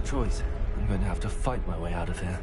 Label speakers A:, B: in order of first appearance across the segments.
A: choice. I'm going to have to fight my way out of here.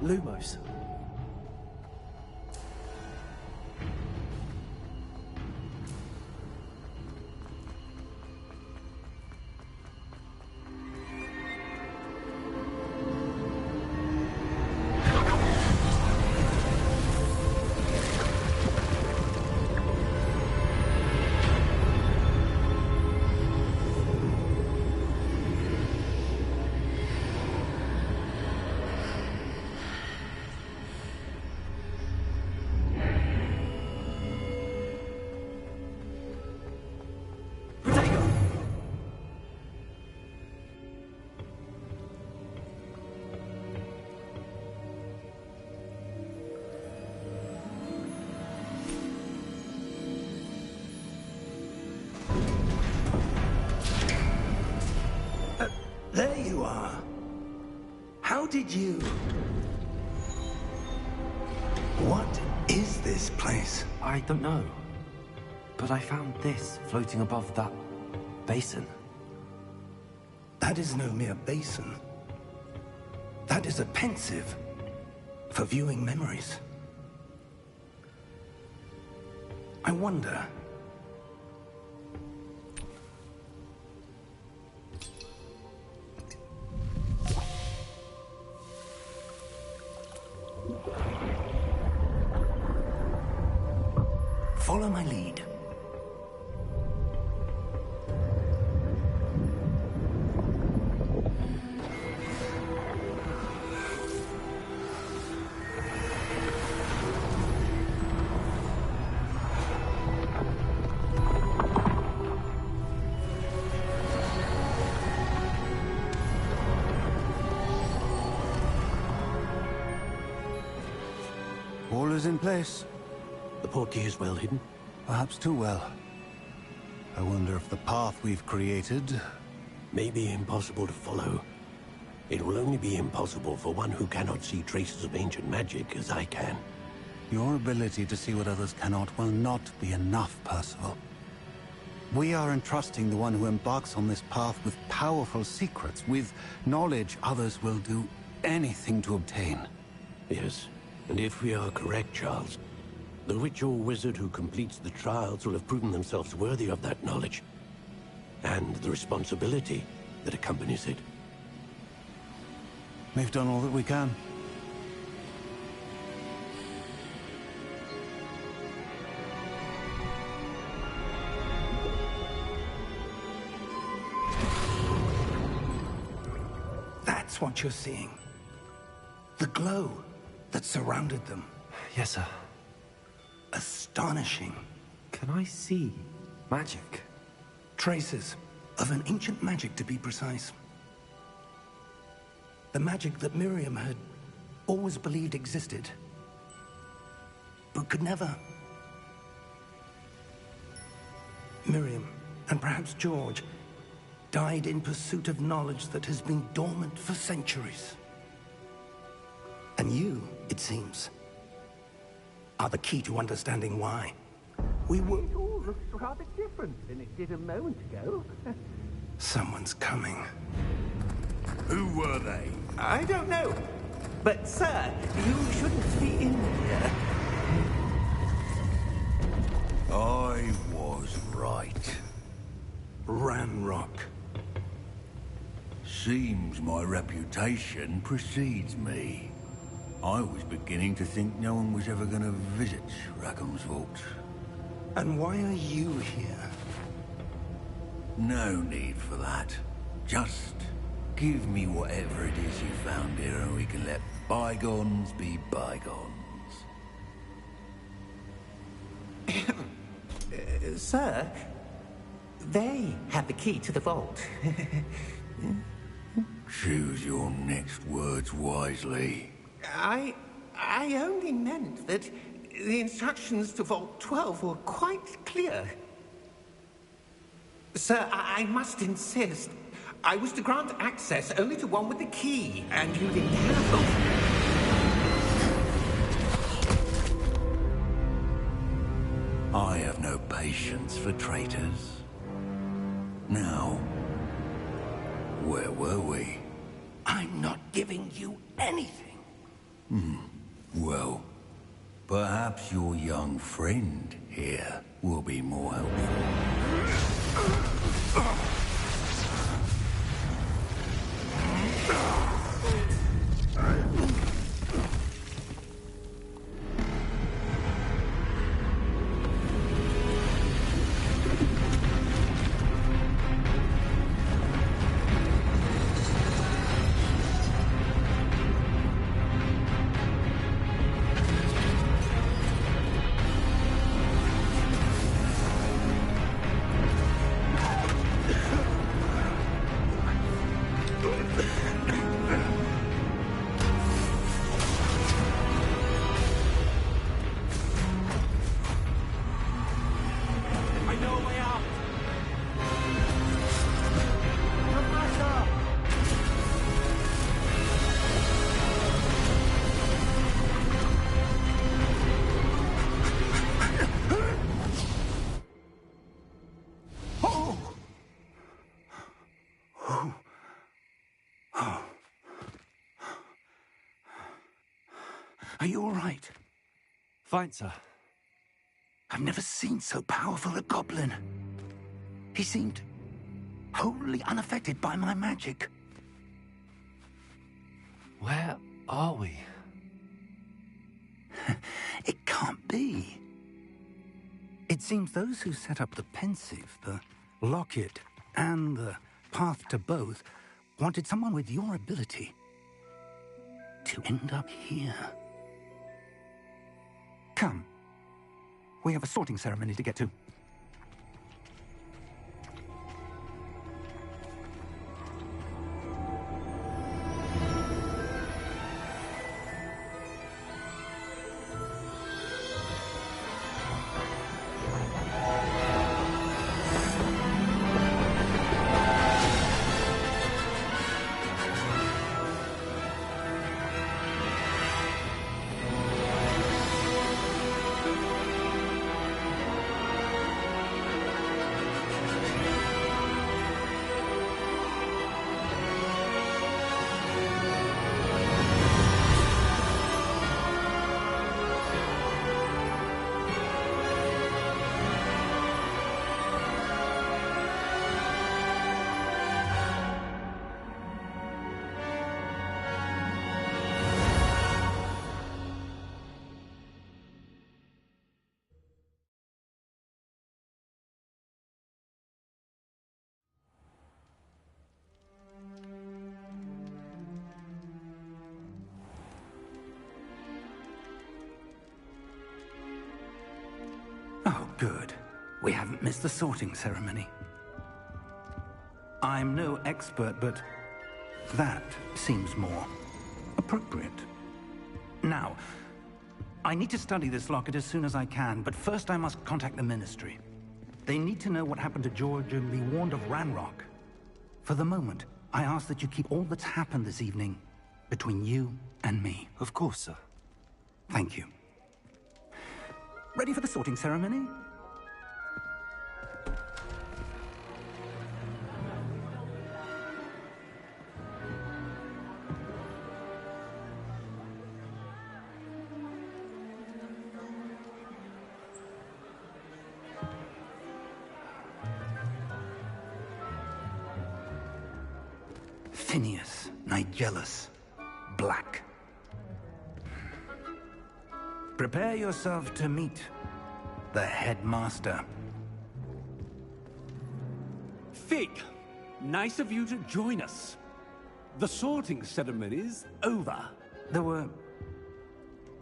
A: Lumos.
B: There you are. How did you... What is this place?
A: I don't know. But I found this floating above that basin.
B: That is no mere basin. That is a pensive for viewing memories. I wonder... Follow my lead.
C: All is in place.
D: The portkey is well hidden.
C: Perhaps too well. I wonder if the path we've created...
D: May be impossible to follow. It will only be impossible for one who cannot see traces of ancient magic as I can.
C: Your ability to see what others cannot will not be enough, Percival. We are entrusting the one who embarks on this path with powerful secrets, with knowledge others will do anything to obtain.
D: Yes, and if we are correct, Charles, the witch or wizard who completes the trials will have proven themselves worthy of that knowledge, and the responsibility that accompanies it.
C: We've done all that we can.
B: That's what you're seeing. The glow that surrounded them.
A: Yes, sir.
B: Astonishing.
A: Can I see magic?
B: Traces of an ancient magic, to be precise. The magic that Miriam had always believed existed, but could never. Miriam, and perhaps George, died in pursuit of knowledge that has been dormant for centuries. And you, it seems, are the key to understanding why. We were...
E: It all looks rather different than it did a moment ago.
B: Someone's coming.
F: Who were they?
E: I don't know. But, sir, you shouldn't be in here.
F: I was right.
B: Ranrock.
F: Seems my reputation precedes me. I was beginning to think no one was ever going to visit Rackham's vault.
B: And why are you here?
F: No need for that. Just give me whatever it is you found here and we can let bygones be bygones.
E: Sir, they have the key to the vault.
F: Choose your next words wisely.
E: I only meant that the instructions to Vault 12 were quite clear. Sir, I must insist. I was to grant access only to one with the key, and you didn't have them.
F: I have no patience for traitors. Now, where were we?
B: I'm not giving you anything.
F: Well, perhaps your young friend here will be more helpful.
B: Are you all right?
A: Fine, sir.
B: I've never seen so powerful a goblin. He seemed wholly unaffected by my magic.
A: Where are we?
B: It can't be. It seems those who set up the pensive, the locket, and the path to both wanted someone with your ability to end up here. Come. We have a sorting ceremony to get to. Oh, good. We haven't missed the sorting ceremony. I'm no expert, but that seems more appropriate. Now, I need to study this locket as soon as I can, but first I must contact the Ministry. They need to know what happened to George and be warned of Ranrock. For the moment, I ask that you keep all that's happened this evening between you and me.
A: Of course, sir.
B: Thank you. Ready for the sorting ceremony? Phineas, Nigellus, Black. Prepare yourself to meet the headmaster.
G: Fig, nice of you to join us. The sorting ceremony's over.
B: There were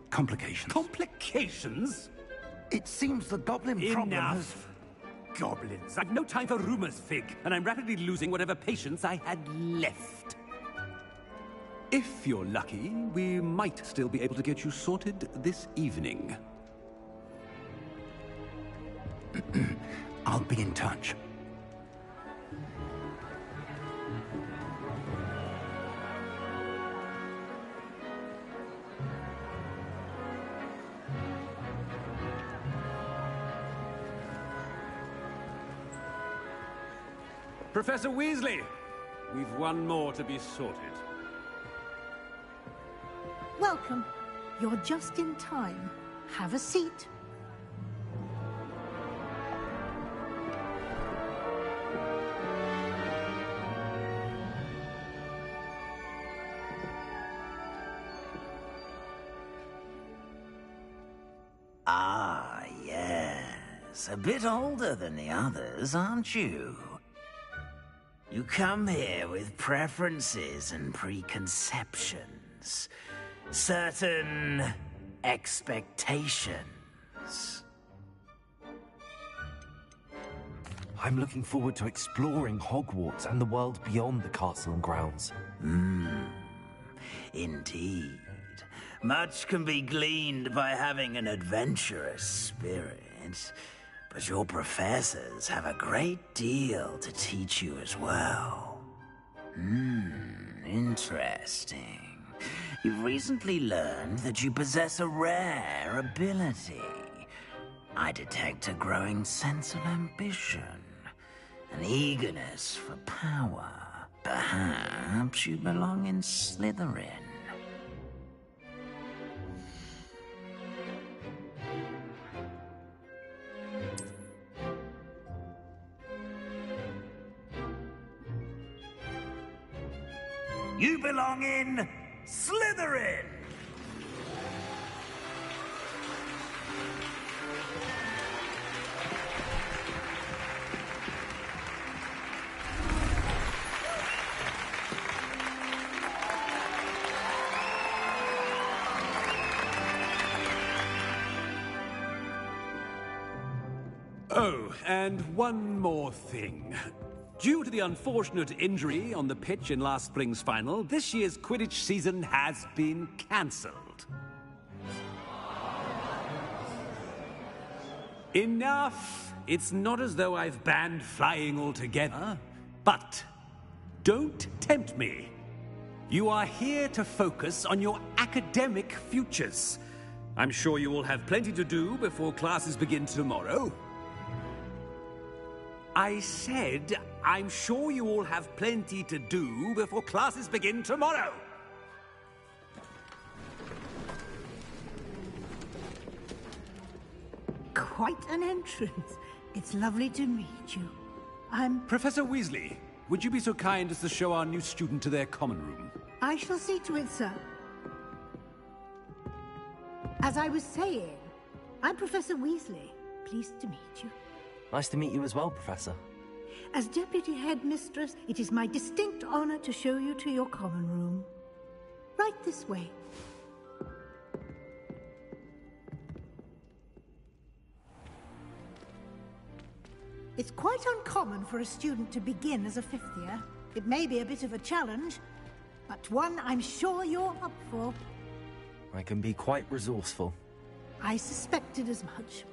B: complications.
G: Complications?
B: It seems the goblin problem has...
G: Enough! Goblins. I've no time for rumors, Fig, and I'm rapidly losing whatever patience I had left. If you're lucky, we might still be able to get you sorted this evening.
B: I'll be in touch.
G: Professor Weasley, we've one more to be sorted.
H: Welcome. You're just in time. Have a seat.
I: Ah, yes. A bit older than the others, aren't you? You come here with preferences and preconceptions. Certain expectations.
A: I'm looking forward to exploring Hogwarts and the world beyond the castle and grounds.
I: Indeed. Much can be gleaned by having an adventurous spirit. But your professors have a great deal to teach you as well. Interesting. You've recently learned that you possess a rare ability. I detect a growing sense of ambition, an eagerness for power. Perhaps you belong in Slytherin. You belong in Slytherin!
G: Oh, and one more thing. Due to the unfortunate injury on the pitch in last spring's final, this year's Quidditch season has been cancelled. Enough! It's not as though I've banned flying altogether. But don't tempt me. You are here to focus on your academic futures. I'm sure you will have plenty to do before classes begin tomorrow. I said, I'm sure you all have plenty to do before classes begin tomorrow.
H: Quite an entrance. It's lovely to meet you.
G: Professor Weasley, would you be so kind as to show our new student to their common room?
H: I shall see to it, sir. As I was saying, I'm Professor Weasley. Pleased to meet you.
A: Nice to meet you as well, Professor.
H: As Deputy Headmistress, it is my distinct honor to show you to your common room. Right this way. It's quite uncommon for a student to begin as a fifth year. It may be a bit of a challenge, but one I'm sure you're up for.
A: I can be quite resourceful.
H: I suspected as much.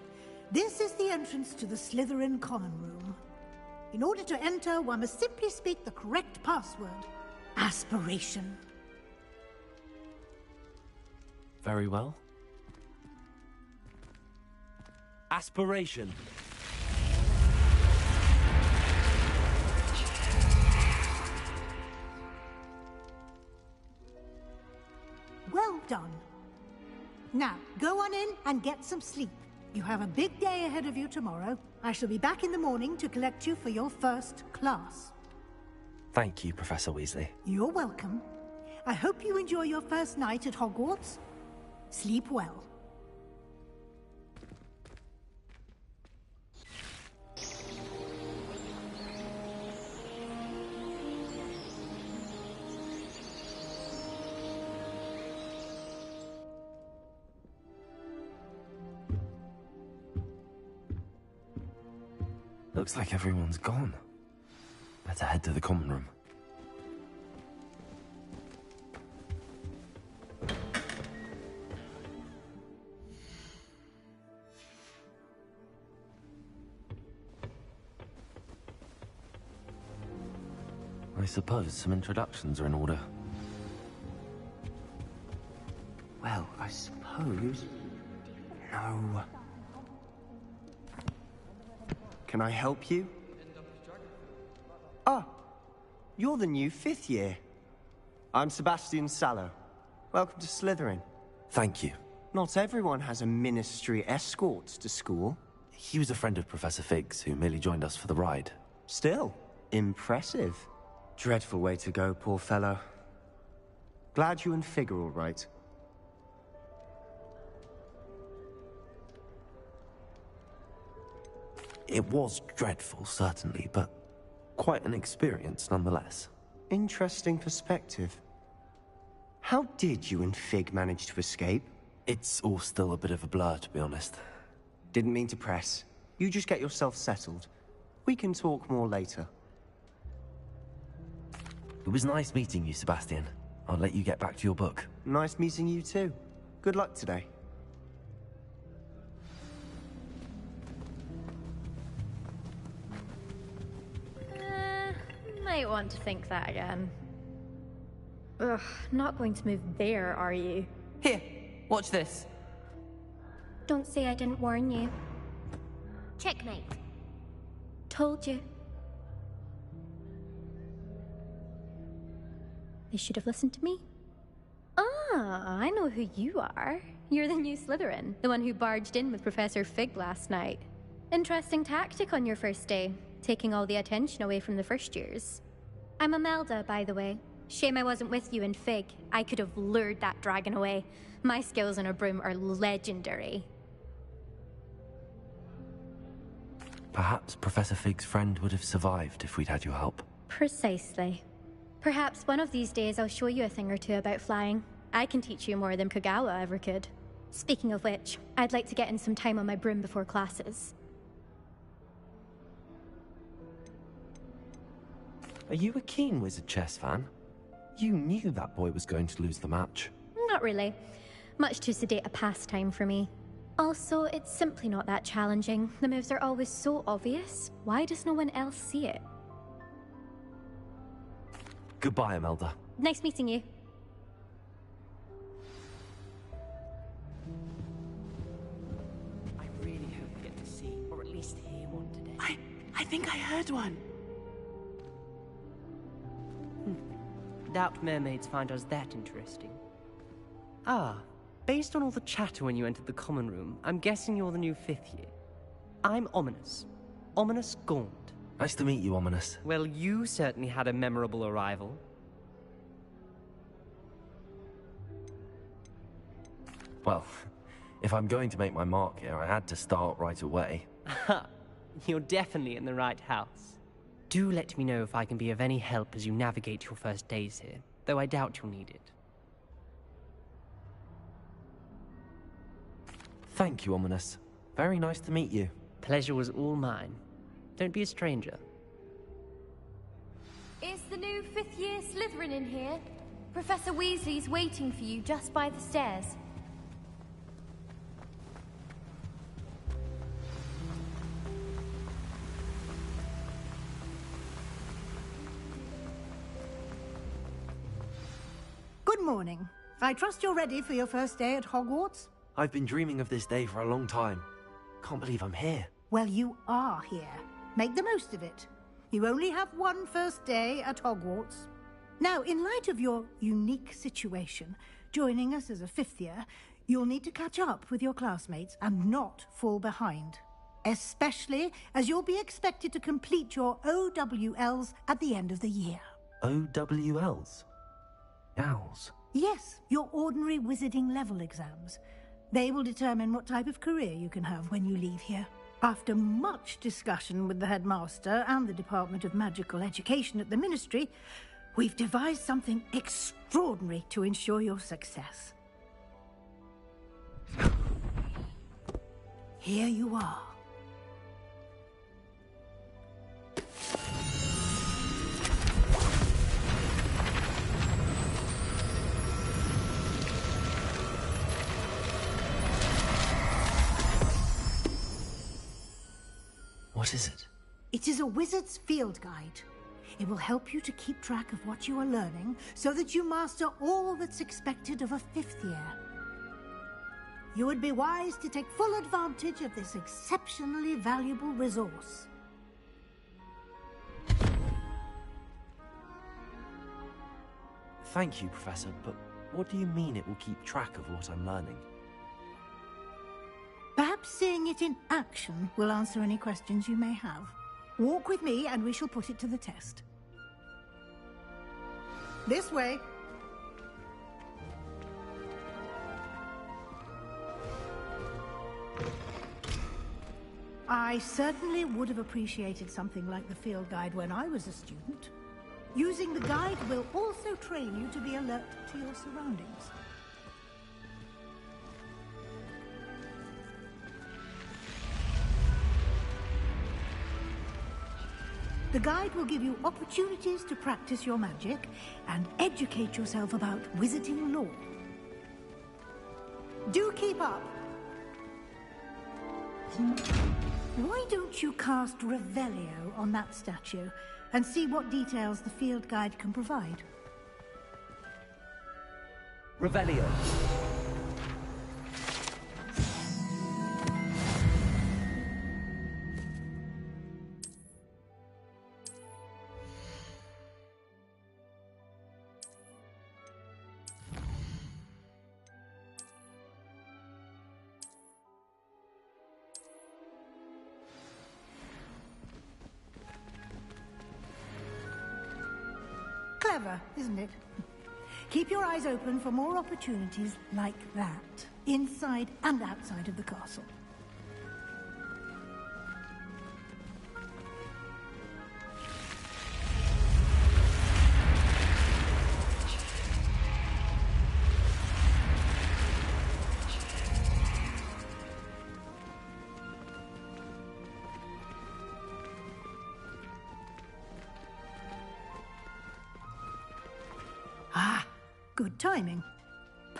H: This is the entrance to the Slytherin common room. In order to enter, one must simply speak the correct password. Aspiration.
A: Very well. Aspiration.
H: Well done. Now, go on in and get some sleep. You have a big day ahead of you tomorrow. I shall be back in the morning to collect you for your first class.
A: Thank you, Professor Weasley.
H: You're welcome. I hope you enjoy your first night at Hogwarts. Sleep well.
A: Looks like everyone's gone. Better head to the common room. I suppose some introductions are in order.
J: Well, I suppose... No. Can I help you? Ah, you're the new 5th year. I'm Sebastian Sallow. Welcome to Slytherin.
A: Thank you.
J: Not everyone has a ministry escort to school.
A: He was a friend of Professor Fig's who merely joined us for the ride.
J: Still, impressive. Dreadful way to go, poor fellow. Glad you and Fig are all right.
A: It was dreadful, certainly, but quite an experience nonetheless.
J: Interesting perspective. How did you and Fig manage to escape?
A: It's all still a bit of a blur, to be honest.
J: Didn't mean to press. You just get yourself settled. We can talk more later.
A: It was nice meeting you, Sebastian. I'll let you get back to your book.
J: Nice meeting you too. Good luck today.
K: Might want to think that again. Ugh, not going to move there, are you?
L: Here, watch this.
K: Don't say I didn't warn you.
M: Checkmate.
K: Told you. They should have listened to me. Ah, I know who you are. You're the new Slytherin, the one who barged in with Professor Fig last night. Interesting tactic on your first day, taking all the attention away from the first years. I'm Imelda, by the way. Shame I wasn't with you in Fig. I could have lured that dragon away. My skills on a broom are legendary.
A: Perhaps Professor Fig's friend would have survived if we'd had your help.
K: Precisely. Perhaps one of these days I'll show you a thing or two about flying. I can teach you more than Kagawa ever could. Speaking of which, I'd like to get in some time on my broom before classes.
A: Are you a keen Wizard chess fan? You knew that boy was going to lose the match.
K: Not really. Much too sedate a pastime for me. Also, it's simply not that challenging. The moves are always so obvious. Why does no one else see it?
A: Goodbye, Imelda.
K: Nice meeting you.
L: I really hope we get to see, or at least hear one today.
N: I think I heard one.
L: Doubt mermaids find us that interesting. Ah, based on all the chatter when you entered the common room, I'm guessing you're the new 5th year. I'm Ominous. Ominous Gaunt.
A: Nice to meet you, Ominous.
L: Well, you certainly had a memorable arrival.
A: Well, if I'm going to make my mark here, I had to start right away.
L: Ha! You're definitely in the right house. Do let me know if I can be of any help as you navigate your first days here, though I doubt you'll need it.
A: Thank you, Ominous. Very nice to meet you.
L: Pleasure was all mine. Don't be a stranger.
M: Is the new 5th year Slytherin in here? Professor Weasley's waiting for you just by the stairs.
H: Good morning. I trust you're ready for your first day at Hogwarts?
A: I've been dreaming of this day for a long time. Can't believe I'm here.
H: Well, you are here. Make the most of it. You only have one first day at Hogwarts. Now, in light of your unique situation, joining us as a 5th year, you'll need to catch up with your classmates and not fall behind. Especially as you'll be expected to complete your OWLs at the end of the year.
A: OWLs? Owls?
H: Yes, your ordinary wizarding level exams. They will determine what type of career you can have when you leave here. After much discussion with the headmaster and the Department of Magical Education at the Ministry, we've devised something extraordinary to ensure your success. Here you are.
A: What is it?
H: It is a wizard's field guide. It will help you to keep track of what you are learning so that you master all that's expected of a 5th year. You would be wise to take full advantage of this exceptionally valuable resource.
A: Thank you, Professor, but what do you mean it will keep track of what I'm learning?
H: Perhaps seeing it in action will answer any questions you may have. Walk with me and we shall put it to the test. This way. I certainly would have appreciated something like the field guide when I was a student. Using the guide will also train you to be alert to your surroundings. The guide will give you opportunities to practice your magic and educate yourself about wizarding lore. Do keep up. Why don't you cast Revelio on that statue and see what details the field guide can provide?
J: Revelio.
H: Clever, isn't it? Keep your eyes open for more opportunities like that, inside and outside of the castle. Good timing.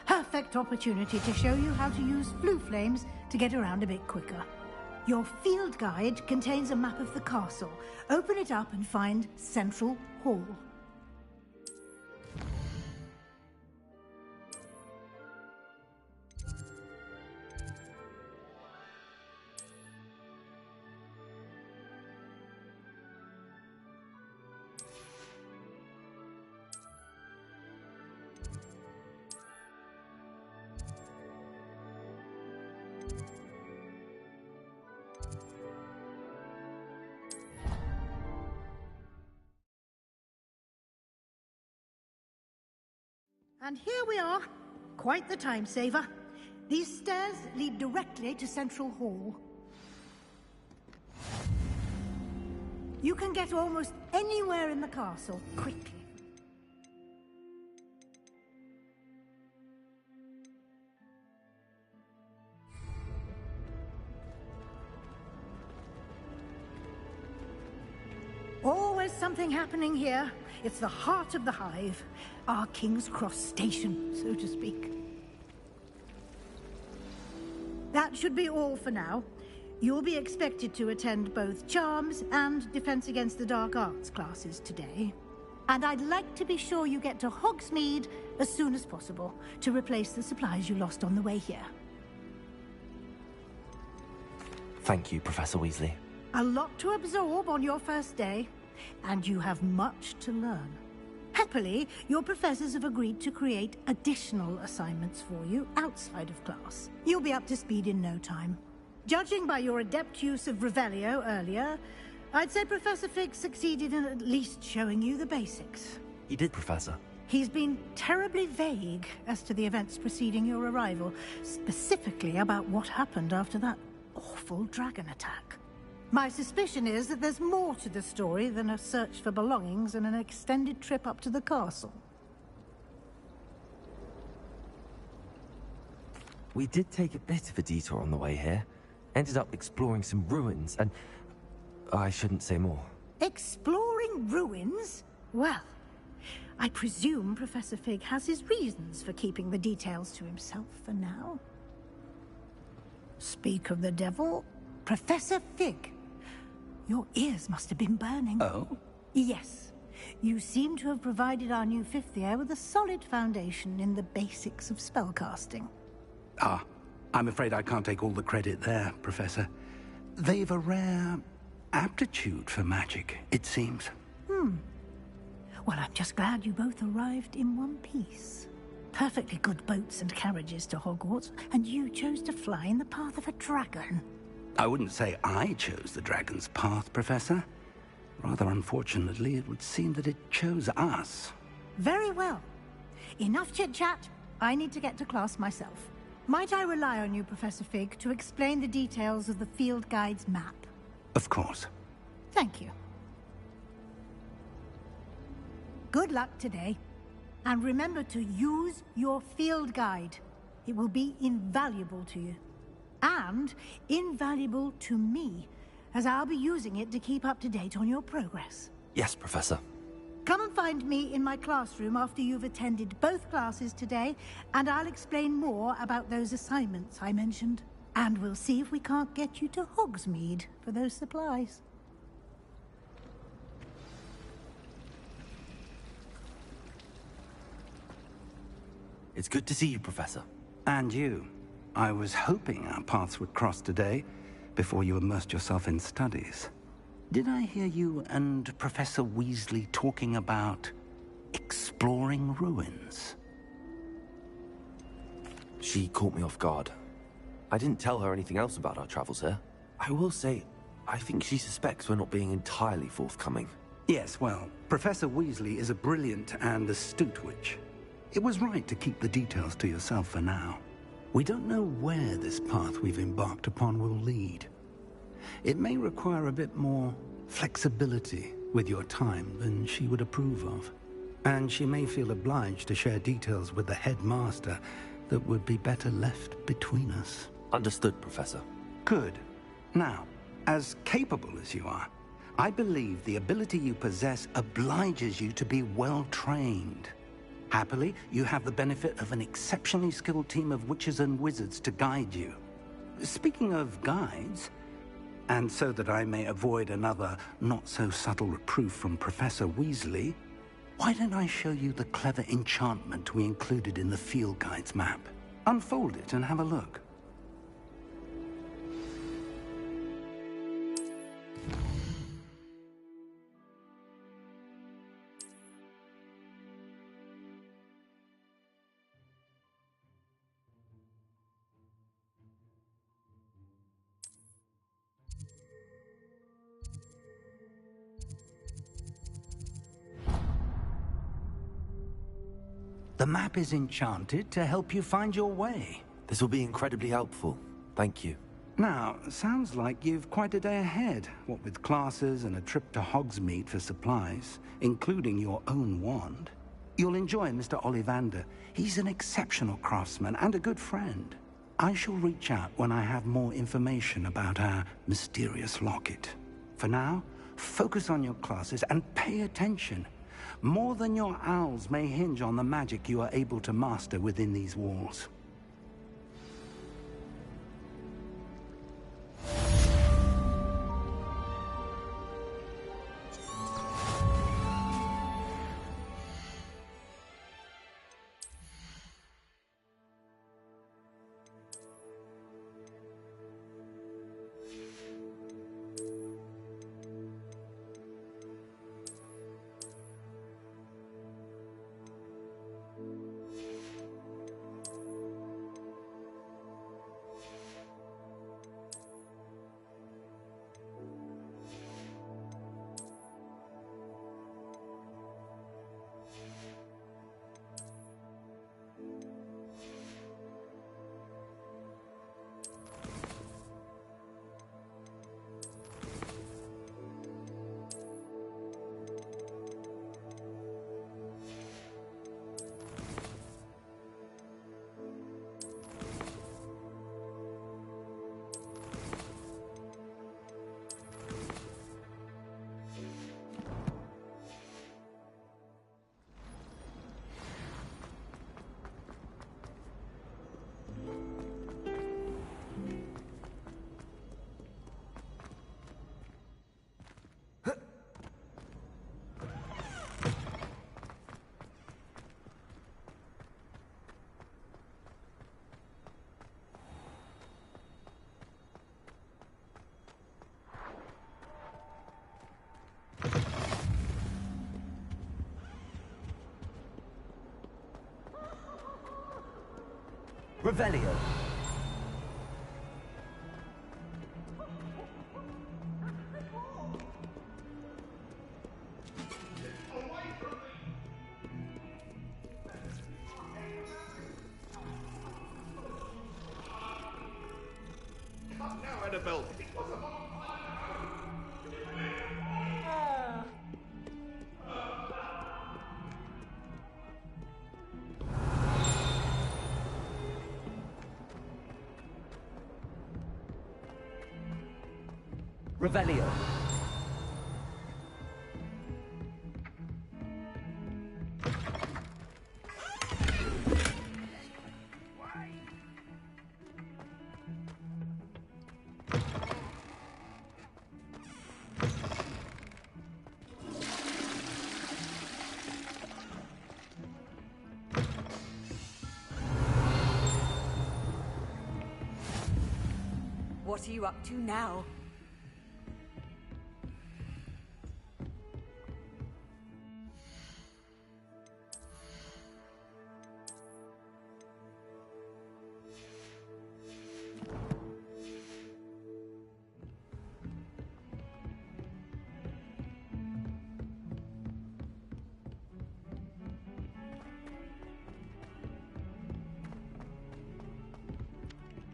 H: Perfect opportunity to show you how to use blue flames to get around a bit quicker. Your field guide contains a map of the castle. Open it up and find Central Hall. And here we are. Quite the time saver. These stairs lead directly to Central Hall. You can get almost anywhere in the castle quickly. Always something happening here. It's the heart of the hive. Our King's Cross station, so to speak. That should be all for now. You'll be expected to attend both Charms and Defense Against the Dark Arts classes today. And I'd like to be sure you get to Hogsmeade as soon as possible to replace the supplies you lost on the way here.
A: Thank you, Professor Weasley.
H: A lot to absorb on your first day, and you have much to learn. Happily, your professors have agreed to create additional assignments for you outside of class. You'll be up to speed in no time. Judging by your adept use of Revelio earlier, I'd say Professor Fig succeeded in at least showing you the basics.
A: He did, Professor.
H: He's been terribly vague as to the events preceding your arrival, specifically about what happened after that awful dragon attack. My suspicion is that there's more to the story than a search for belongings and an extended trip up to the castle.
A: We did take a bit of a detour on the way here. Ended up exploring some ruins, and I shouldn't say more.
H: Exploring ruins? Well, I presume Professor Fig has his reasons for keeping the details to himself for now. Speak of the devil, Professor Fig. Your ears must have been burning.
B: Oh?
H: Yes. You seem to have provided our new fifth year with a solid foundation in the basics of spellcasting.
B: Ah, I'm afraid I can't take all the credit there, Professor. They've a rare aptitude for magic, it seems.
H: Well, I'm just glad you both arrived in one piece. Perfectly good boats and carriages to Hogwarts, and you chose to fly in the path of a dragon.
B: I wouldn't say I chose the dragon's path, Professor. Rather unfortunately, it would seem that it chose us.
H: Very well. Enough chit-chat. I need to get to class myself. Might I rely on you, Professor Fig, to explain the details of the field guide's map?
B: Of course.
H: Thank you. Good luck today. And remember to use your field guide. It will be invaluable to you. And invaluable to me, as I'll be using it to keep up to date on your progress.
A: Yes, Professor.
H: Come and find me in my classroom after you've attended both classes today, and I'll explain more about those assignments I mentioned. And we'll see if we can't get you to Hogsmeade for those supplies.
A: It's good to see you, Professor.
B: And you. I was hoping our paths would cross today, before you immersed yourself in studies. Did I hear you and Professor Weasley talking about exploring ruins?
A: She caught me off guard. I didn't tell her anything else about our travels here. I will say, I think she suspects we're not being entirely forthcoming.
B: Yes, well, Professor Weasley is a brilliant and astute witch. It was right to keep the details to yourself for now. We don't know where this path we've embarked upon will lead. It may require a bit more flexibility with your time than she would approve of. And she may feel obliged to share details with the headmaster that would be better left between us.
A: Understood, Professor.
B: Good. Now, as capable as you are, I believe the ability you possess obliges you to be well trained. Happily, you have the benefit of an exceptionally skilled team of witches and wizards to guide you. Speaking of guides, and so that I may avoid another not-so-subtle reproof from Professor Weasley, why don't I show you the clever enchantment we included in the field guide's map? Unfold it and have a look. The map is enchanted to help you find your way.
A: This will be incredibly helpful. Thank you.
B: Now, sounds like you've quite a day ahead, what with classes and a trip to Hogsmeade for supplies, including your own wand. You'll enjoy Mr. Ollivander. He's an exceptional craftsman and a good friend. I shall reach out when I have more information about our mysterious locket. For now, focus on your classes and pay attention. More than your owls may hinge on the magic you are able to master within these walls.
J: Revelio.
E: Now, Annabelle.
J: Revelio.
N: What are you up to now?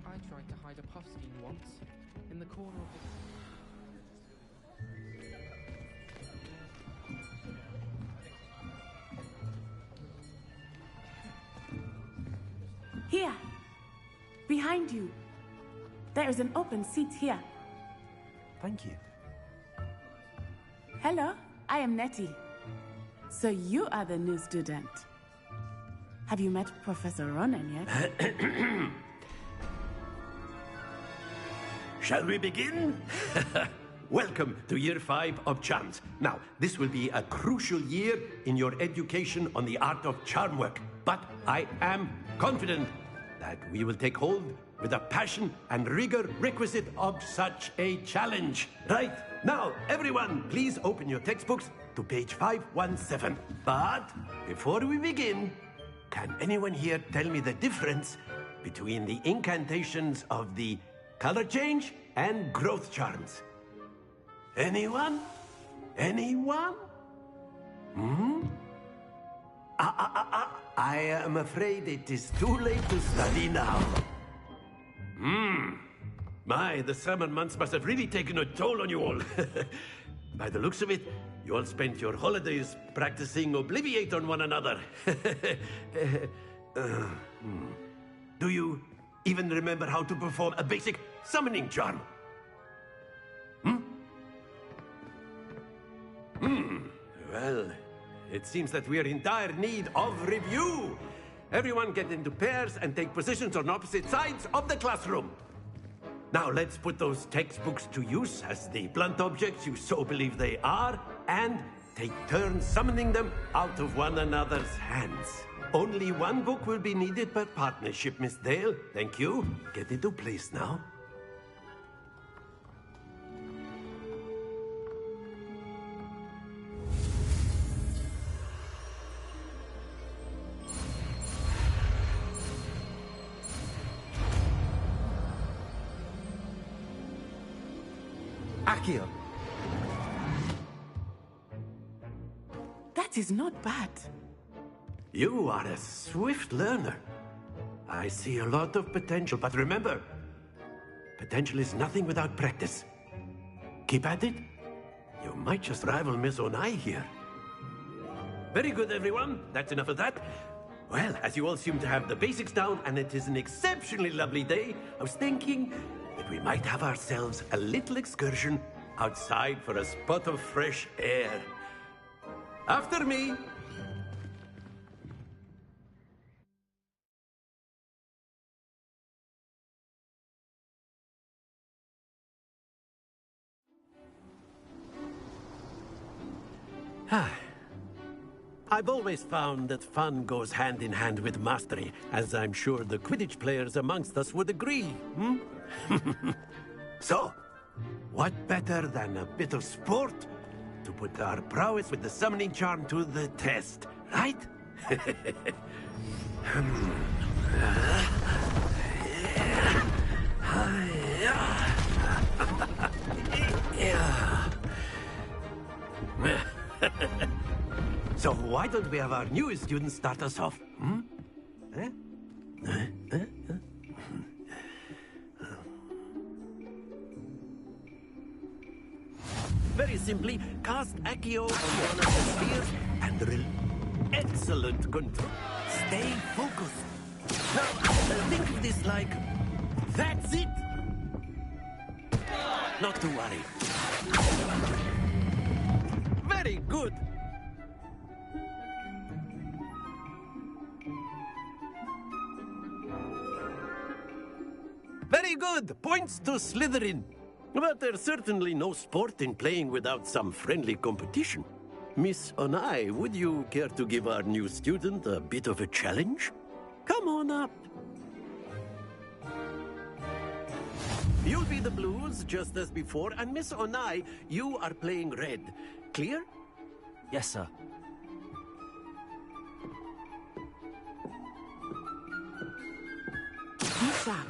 O: I tried to hide a puffskein once, in the corner of the...
N: Here! Behind you! There is an open seat here.
J: Thank you.
N: Hello, I am Nettie. So you are the new student. Have you met Professor Ronan yet?
D: Shall we begin? Welcome to Year 5 of Charms. Now, this will be a crucial year in your education on the art of charm work. But I am confident that we will take hold with the passion and rigor requisite of such a challenge. Right, now, everyone, please open your textbooks to page 517. But before we begin, can anyone here tell me the difference between the incantations of the color change and growth charms? Anyone? Anyone? I am afraid it is too late to study now. My, the summer months must have really taken a toll on you all. By the looks of it, you all spent your holidays practicing Obliviate on one another. Do you even remember how to perform a basic summoning charm? Well, it seems that we are in dire need of review. Everyone get into pairs and take positions on opposite sides of the classroom. Now let's put those textbooks to use as the blunt objects you so believe they are, and take turns summoning them out of one another's hands. Only one book will be needed per partnership, Miss Dale. Thank you. Get into place now.
J: Accio.
N: That is not bad.
D: You are a swift learner. I see a lot of potential, but remember, potential is nothing without practice. Keep at it. You might just rival Miss Onai here. Very good, everyone. That's enough of that. Well, as you all seem to have the basics down, and it is an exceptionally lovely day, I was thinking that we might have ourselves a little excursion outside for a spot of fresh air. After me. I've always found that fun goes hand in hand with mastery, as I'm sure the Quidditch players amongst us would agree, So, what better than a bit of sport to put our prowess with the summoning charm to the test, right? So why don't we have our newest student start us off? Hmm? Eh? Very simply, cast Accio on one of the spheres and excellent control. Stay focused. Now, think of this like, that's it. Not to worry. Very good. Very good. Points to Slytherin. But there's certainly no sport in playing without some friendly competition. Miss Onai, would you care to give our new student a bit of a challenge? Come on up. You'll be the blues, just as before, and Miss Onai, you are playing red. Clear?
A: Yes, sir.
N: Be sharp.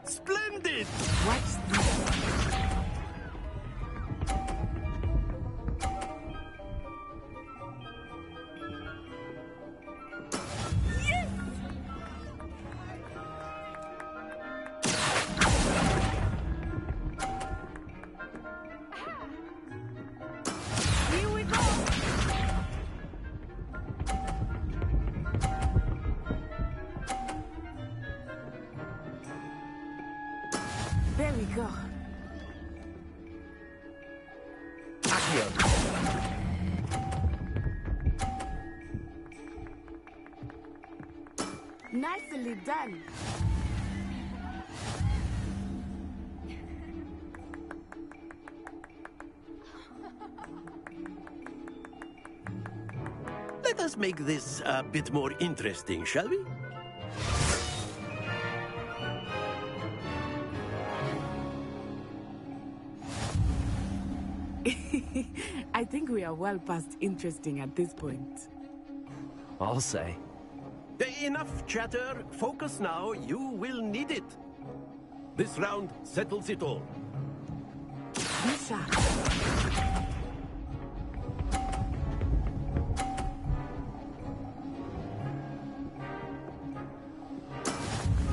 D: Splendid!
N: Watch this.
M: Here we go!
N: There we go. Nicely done.
D: Let us make this a bit more interesting, shall we?
N: I think we are well past interesting at this point.
A: I'll say.
D: Enough chatter. Focus now. You will need it. This round settles it all.
N: Be sharp.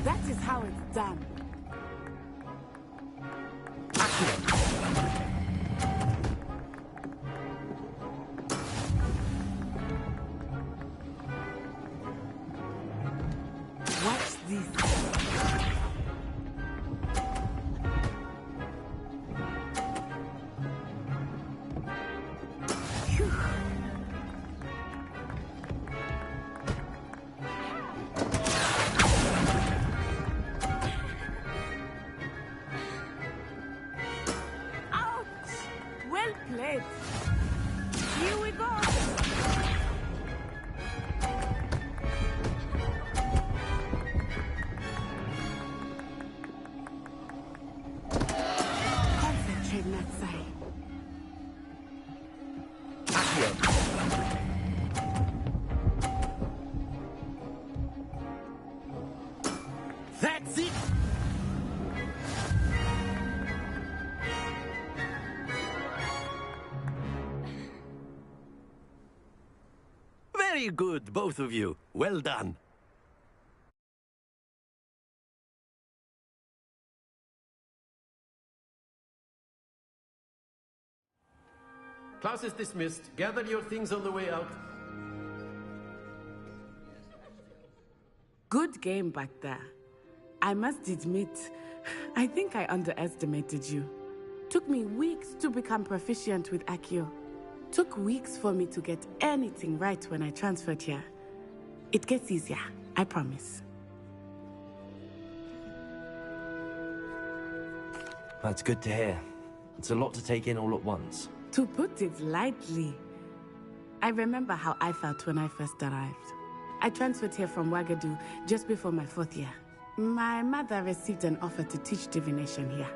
N: That is how it's done. Watch this. Phew. Ouch! Well played. Here we go. Concentrate, Natsai.
D: That's it! Very good, both of you. Well done. Class is dismissed. Gather your things on the way out.
N: Good game back there. I must admit, I think I underestimated you. Took me weeks to become proficient with Accio. Took weeks for me to get anything right when I transferred here. It gets easier, I promise.
A: That's good to hear. It's a lot to take in all at once.
N: To put it lightly, I remember how I felt when I first arrived. I transferred here from Wagadu just before my 4th year. My mother received an offer to teach divination here.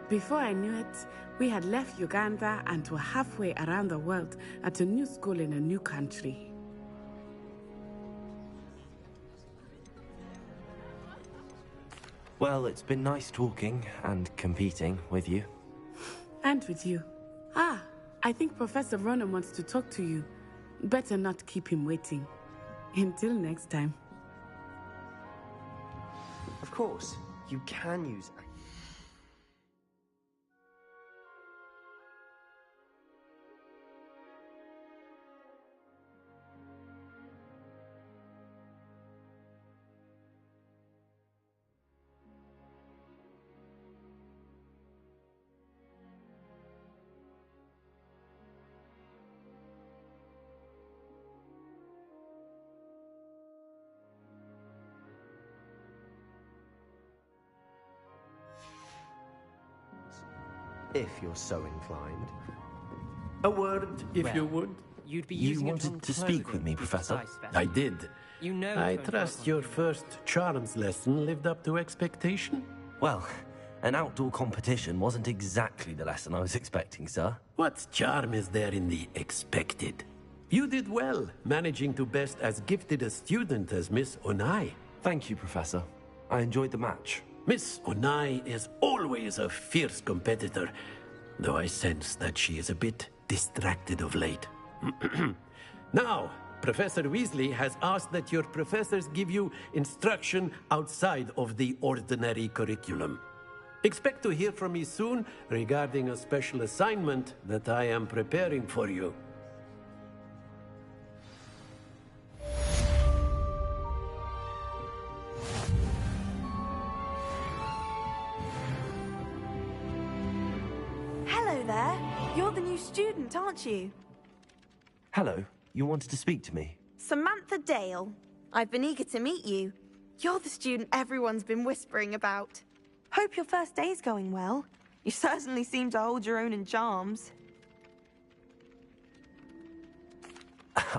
N: Before I knew it, we had left Uganda and were halfway around the world at a new school in a new country.
A: Well, it's been nice talking and competing with you.
N: And with you. Ah, I think Professor Ronan wants to talk to you. Better not keep him waiting. Until next time.
J: Of course, you can use... if you're so inclined.
D: A word, if you would.
L: You'd be
A: You
L: using
A: wanted to speak with me, Professor?
D: I did.
L: You know.
D: I trust your first charms lesson lived up to expectation?
A: Well, an outdoor competition wasn't exactly the lesson I was expecting, sir.
D: What charm is there in the expected? You did well, managing to best as gifted a student as Miss Onai.
A: Thank you, Professor. I enjoyed the match.
D: Miss Onai is always a fierce competitor, though I sense that she is a bit distracted of late. Now, Professor Weasley has asked that your professors give you instruction outside of the ordinary curriculum. Expect to hear from me soon regarding a special assignment that I am preparing for you.
P: Hello there. You're the new student, aren't you?
A: Hello, you wanted to speak to me?
P: Samantha Dale. I've been eager to meet you. You're the student everyone's been whispering about. Hope your first day's going well. You certainly seem to hold your own in charms.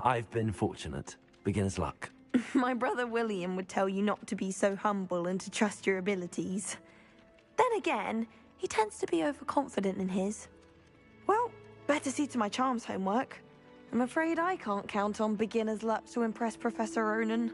A: I've been fortunate. Beginner's luck.
P: My brother William would tell you not to be so humble and to trust your abilities. Then again, he tends to be overconfident in his. Well, better see to my charms homework. I'm afraid I can't count on beginner's luck to impress Professor Ronan.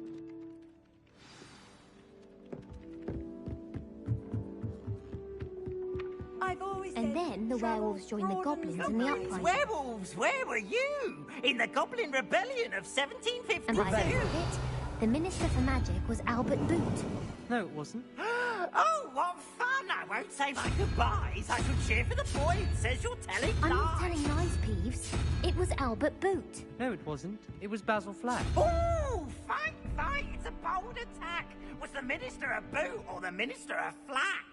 K: And then the werewolves joined the goblins in the uprising.
Q: Werewolves, where were you? In the Goblin Rebellion of
K: And
Q: 1752?
K: by the end of it, the Minister for Magic was Albert Boot.
L: No, it wasn't.
Q: Oh, what fun! I won't say my goodbyes. I shall cheer for the boy who says you're telling
K: I'm
Q: lies.
K: not telling lies, Peeves. It was Albert Boot.
L: No, it wasn't. It was Basil Flack.
Q: Oh, fight, fight! It's a bold attack. Was the Minister a boot or the Minister a flack?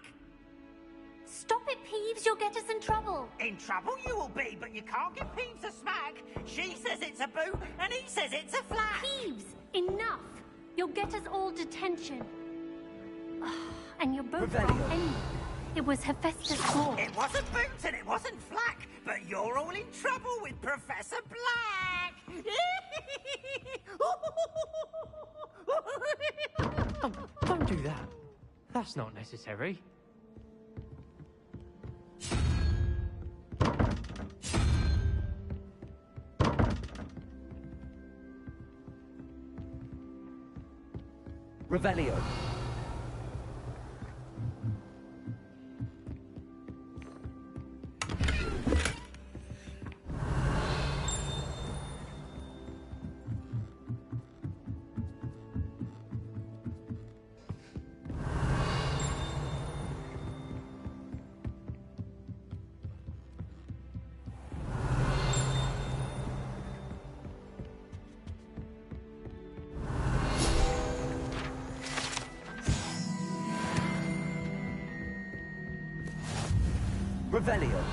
K: Stop it, Peeves. You'll get us in trouble.
Q: In trouble you will be, but you can't give Peeves a smack. She says it's a boot, and he says it's a flack.
K: Peeves, enough. You'll get us all detention. And you're both wrong anyway. It was Hephaestus Hall.
Q: It wasn't boot and it wasn't flack, but you're all in trouble with Professor Black.
L: Oh, don't do that. That's not necessary.
A: Revelio. Revelio.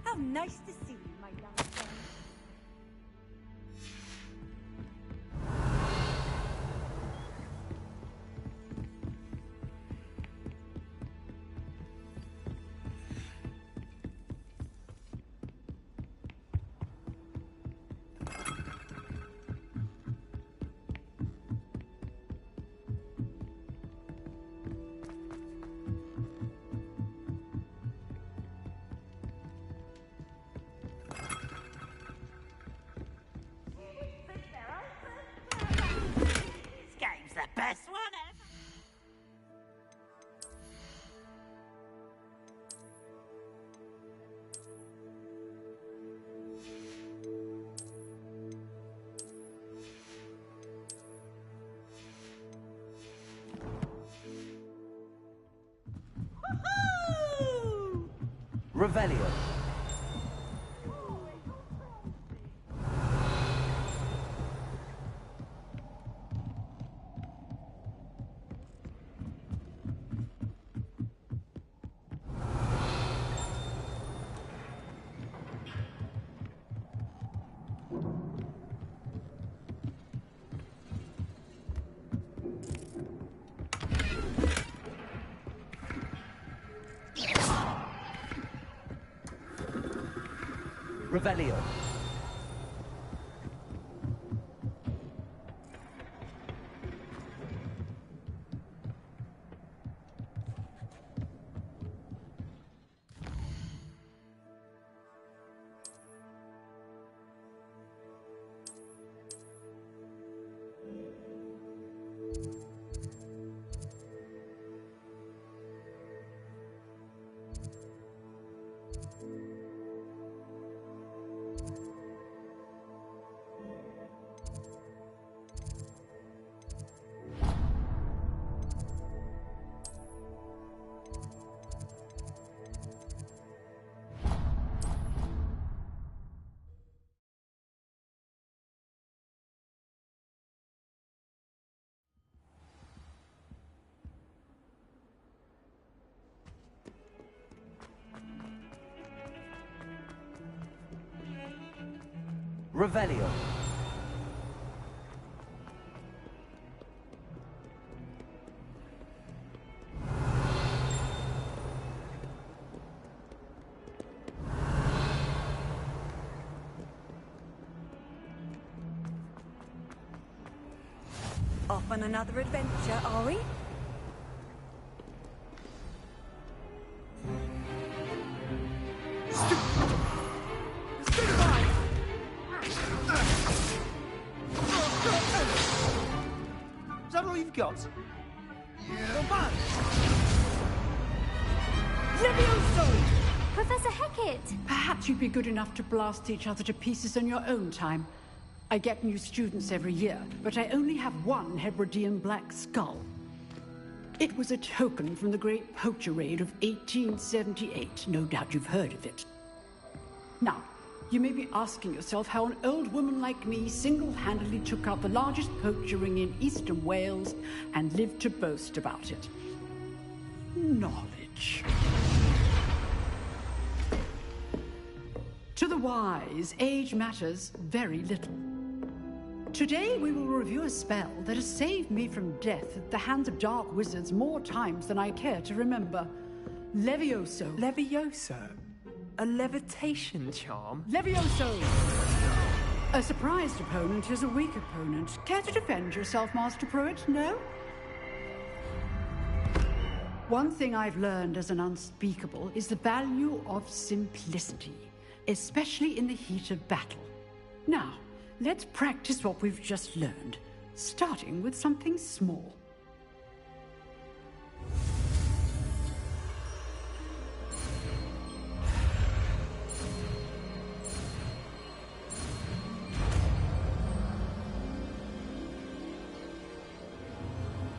P: How nice to see you, my young friend.
J: Revelio. Revelio. Revelio.
R: Off on another adventure, are we?
J: Is that all you've got?
R: Yeah. Levioso!
M: Professor Hecat!
S: Perhaps you'd be good enough to blast each other to pieces on your own time. I get new students every year, but I only have one Hebridean black skull. It was a token from the Great Poacher Raid of 1878. No doubt you've heard of it. Now, you may be asking yourself how an old woman like me single-handedly took out the largest poacher ring in eastern Wales and lived to boast about it. Knowledge. To the wise, age matters very little. Today we will review a spell that has saved me from death at the hands of dark wizards more times than I care to remember. Levioso.
T: Levioso? A levitation charm?
S: Levioso! A surprised opponent is a weak opponent. Care to defend yourself, Master Pruitt? No? One thing I've learned as an unspeakable is the value of simplicity, especially in the heat of battle. Now, let's practice what we've just learned, starting with something small.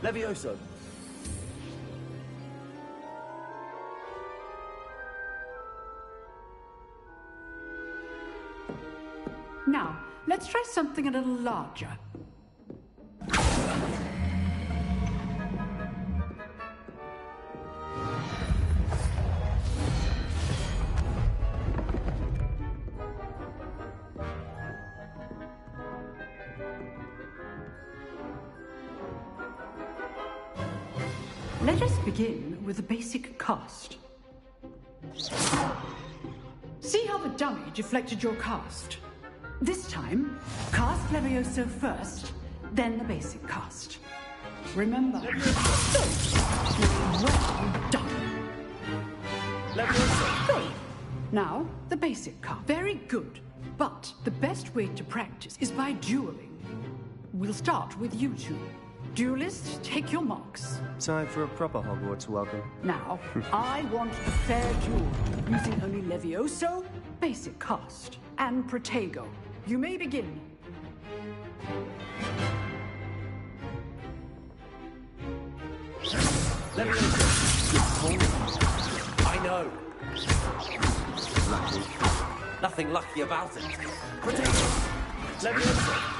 J: Levioso.
S: Now, let's try something a little larger. Let us begin with the basic cast. See how the dummy deflected your cast? This time, cast Levioso first, then the basic cast. Remember. Well done.
J: Levioso.
S: Good. Now, the basic cast. Very good. But the best way to practice is by dueling. We'll start with you two. Duelists, take your marks.
J: Time for a proper Hogwarts welcome.
S: Now, I want a fair duel, using only Levioso, basic cast, and Protego. You may begin.
J: Levioso. I know. lucky.
A: Nothing lucky about it. Potatoes! Leviosa!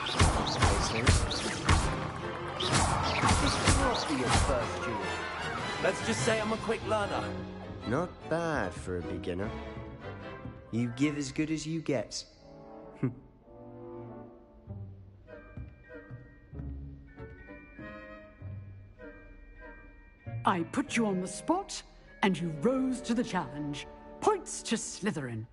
J: This must be your first duel.
A: Let's just say I'm a quick learner.
J: Not bad for a beginner. You give as good as you get.
S: I put you on the spot, and you rose to the challenge. Points to Slytherin.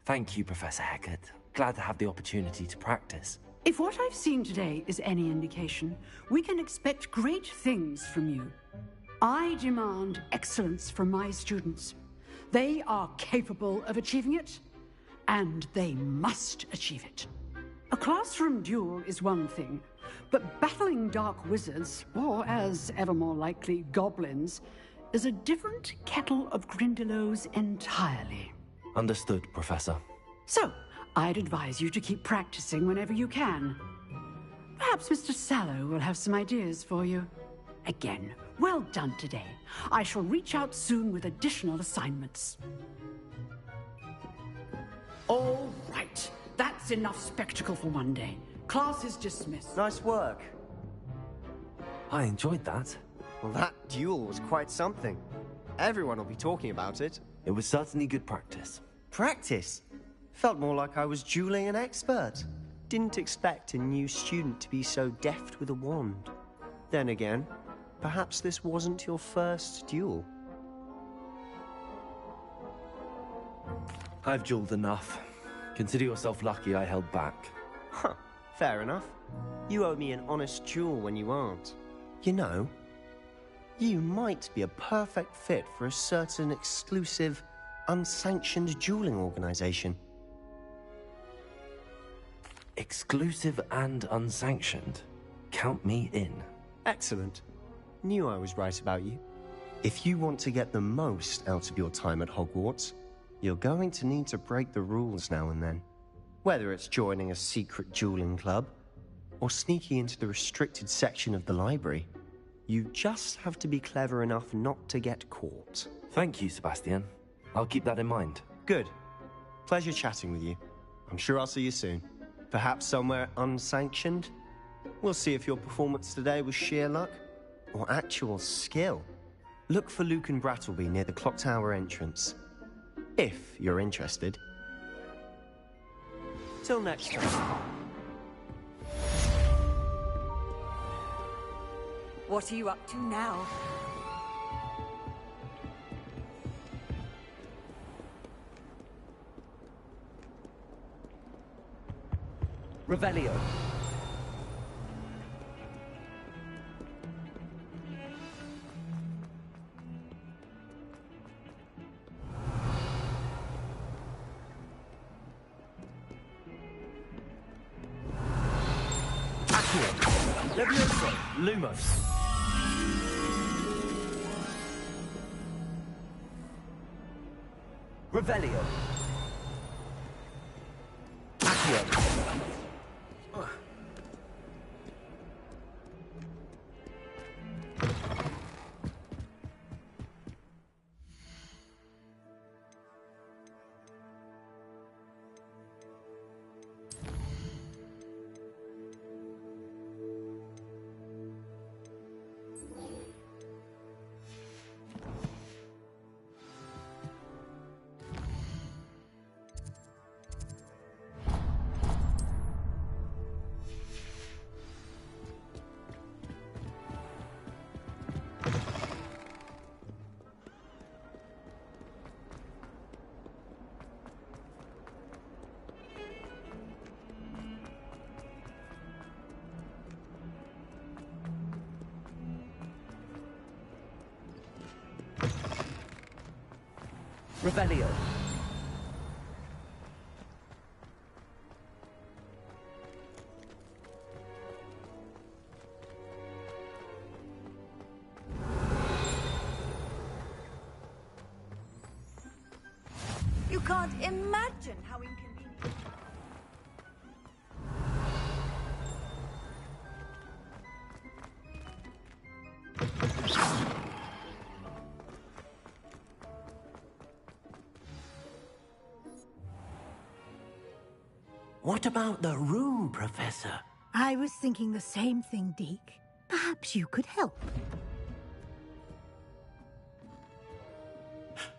A: Thank you, Professor Hecat. Glad to have the opportunity to practice.
S: If what I've seen today is any indication, we can expect great things from you. I demand excellence from my students. They are capable of achieving it, and they must achieve it. A classroom duel is one thing, but battling dark wizards, or as ever more likely, goblins, is a different kettle of Grindylows entirely.
A: Understood, Professor.
S: So, I'd advise you to keep practicing whenever you can. Perhaps Mr. Sallow will have some ideas for you. Again, well done today. I shall reach out soon with additional assignments. All right. That's enough spectacle for one day. Class is dismissed.
J: Nice work.
A: I enjoyed that.
J: Well, that duel was quite something. Everyone will be talking about it.
A: It was certainly good practice.
J: Practice? Felt more like I was dueling an expert. Didn't expect a new student to be so deft with a wand. Then again, perhaps this wasn't your first duel.
A: I've dueled enough. Consider yourself lucky I held back.
J: Huh, fair enough. You owe me an honest duel when you aren't. You know, you might be a perfect fit for a certain exclusive, unsanctioned dueling organization.
A: Exclusive and unsanctioned? Count me in.
J: Excellent. Knew I was right about you. If you want to get the most out of your time at Hogwarts, you're going to need to break the rules now and then. Whether it's joining a secret dueling club, or sneaking into the restricted section of the library, you just have to be clever enough not to get caught.
A: Thank you, Sebastian. I'll keep that in mind.
J: Good. Pleasure chatting with you. I'm sure I'll see you soon. Perhaps somewhere unsanctioned? We'll see if your performance today was sheer luck, or actual skill. Look for Luke and Brattleby near the clock tower entrance. If you're interested. Till next time.
R: What are you up to now?
A: Revelio. Leviosa. Lumos. Revelio. Accio. Revelio.
R: You can't imagine how inconvenient.
D: What about the room, Professor?
H: I was thinking the same thing, Deke. Perhaps you could help.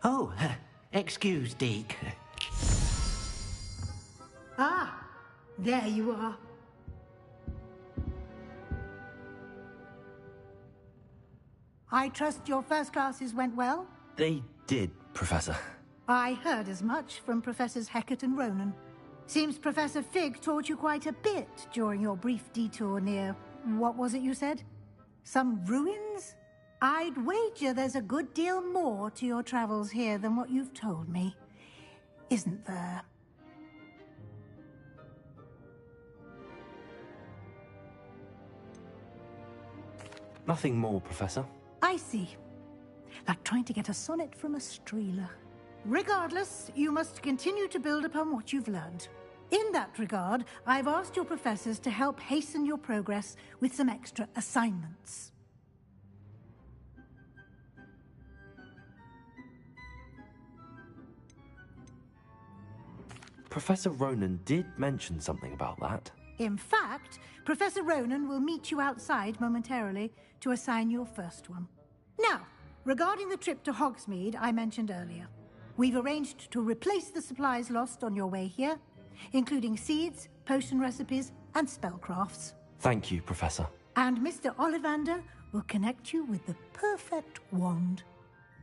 D: Oh, excuse, Deke.
H: Ah, there you are. I trust your first classes went well?
A: They did, Professor.
H: I heard as much from Professors Hecat and Ronan. Seems Professor Fig taught you quite a bit during your brief detour near... what was it you said? Some ruins? I'd wager there's a good deal more to your travels here than what you've told me. Isn't there?
A: Nothing more, Professor.
H: I see. Like trying to get a sonnet from a streeler. Regardless, you must continue to build upon what you've learned. In that regard, I've asked your professors to help hasten your progress with some extra assignments.
A: Professor Ronan did mention something about that.
H: In fact, Professor Ronan will meet you outside momentarily to assign your first one. Now, regarding the trip to Hogsmeade I mentioned earlier, we've arranged to replace the supplies lost on your way here, including seeds, potion recipes, and spellcrafts.
A: Thank you, Professor.
H: And Mr. Ollivander will connect you with the perfect wand.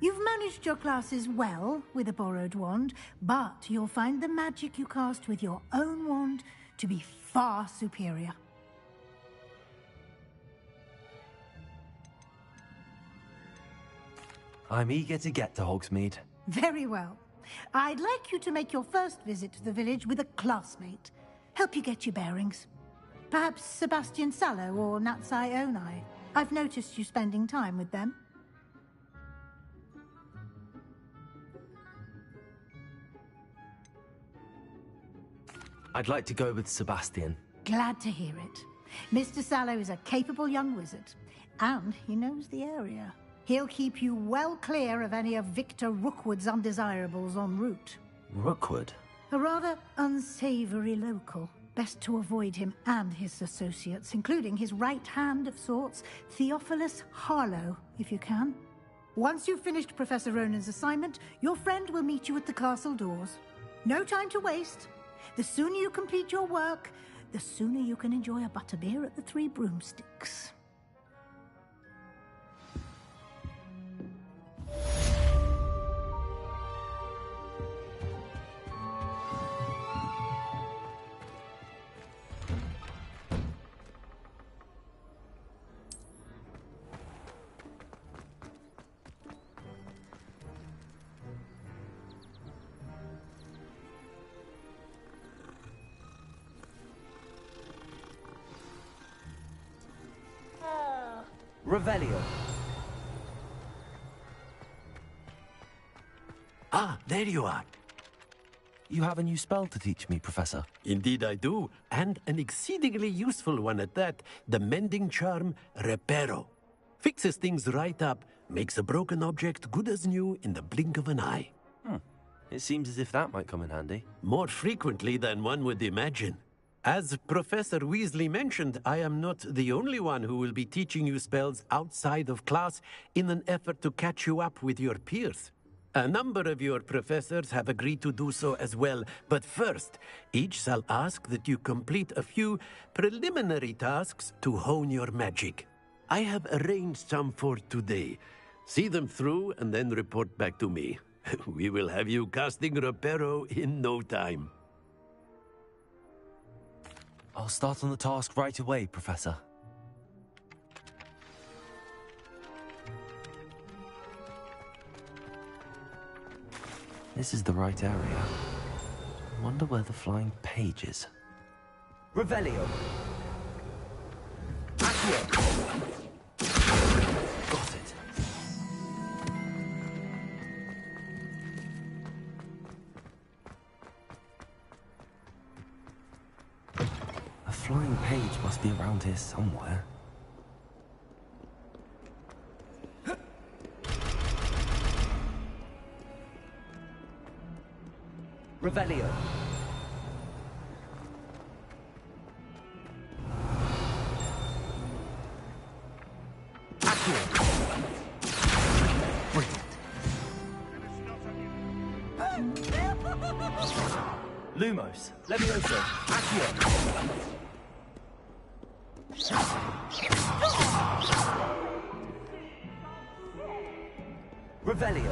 H: You've managed your classes well with a borrowed wand, but you'll find the magic you cast with your own wand to be far superior.
A: I'm eager to get to Hogsmeade.
H: Very well. I'd like you to make your first visit to the village with a classmate. Help you get your bearings. Perhaps Sebastian Sallow or Natsai Onai. I've noticed you spending time with them.
A: I'd like to go with Sebastian.
H: Glad to hear it. Mr. Sallow is a capable young wizard, and he knows the area. He'll keep you well clear of any of Victor Rookwood's undesirables en route.
A: Rookwood?
H: A rather unsavory local. Best to avoid him and his associates, including his right hand of sorts, Theophilus Harlow, if you can. Once you've finished Professor Ronan's assignment, your friend will meet you at the castle doors. No time to waste. The sooner you complete your work, the sooner you can enjoy a butterbeer at the Three Broomsticks.
A: Revelio.
D: Ah, there you are.
A: You have a new spell to teach me, Professor.
D: Indeed I do, and an exceedingly useful one at that. The mending charm, Reparo. Fixes things right up, makes a broken object good as new in the blink of an eye.
A: It seems as if that might come in handy.
D: More frequently than one would imagine. As Professor Weasley mentioned, I am not the only one who will be teaching you spells outside of class in an effort to catch you up with your peers. A number of your professors have agreed to do so as well, but first, each shall ask that you complete a few preliminary tasks to hone your magic. I have arranged some for today. See them through and then report back to me. We will have you casting Reparo in no time.
A: I'll start on the task right away, Professor. This is the right area. I wonder where the flying page is. Revelio. Accio. Got it. A flying page must be around here somewhere. Revelio. Lumos, Levioso, Accio. Revelio.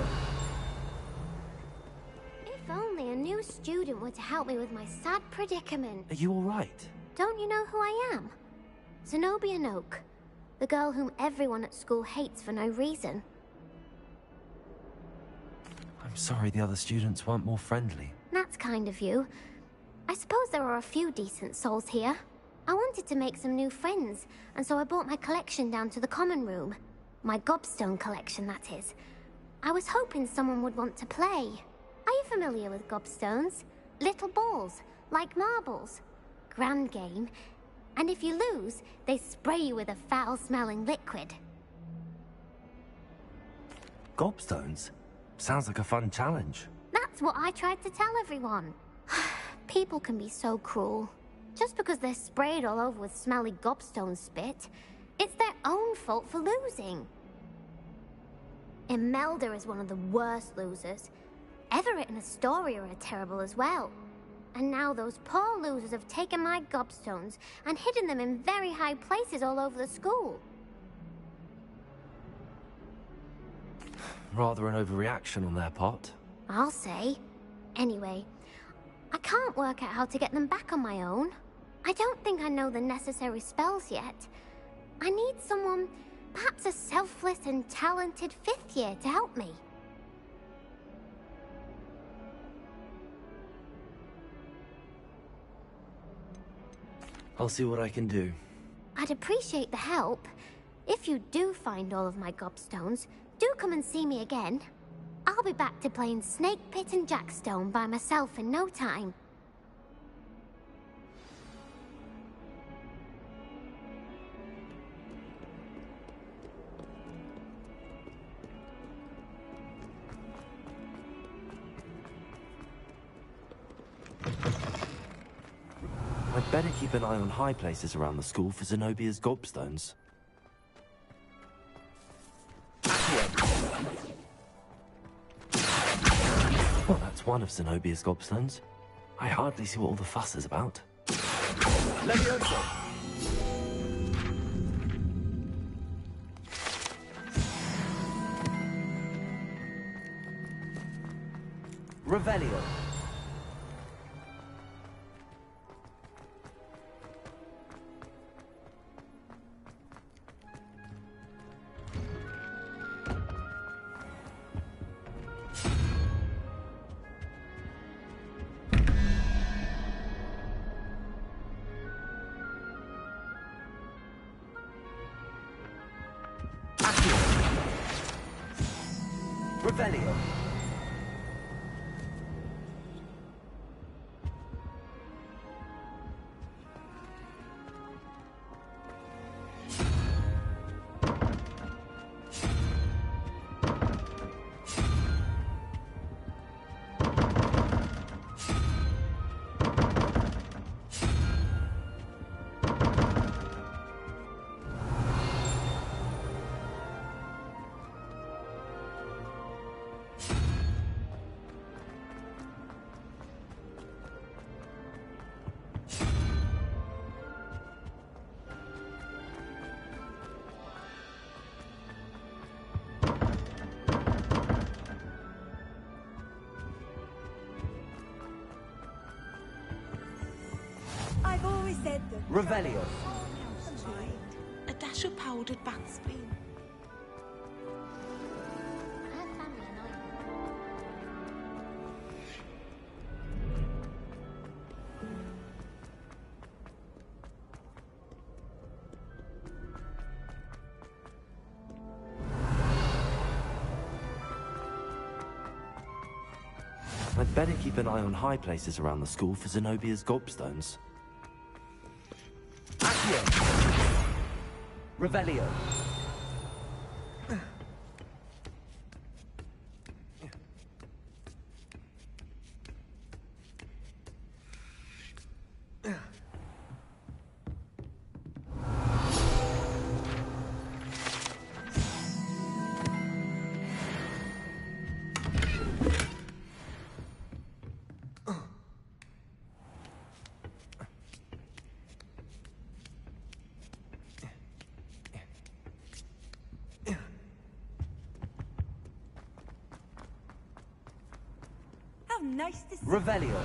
U: If only a new student were to help me with my sad predicament.
A: Are you all right?
U: Don't you know who I am? Zenobia Noak, the girl whom everyone at school hates for no reason.
A: I'm sorry the other students weren't more friendly.
U: That's kind of you. I suppose there are a few decent souls here. I wanted to make some new friends, and so I brought my collection down to the common room. My gobstone collection, that is. I was hoping someone would want to play. Are you familiar with gobstones? Little balls, like marbles. Grand game. And if you lose, they spray you with a foul-smelling liquid.
A: Gobstones? Sounds like a fun challenge.
U: That's what I tried to tell everyone. People can be so cruel. Just because they're sprayed all over with smelly gobstone spit, it's their own fault for losing. Imelda is one of the worst losers. Everett and Astoria are terrible as well. And now those poor losers have taken my gobstones and hidden them in very high places all over the school.
A: Rather an overreaction on their part.
U: I'll say. Anyway, I can't work out how to get them back on my own. I don't think I know the necessary spells yet. I need someone, perhaps a selfless and talented 5th year to help me.
A: I'll see what I can do.
U: I'd appreciate the help. If you do find all of my gobstones, do come and see me again. I'll be back to playing Snake Pit and Jackstone by myself in no time.
A: I'd better keep an eye on high places around the school for Zenobia's gobstones. Well, that's one of Zenobia's gobstones. I hardly see what all the fuss is about. Levioso! Revelio! Revelio.
R: I've always said that.
A: Revelio.
N: A dash of powdered bat spleen.
A: I'd better keep an eye on high places around the school for Zenobia's gobstones. Accio! Revelio!
R: How nice to see
A: Revelio.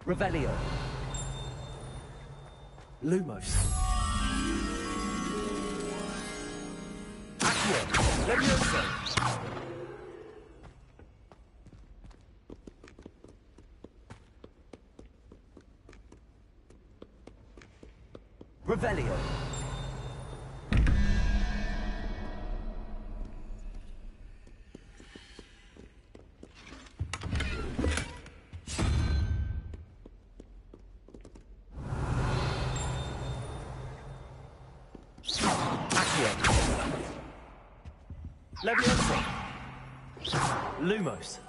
A: Revelio. Lumos. Accio. Levioso. Revelio. Levioso. Lumos.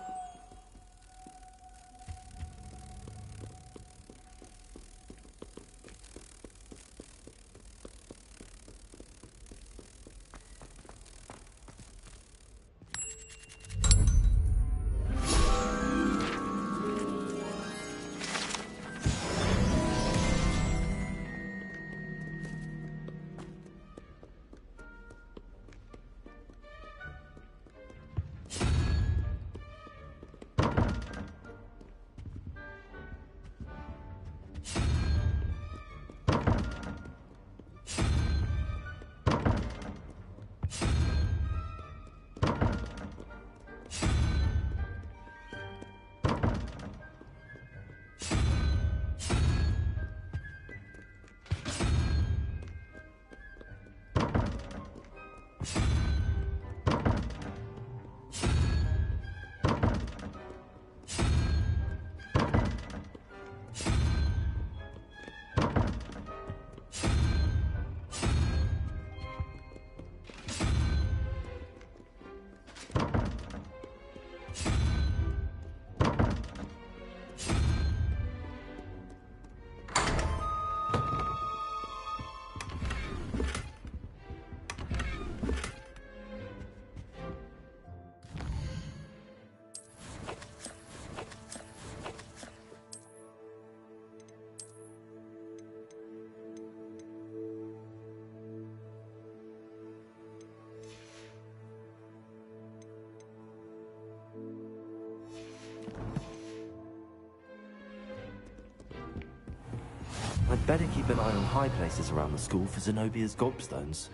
A: I'd better keep an eye on high places around the school for Zenobia's gobstones.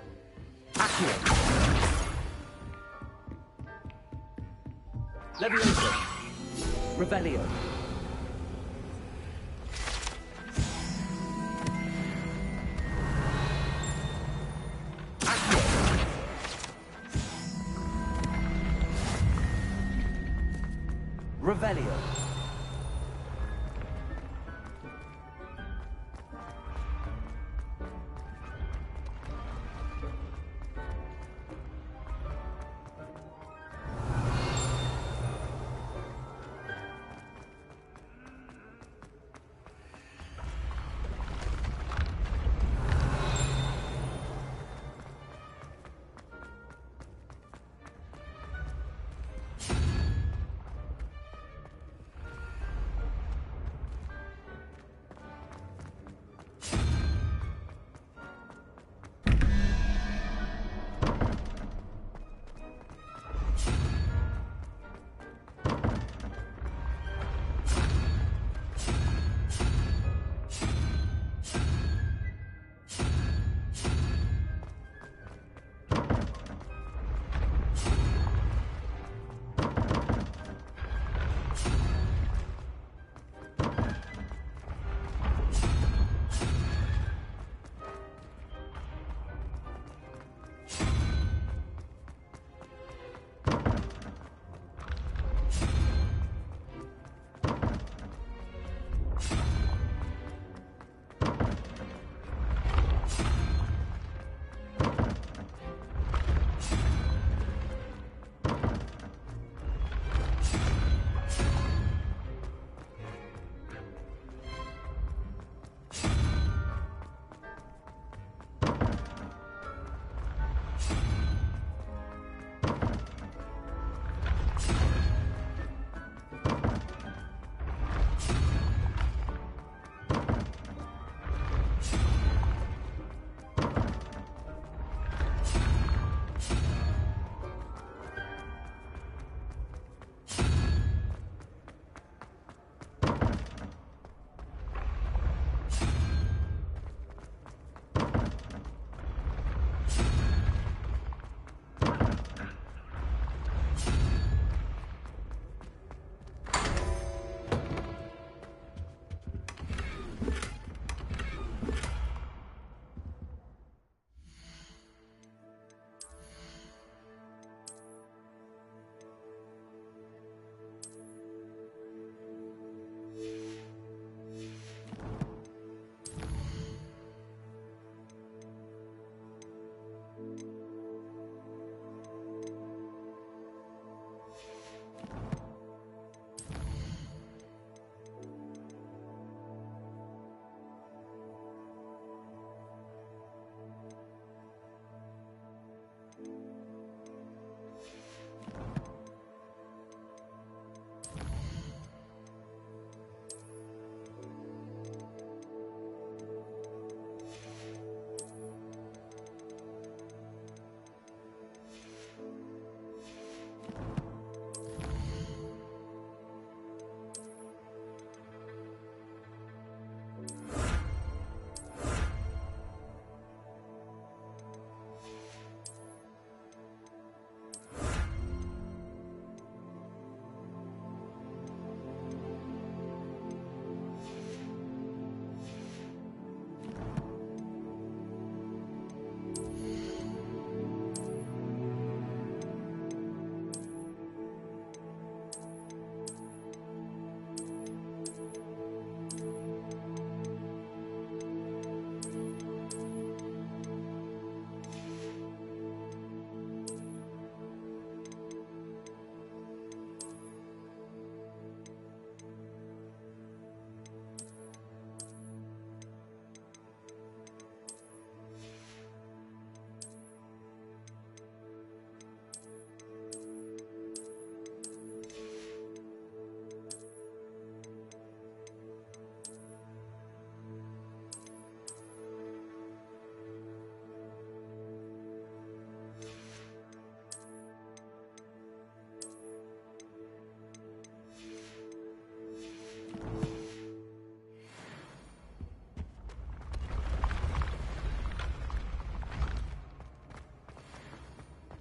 A: Accio! Levioso! Revelio! Accio! Revelio!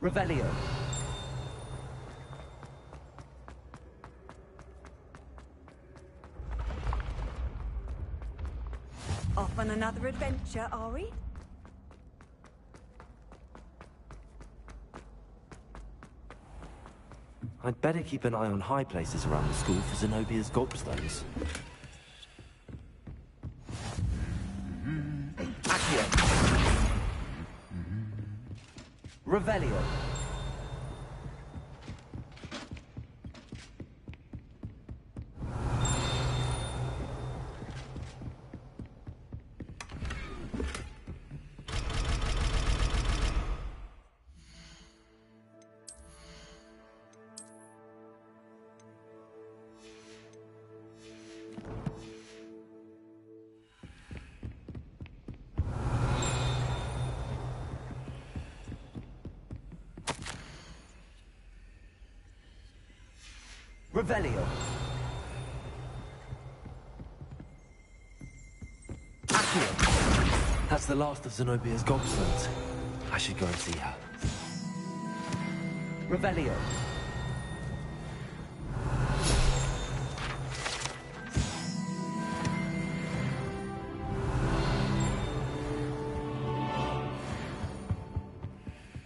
A: Revelio.
R: Off on another adventure, are we?
A: I'd better keep an eye on high places around the school for Zenobia's gobstones. Accio. Revelio. Revelio. Accio. That's the last of Zenobia's gobstones. I should go and see her. Revelio.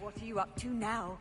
R: What are you up to now?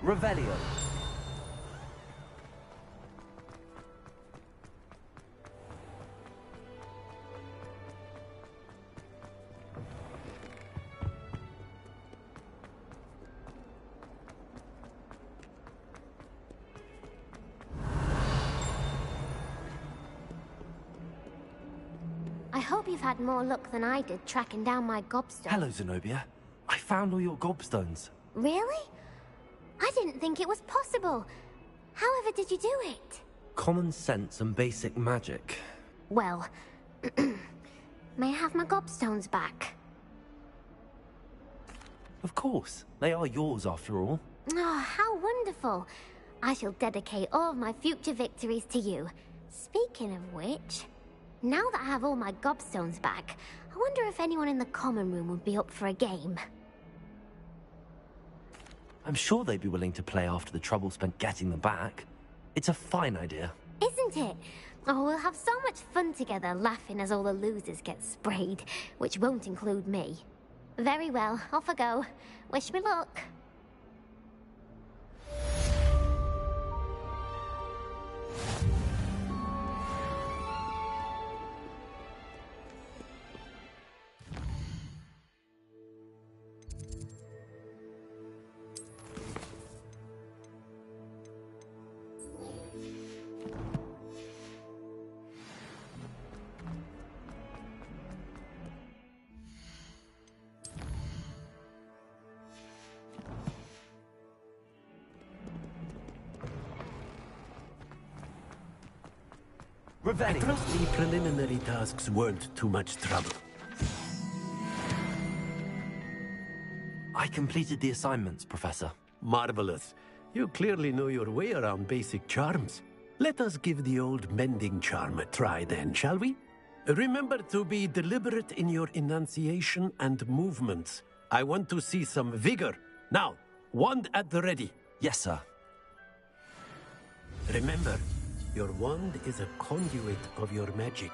A: Revelio.
U: I hope you've had more luck than I did tracking down my gobstone.
A: Hello, Zenobia. I found all your gobstones.
U: Really? I didn't think it was possible. However did you do it?
A: Common sense and basic magic.
U: Well, may I have my gobstones back?
A: Of course. They are yours after all.
U: Oh, how wonderful. I shall dedicate all of my future victories to you. Speaking of which, now that I have all my gobstones back, I wonder if anyone in the common room would be up for a game.
A: I'm sure they'd be willing to play after the trouble spent getting them back. It's a fine idea.
U: Isn't it? Oh, we'll have so much fun together, laughing as all the losers get sprayed, which won't include me. Very well, off I go. Wish me luck.
D: I trust the preliminary tasks weren't too much trouble.
A: I completed the assignments, Professor.
D: Marvelous. You clearly know your way around basic charms. Let us give the old mending charm a try then, shall we? Remember to be deliberate in your enunciation and movements. I want to see some vigor. Now, wand at the ready.
A: Yes, sir.
D: Remember, your wand is a conduit of your magic.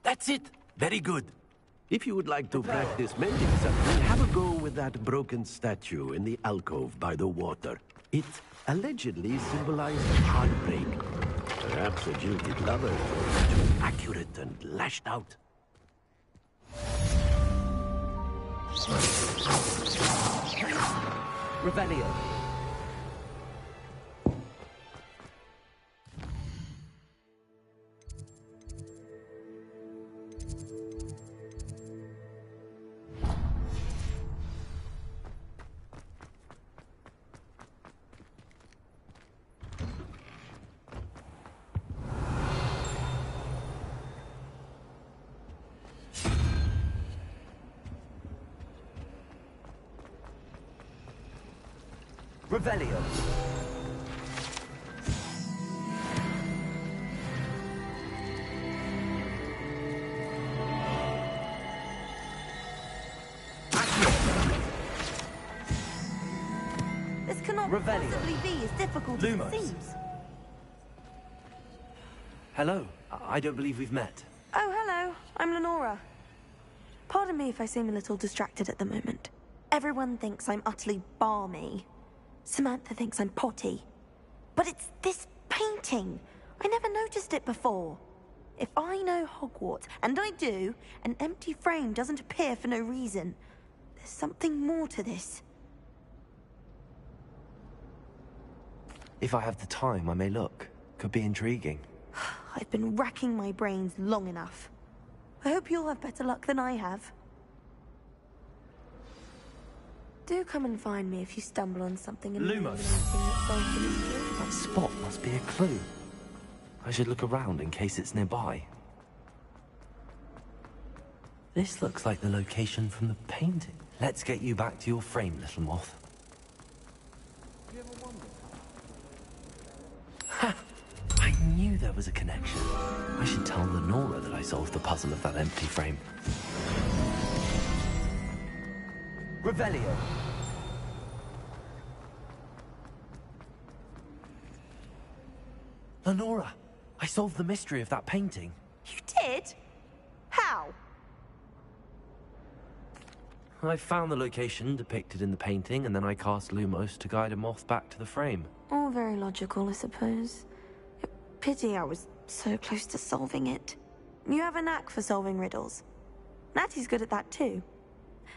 D: That's it! Very good. If you would like to practice mending something, have a go with that broken statue in the alcove by the water. It allegedly symbolized heartbreak. Perhaps a jilted lover was too accurate and lashed out.
L: Revelio. Revelio.
P: This cannot possibly be as difficult as it seems.
A: Hello. I don't believe we've met.
P: Oh, hello. I'm Lenora. Pardon me if I seem a little distracted at the moment. Everyone thinks I'm utterly balmy. Samantha thinks I'm potty. But it's this painting. I never noticed it before. If I know Hogwarts, and I do, an empty frame doesn't appear for no reason. There's something more to this.
A: If I have the time, I may look. Could be intriguing.
P: I've been racking my brains long enough. I hope you'll have better luck than I have. Do come and find me if you stumble on something
A: Lumos. That spot must be a clue. I should look around in case it's nearby. This looks like the location from the painting. Let's get you back to your frame, little moth. Ha! I knew there was a connection. I should tell Lenora that I solved the puzzle of that empty frame.
L: Revelio.
A: Lenora, I solved the mystery of that painting.
P: You did? How?
A: I found the location depicted in the painting, and then I cast Lumos to guide a moth back to the frame.
P: All very logical, I suppose. Pity I was so close to solving it. You have a knack for solving riddles. Natty's good at that too.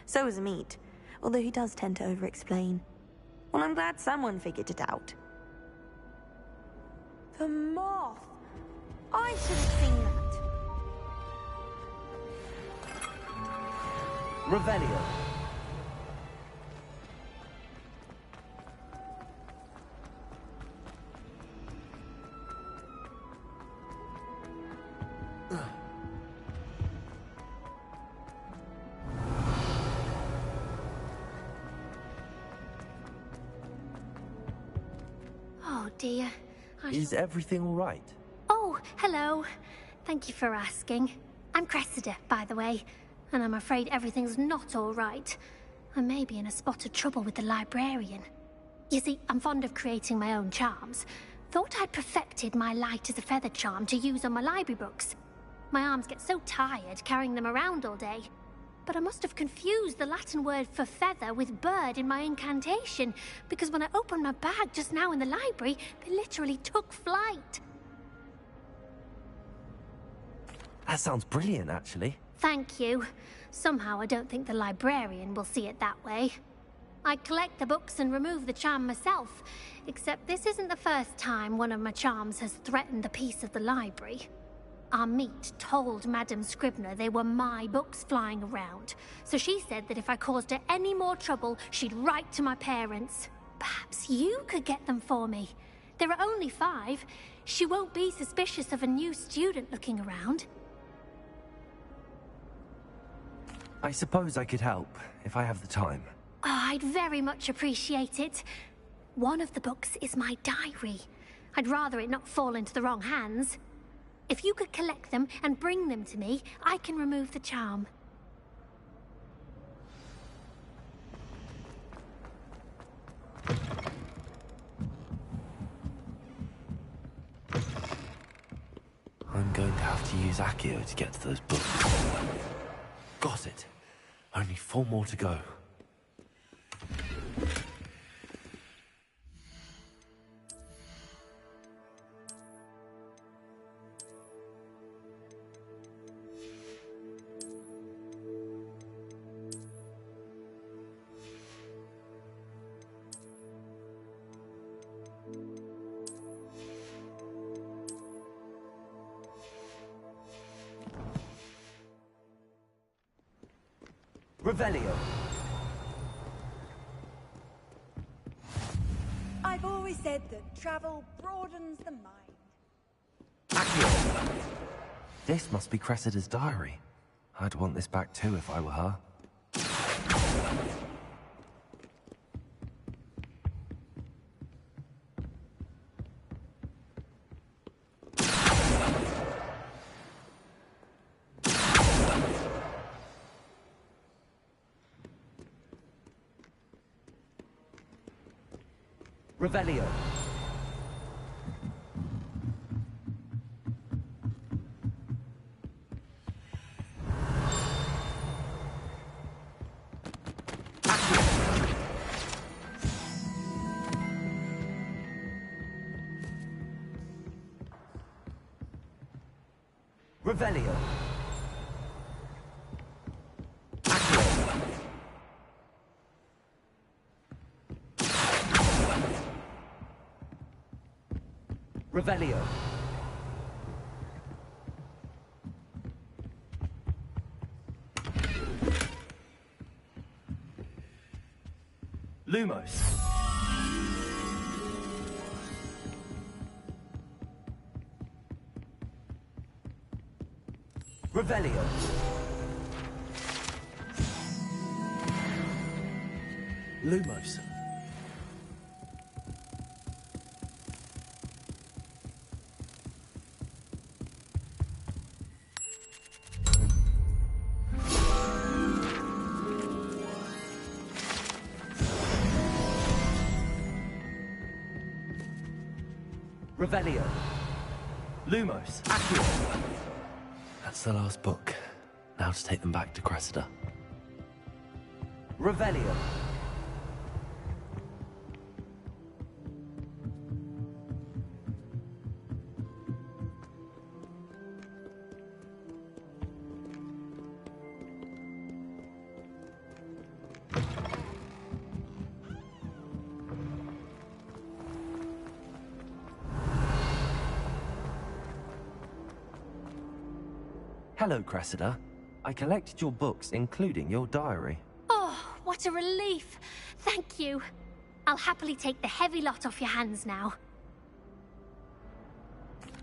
P: So is Amit, although he does tend to over-explain. Well, I'm glad someone figured it out. The moth! I should have seen that.
L: Revelio.
U: Oh dear.
A: Is everything all right?
U: Oh, hello. Thank you for asking. I'm Cressida, by the way, and I'm afraid everything's not all right. I may be in a spot of trouble with the librarian. You see, I'm fond of creating my own charms. Thought I'd perfected my light as a feather charm to use on my library books. My arms get so tired carrying them around all day. But I must have confused the Latin word for feather with bird in my incantation, because when I opened my bag just now in the library, they literally took flight.
A: That sounds brilliant, actually.
U: Thank you. Somehow I don't think the librarian will see it that way. I collect the books and remove the charm myself, except this isn't the first time one of my charms has threatened the peace of the library. Amit told Madame Scribner they were my books flying around, so she said that if I caused her any more trouble, she'd write to my parents. Perhaps you could get them for me. There are only 5. She won't be suspicious of a new student looking around.
A: I suppose I could help, if I have the time.
U: Oh, I'd very much appreciate it. One of the books is my diary. I'd rather it not fall into the wrong hands. If you could collect them and bring them to me, I can remove the charm.
A: I'm going to have to use Accio to get to those books. Got it. Only 4 more to go. Revelio.
R: I've always said that travel broadens the mind.
A: Accio. This must be Cressida's diary. I'd want this back too if I were her. Revelio. Revelio. Revelio. Lumos. Revelio. Lumos. Revelio. Lumos. Accio. That's the last book. Now to take them back to Cressida. Revelio. Hello, Cressida. I collected your books, including your diary.
U: Oh, what a relief. Thank you. I'll happily take the heavy lot off your hands now.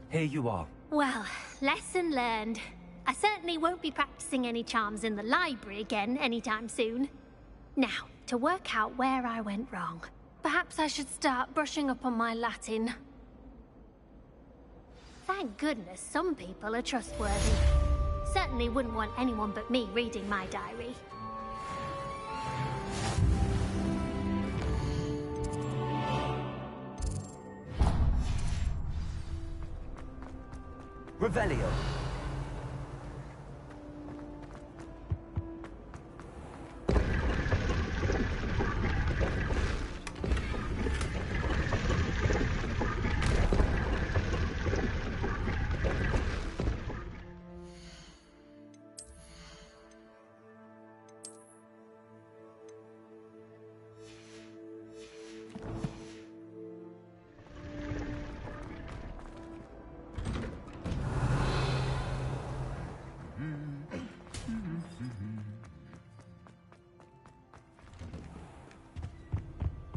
A: Here you are.
U: Well, lesson learned. I certainly won't be practicing any charms in the library again anytime soon. Now, to work out where I went wrong. Perhaps I should start brushing up on my Latin. Thank goodness some people are trustworthy. Certainly wouldn't want anyone but me reading my diary.
A: Revelio.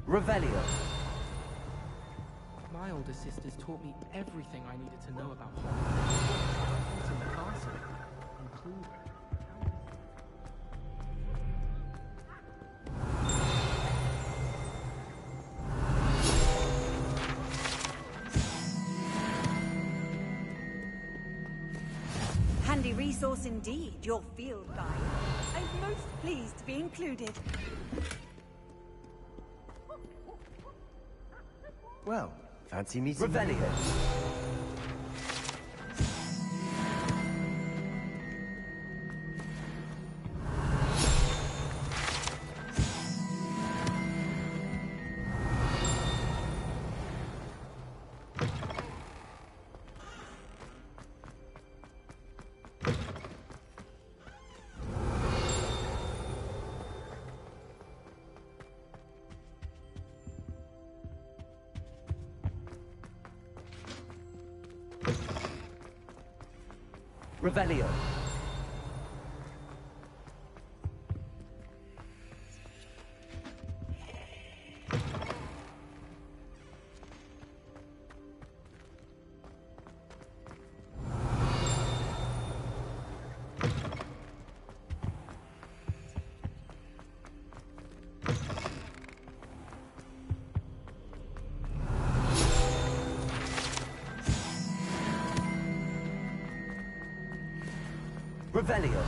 A: Revelio.
O: My older sisters taught me everything I needed to know about Hogwarts and the castle, including
R: resource indeed, your field guide. I'm most pleased to be included.
J: Well, fancy meeting
A: Revelio. Revelio. Revelio.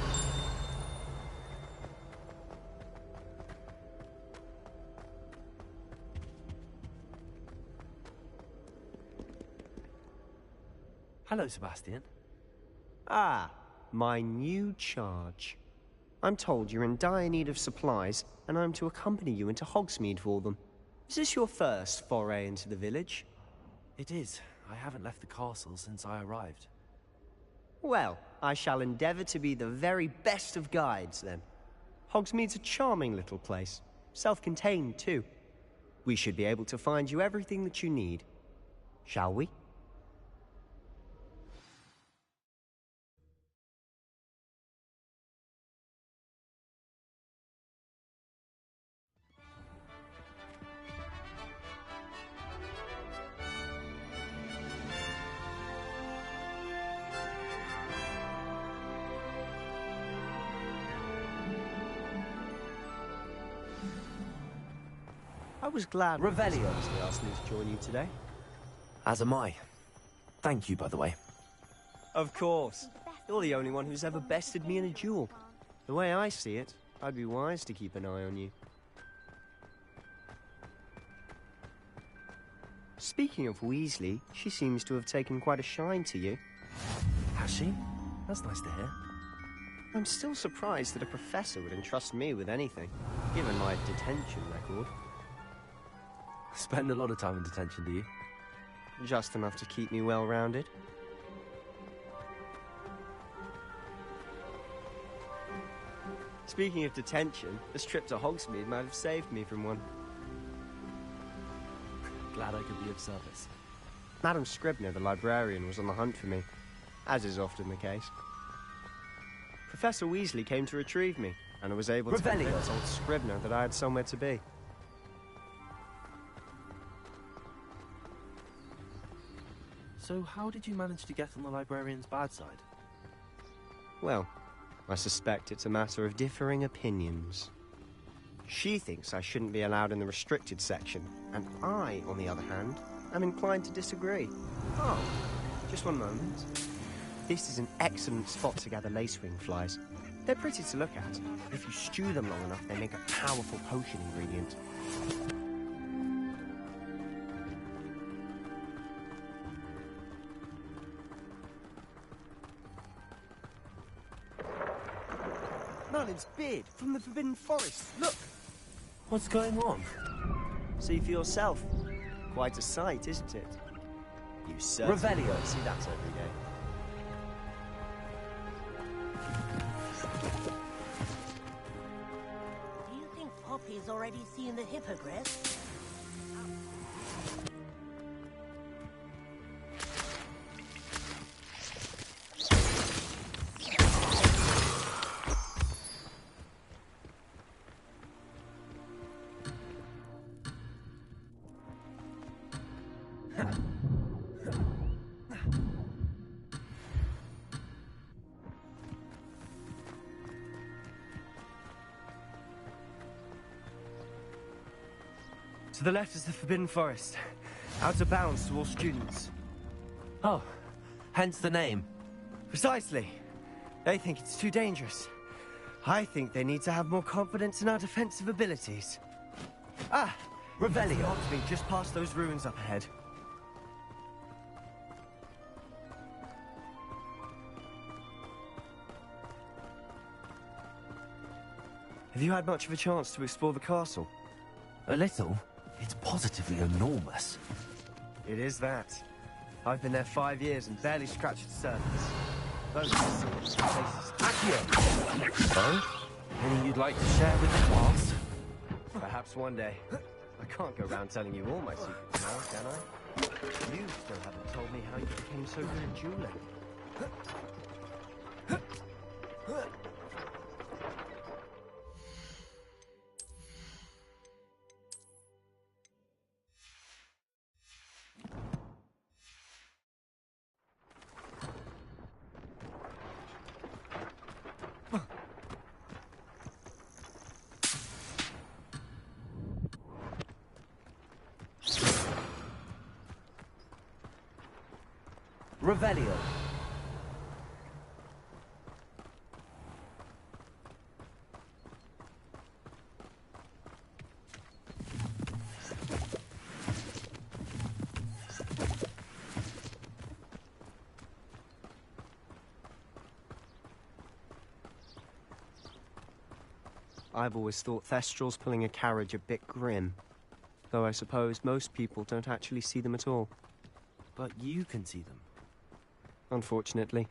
A: Hello, Sebastian.
J: Ah, my new charge. I'm told you're in dire need of supplies, and I'm to accompany you into Hogsmeade for them. Is this your first foray into the village?
A: It is. I haven't left the castle since I arrived.
J: Well, I shall endeavour to be the very best of guides, then. Hogsmeade's a charming little place. Self-contained, too. We should be able to find you everything that you need. Shall we? I was glad
A: Revelio
J: asked me to join you today.
A: As am I. Thank you, by the way.
J: Of course. You're the only one who's ever bested me in a duel. The way I see it, I'd be wise to keep an eye on you. Speaking of Weasley, she seems to have taken quite a shine to you.
A: Has she? That's nice to hear.
J: I'm still surprised that a professor would entrust me with anything, given my detention record.
A: Spend a lot of time in detention, do you?
J: Just enough to keep me well-rounded. Speaking of detention, this trip to Hogsmeade might have saved me from one.
A: Glad I could be of service.
J: Madam Scribner, the librarian, was on the hunt for me, as is often the case. Professor Weasley came to retrieve me, and I was able to convince old Scribner that I had somewhere to be.
A: So how did you manage to get on the librarian's bad side?
J: Well, I suspect it's a matter of differing opinions. She thinks I shouldn't be allowed in the restricted section, and I, on the other hand, am inclined to disagree. Oh, just one moment. This is an excellent spot to gather lacewing flies. They're pretty to look at. If you stew them long enough, they make a powerful potion ingredient. Merlin's beard from the Forbidden Forest. Look!
A: What's going on?
J: See for yourself. Quite a sight, isn't it? You certainly don't see that every day.
Q: Do you think Poppy's already seen the hippogriff?
J: To the left is the Forbidden Forest. Out of bounds to all students.
A: Oh, hence the name.
J: Precisely. They think it's too dangerous. I think they need to have more confidence in our defensive abilities. Ah! Revelio. Hogsmeade just past those ruins up ahead. Have you had much of a chance to explore the castle?
A: A little. It's positively enormous.
J: It is that. I've been there 5 years and barely scratched the surface. Those places.
A: Accio! Oh? Anything you'd like to share with the class?
J: Perhaps one day. I can't go around telling you all my secrets now, can I? You still haven't told me how you became so good at dueling.
A: Revelio.
J: I've always thought Thestrals pulling a carriage a bit grim. Though I suppose most people don't actually see them at all.
A: But you can see them.
J: Unfortunately.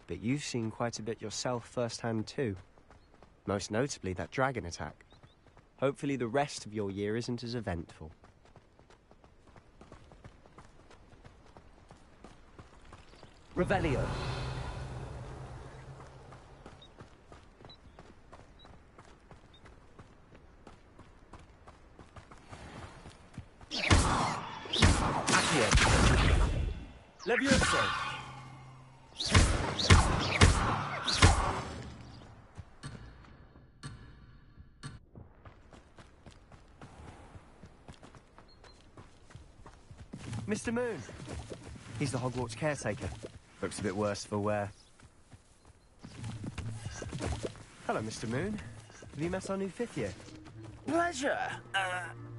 J: But you've seen quite a bit yourself firsthand too. Most notably that dragon attack. Hopefully the rest of your year isn't as eventful.
A: Revelio. Levioso!
J: Mr. Moon! He's the Hogwarts caretaker. Looks a bit worse for wear. Hello, Mr. Moon. Have you met our new 5th year?
Q: Pleasure.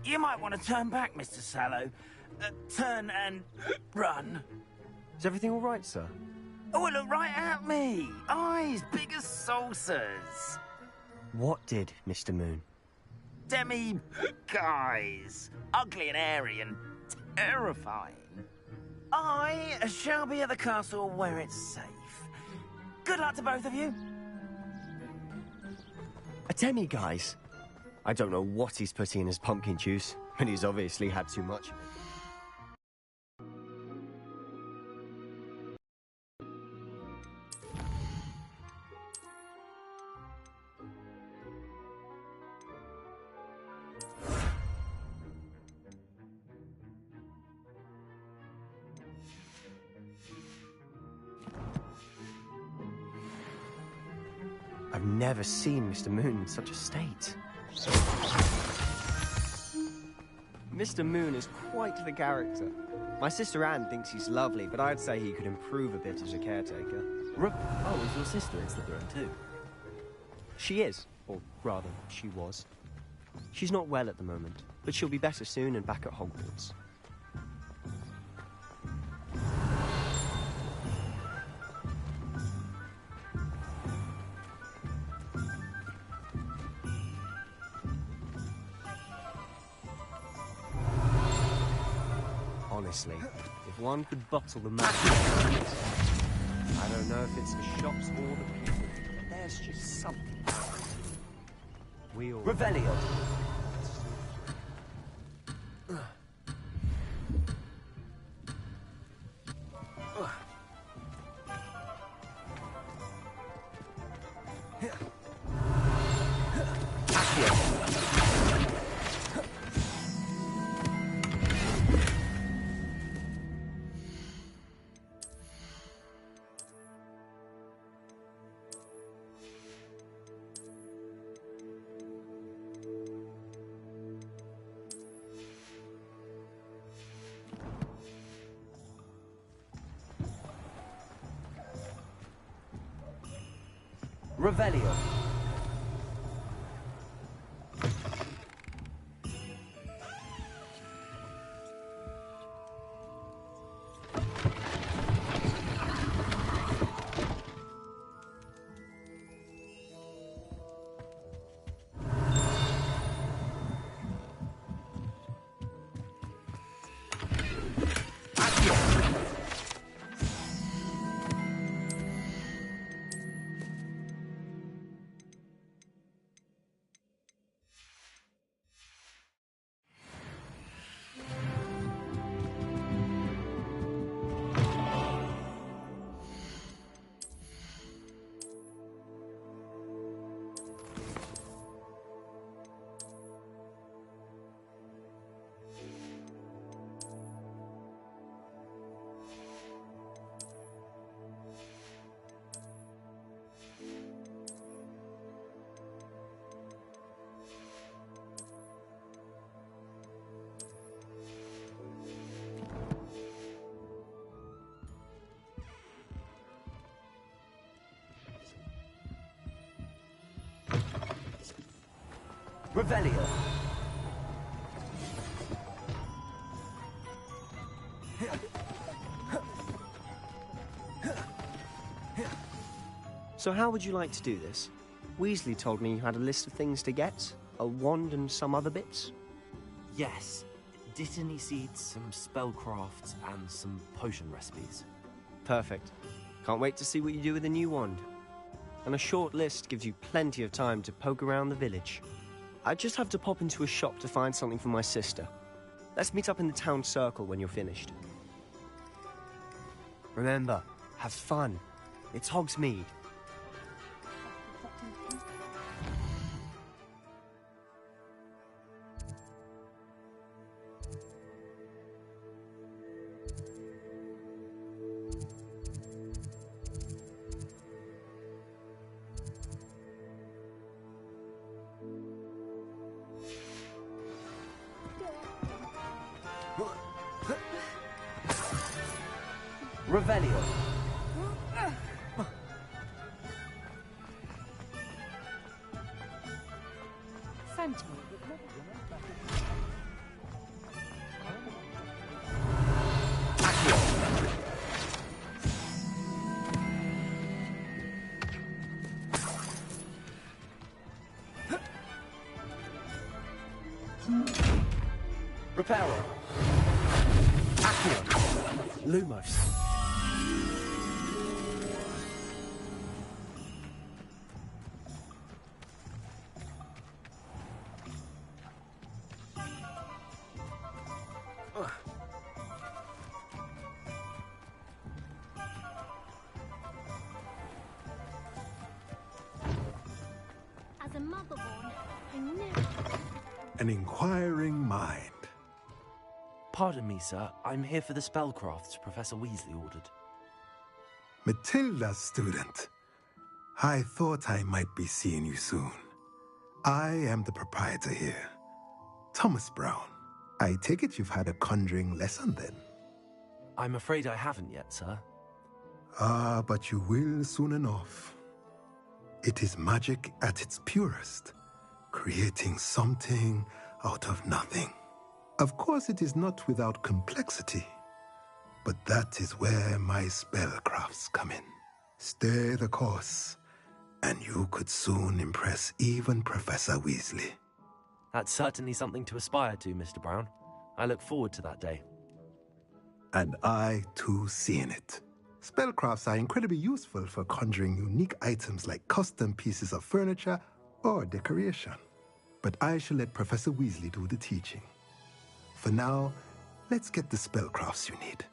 Q: You might want to turn back, Mr. Sallow. Turn and run.
J: Is everything all right, sir?
Q: Oh, look right at me. Eyes big as saucers.
J: What did, Mr. Moon?
Q: Guys. Ugly and airy and terrifying. I shall be at the castle where it's safe. Good luck to both of you.
J: A demi-guise? I don't know what he's putting in his pumpkin juice, but he's obviously had too much of it. I've never seen Mr. Moon in such a state. Mr. Moon is quite the character. My sister Anne thinks he's lovely, but I'd say he could improve a bit as a caretaker.
A: Oh, is your sister in Slytherin too?
J: She is, or rather, she was. She's not well at the moment, but she'll be better soon and back at Hogwarts. Honestly, if one could bottle the magic, I don't know if it's the shops or the people, but there's just something. We all...
A: Revelio! Revelio. Revelio.
J: So how would you like to do this? Weasley told me you had a list of things to get, a wand and some other bits.
A: Yes. Dittany seeds, some spellcrafts, and some potion recipes.
J: Perfect. Can't wait to see what you do with the new wand. And a short list gives you plenty of time to poke around the village. I just have to pop into a shop to find something for my sister. Let's meet up in the town circle when you're finished. Remember, have fun. It's Hogsmeade.
A: Revelio. Reparo. Accio. Lumos.
U: As a motherborn, I never...
C: An inquiring mind.
A: Pardon me, sir. I'm here for the spellcrafts Professor Weasley ordered.
C: Matilda's student. I thought I might be seeing you soon. I am the proprietor here, Thomas Brown. I take it you've had a conjuring lesson then?
A: I'm afraid I haven't yet, sir.
C: Ah, but you will soon enough. It is magic at its purest, creating something out of nothing. Of course, it is not without complexity, but that is where my spellcrafts come in. Stay the course, and you could soon impress even Professor Weasley.
A: That's certainly something to aspire to, Mr. Brown. I look forward to that day.
C: And I, too, see in it. Spellcrafts are incredibly useful for conjuring unique items like custom pieces of furniture or decoration. But I shall let Professor Weasley do the teaching. For now, let's get the spellcrafts you need.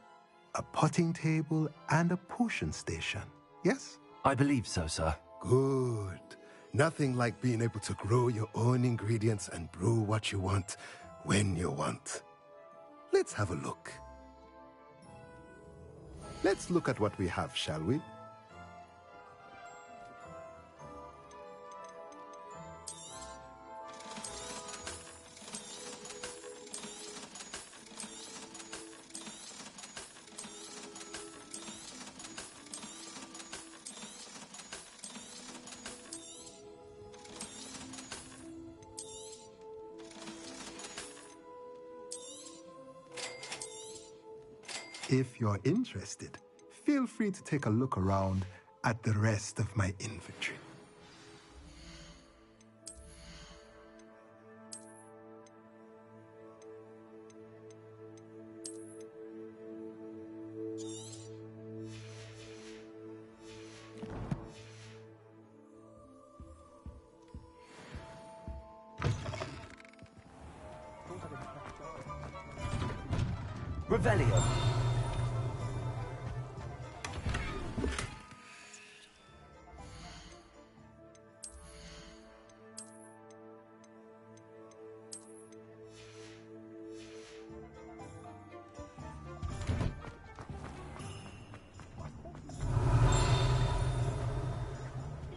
C: A potting table and a potion station, yes?
A: I believe so, sir.
C: Good. Nothing like being able to grow your own ingredients and brew what you want when you want. Let's have a look. Let's look at what we have, shall we? If you're interested, feel free to take a look around at the rest of my inventory.
A: Revelio.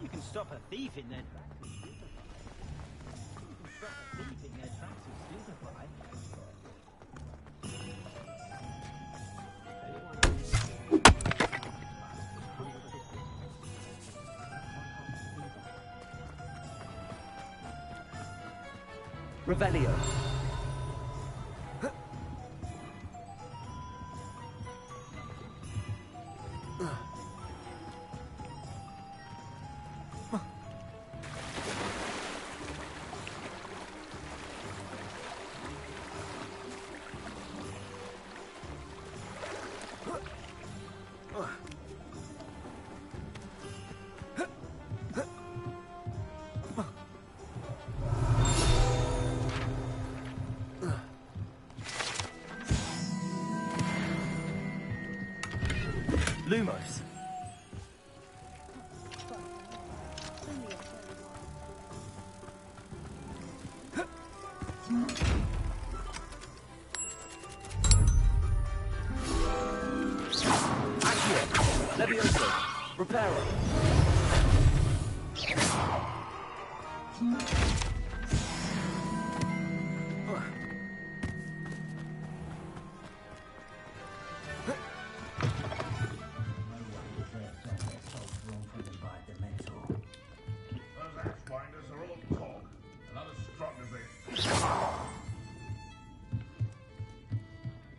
F: You can stop a thief in their tracks. You can stop a thief in their tracks and stupefy.
A: Revelio. Lumos. Accio. Levioso. Reparo.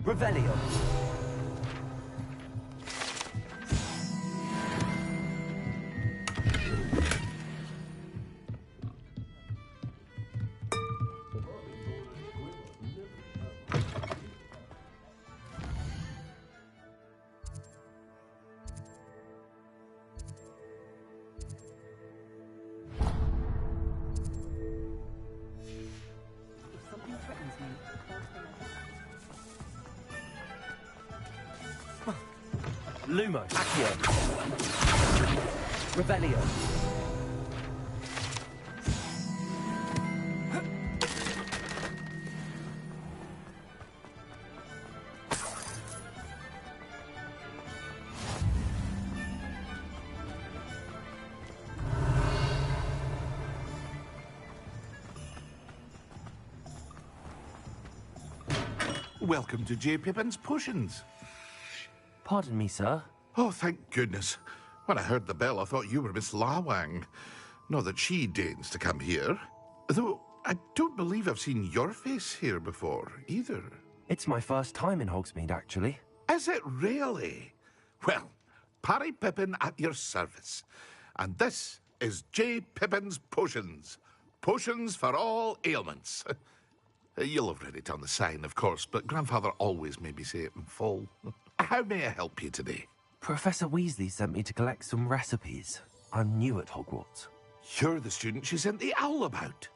A: Revelio.
R: If something threatens me,
A: Lumos. Accio. Revelio.
V: Welcome to J. Pippin's Potions.
A: Pardon me, sir.
V: Oh, thank goodness. When I heard the bell, I thought you were Miss Lawang. Not that she deigns to come here. Though, I don't believe I've seen your face here before, either.
A: It's my first time in Hogsmeade, actually.
V: Is it really? Well, Parry Pippin at your service. And this is J. Pippin's Potions. Potions for all ailments. You'll have read it on the sign, of course, but Grandfather always made me say it in full. How may I help you today?
A: Professor Weasley sent me to collect some recipes. I'm new at Hogwarts.
V: You're the student she sent the owl about.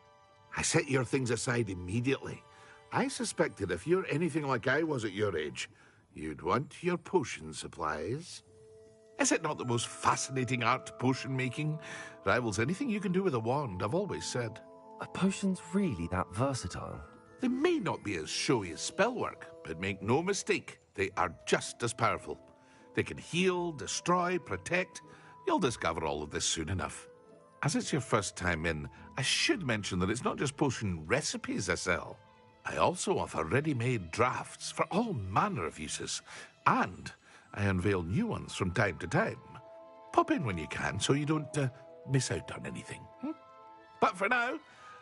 V: I set your things aside immediately. I suspected if you're anything like I was at your age, you'd want your potion supplies. Is it not the most fascinating art, potion making? Rivals anything you can do with a wand, I've always said.
A: Are potions really that versatile?
V: They may not be as showy as spellwork, but make no mistake, they are just as powerful. They can heal, destroy, protect. You'll discover all of this soon enough. As it's your first time in, I should mention that it's not just potion recipes I sell. I also offer ready-made drafts for all manner of uses, and I unveil new ones from time to time. Pop in when you can so you don't miss out on anything. But for now,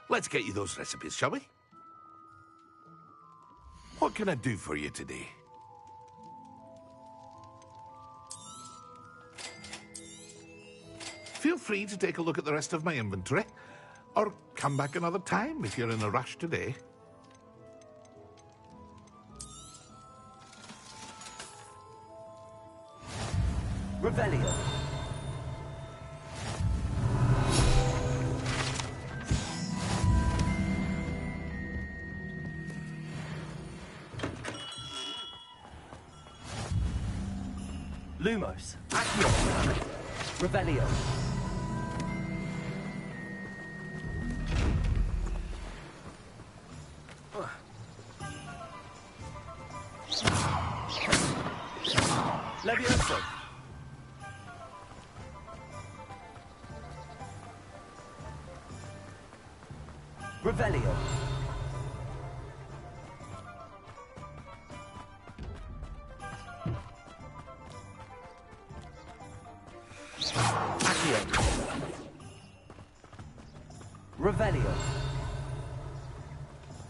V: let's get you those recipes, shall we? What can I do for you today? free to take a look at the rest of my inventory. Or come back another time if you're in a rush today.
A: Revelio. Lumos. Accio. Revelio. Levioso. Revelio. Accio. Revelio.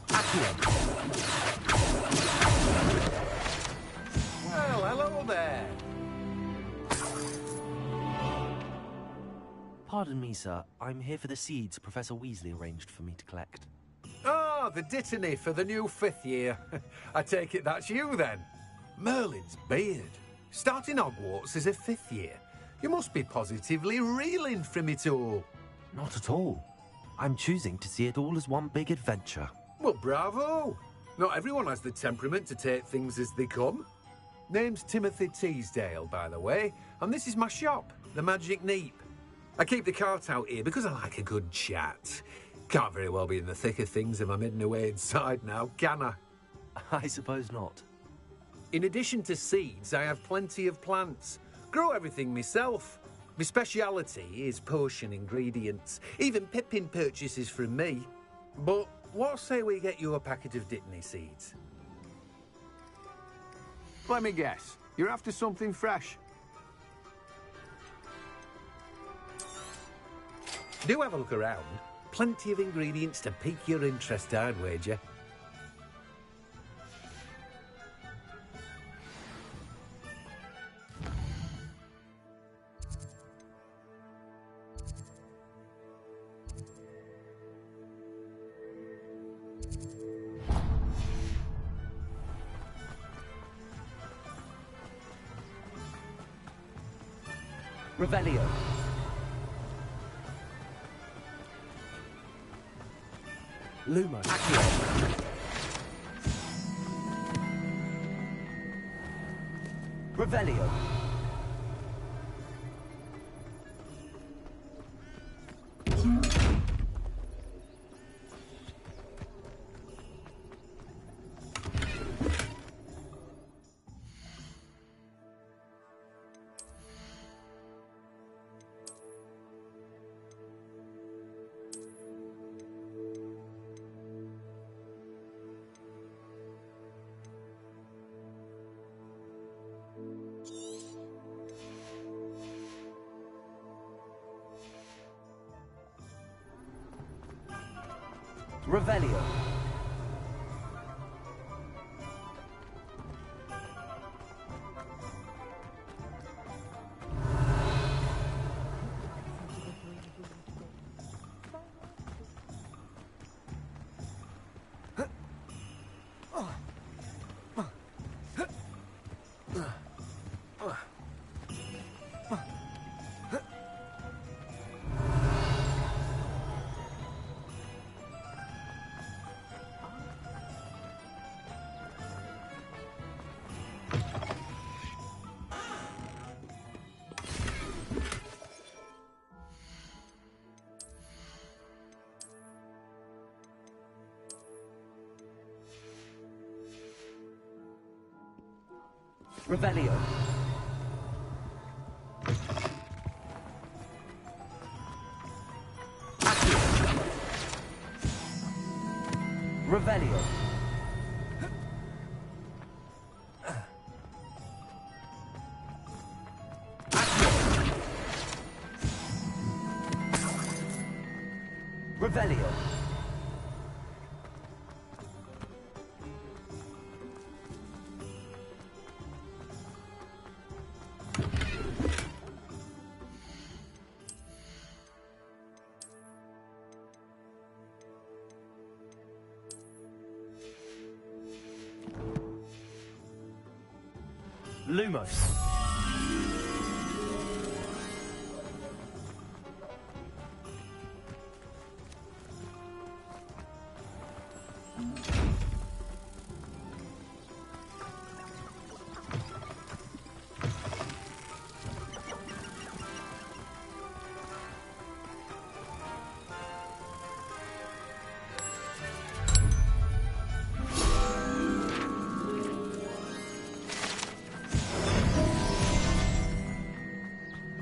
A: Accio.
G: Well, hello there.
A: Pardon me, sir. I'm here for the seeds Professor Weasley arranged for me to collect.
G: Oh, the dittany for the new 5th year. I take it that's you, then. Merlin's beard. Starting Hogwarts as a 5th year. You must be positively reeling from it all.
A: Not at all. I'm choosing to see it all as one big adventure.
G: Well, bravo. Not everyone has the temperament to take things as they come. Name's Timothy Teasdale, by the way, and this is my shop, the Magic Neep. I keep the cart out here because I like a good chat. Can't very well be in the thick of things if I'm hidden away inside now, can I?
A: I suppose not.
G: In addition to seeds, I have plenty of plants. Grow everything myself. My speciality is potion ingredients. Even Pippin purchases from me. But what say we get you a packet of Dittany seeds?
I: Let me guess. You're after something fresh.
G: Do have a look around. Plenty of ingredients to pique your interest, I'd wager.
A: Revelio. Lumos. Accio. Revelio. Revelio. Revelio. Accio. Revelio. Accio. Revelio.
J: Lumos.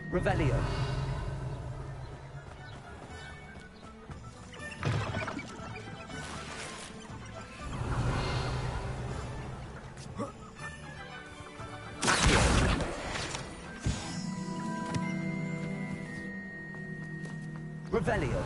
J: Revelio. Revelio.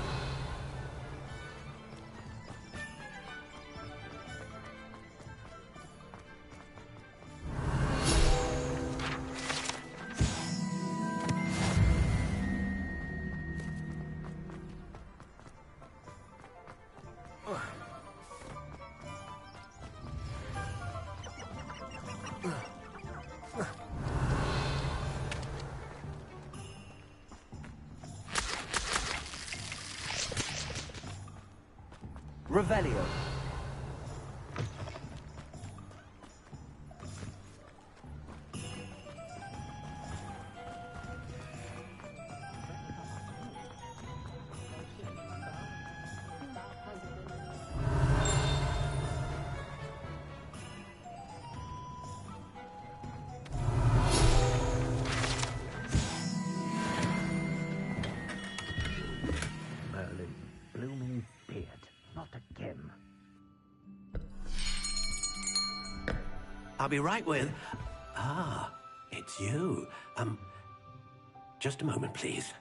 J: Revelio.
D: Merlin, blooming beard, not again. I'll be right with... Ah, it's you. Just a moment, please.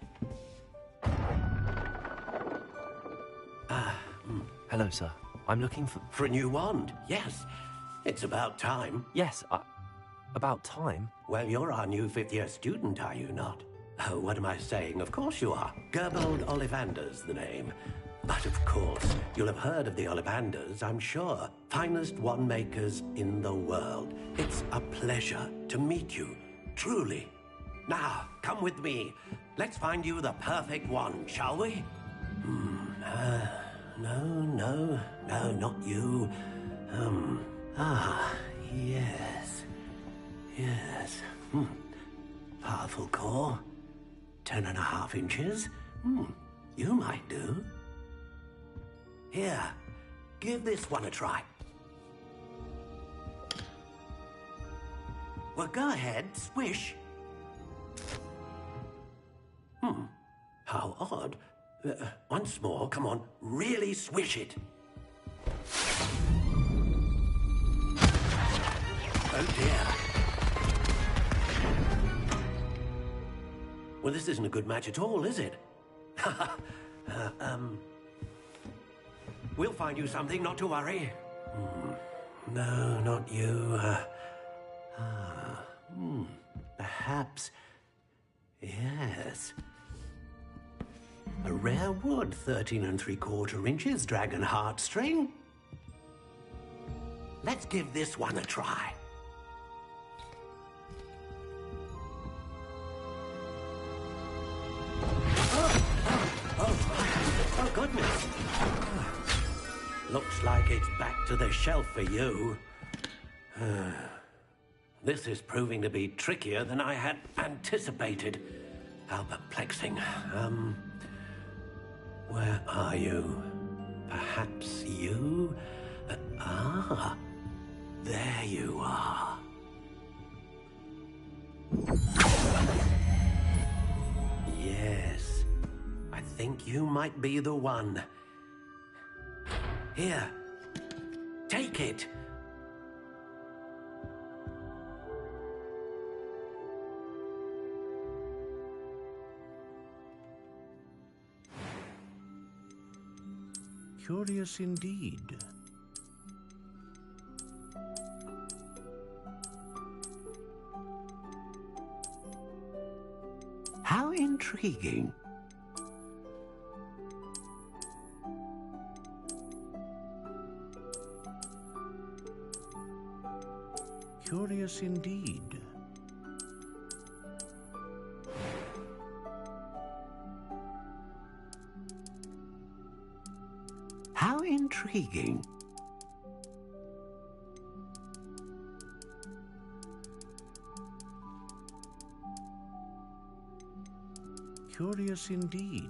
A: Hello, sir. I'm looking for...
D: For a new wand, yes. It's about time.
A: Yes, about time?
D: Well, you're our new fifth-year student, are you not? Oh, what am I saying? Of course you are. Gerbold Ollivander's the name. But of course, you'll have heard of the Ollivanders, I'm sure. Finest wand makers in the world. It's a pleasure to meet you, truly. Now, come with me. Let's find you the perfect wand, shall we? No, not you. Yes. Powerful core. 10.5 inches. You might do. Here, give this one a try. Well, go ahead, swish. How odd. Once more, come on, really swish it. Oh dear. Well, this isn't a good match at all, is it? We'll find you something, not to worry. No, not you. Perhaps... Yes. A rare wood, 13 3/4 inches, dragon heartstring. Let's give this one a try. Oh, goodness. Looks like it's back to the shelf for you. This is proving to be trickier than I had anticipated. How perplexing. Where are you? Perhaps you? There you are. Yes, I think you might be the one. Here, take it.
V: Curious indeed.
D: How intriguing.
V: Curious indeed.
D: Intriguing.
B: Curious indeed.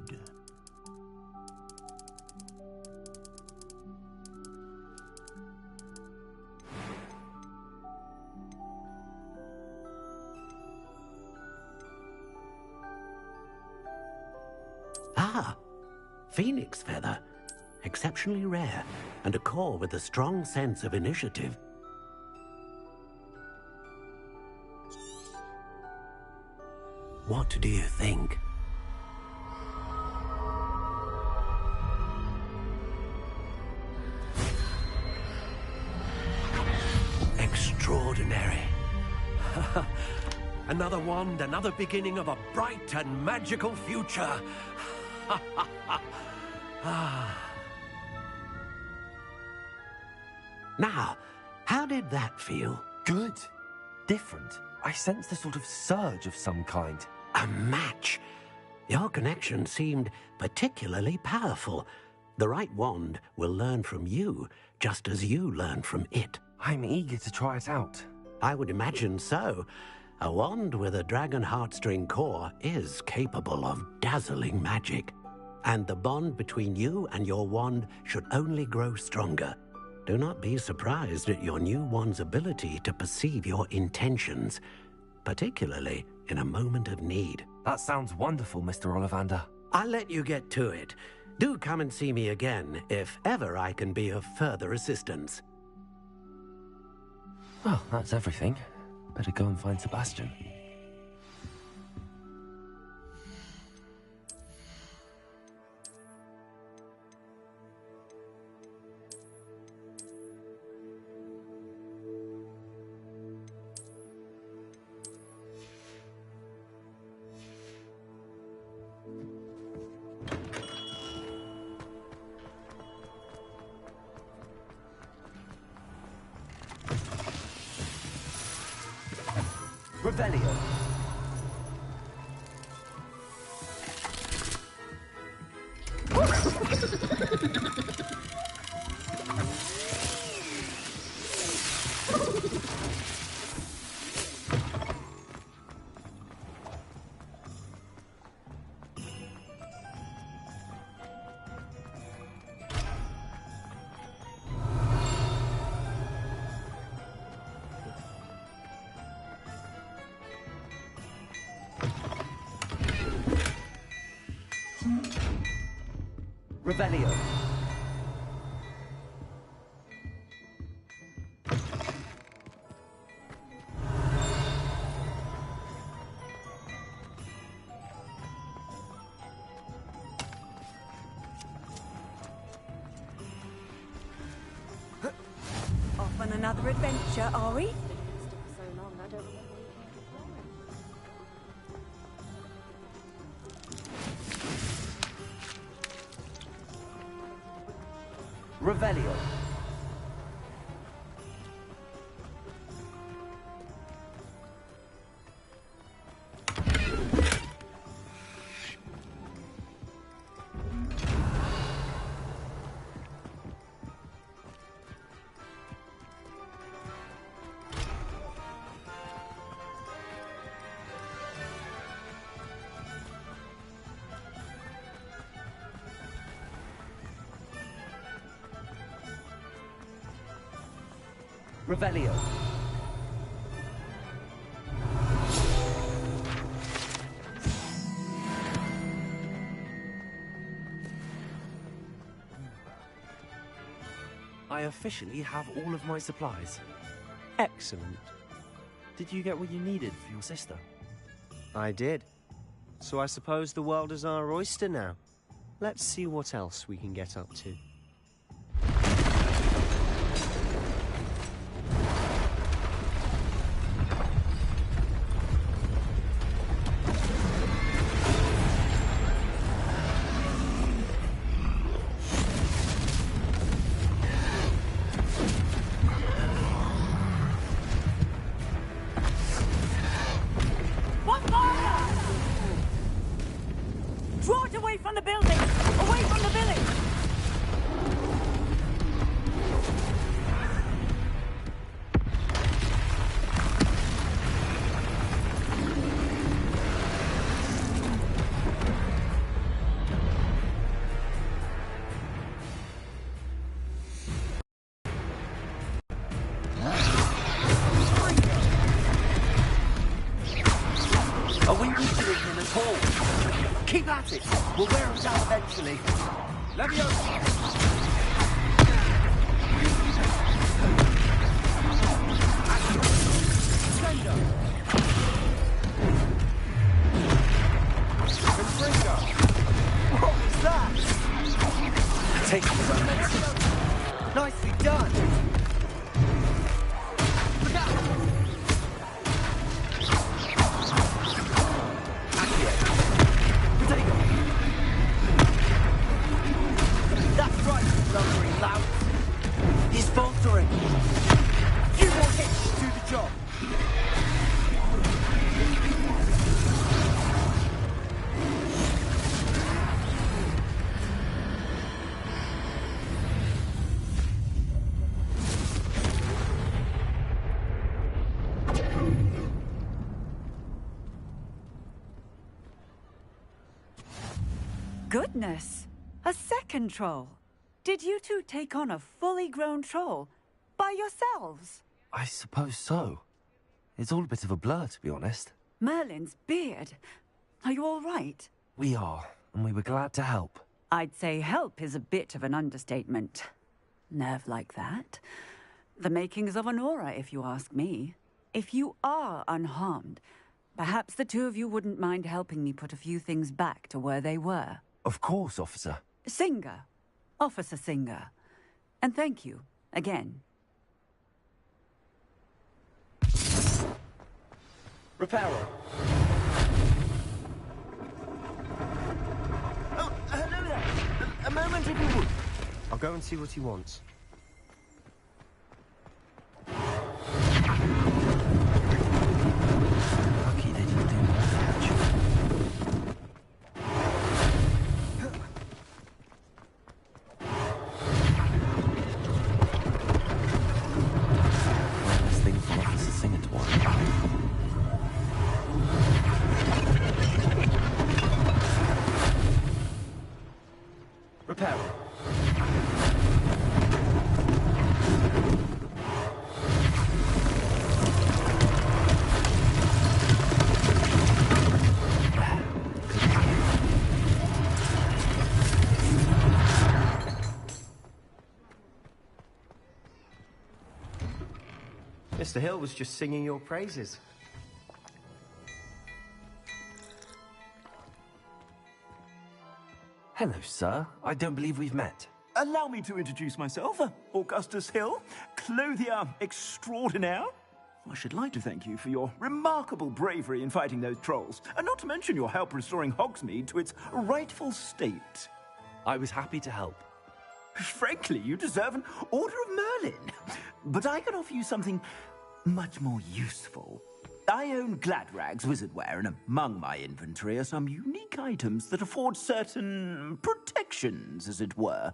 D: Ah, phoenix feather. Exceptionally rare, and a core with a strong sense of initiative. What do you think? Extraordinary. Another wand, another beginning of a bright and magical future. Now, how did that feel?
A: Good. Different. I sensed a sort of surge of some kind.
D: A match. Your connection seemed particularly powerful. The right wand will learn from you, just as you learn from it.
A: I'm eager to try it out.
D: I would imagine so. A wand with a dragon heartstring core is capable of dazzling magic. And the bond between you and your wand should only grow stronger. Do not be surprised at your new wand's ability to perceive your intentions, particularly in a moment of need.
A: That sounds wonderful, Mr. Ollivander.
D: I'll let you get to it. Do come and see me again if ever I can be of further assistance.
A: Well, that's everything. Better go and find Sebastian. Revelio. Revelio.
R: Off on another adventure, are we?
A: Revelio. Revelio. I officially have all of my supplies.
J: Excellent.
A: Did you get what you needed for your sister?
J: I did. So I suppose the world is our oyster now. Let's see what else we can get up to.
R: Draw it away from the building! Away from the village!
E: Keep at it. We'll wear them down eventually. Leviosa! What was that?
L: Take it as I meant it. Nicely done.
E: Look out! Potato! That's right, you lumbering lout. He's faltering. Few more hits to do the job.
R: Goodness! A second troll. Did you two take on a fully grown troll by yourselves?
A: I suppose so. It's all a bit of a blur, to be honest.
R: Merlin's beard. Are you all right?
A: We are, and we were glad to help.
R: I'd say help is a bit of an understatement. Nerve like that. The makings of an aura, if you ask me. If you are unharmed, perhaps the two of you wouldn't mind helping me put a few things back to where they were.
A: Of course, officer.
R: Singer. Officer Singer. And thank you, again.
E: Reparo.
J: Oh, hello there. A moment, if you would. I'll go and see what he wants.
A: Lucky they didn't do more damage. One less thing for Officer Singer to worry about.
E: Reparo.
J: Mr. Hill was just singing your praises.
A: Hello, sir. I don't believe we've met.
Q: Allow me to introduce myself, Augustus Hill, clothier extraordinaire. I should like to thank you for your remarkable bravery in fighting those trolls, and not to mention your help restoring Hogsmeade to its rightful state.
A: I was happy to help.
Q: Frankly, you deserve an Order of Merlin. But I can offer you something much more useful. I own Gladrag's wizardware, and among my inventory are some unique items that afford certain protections, as it were.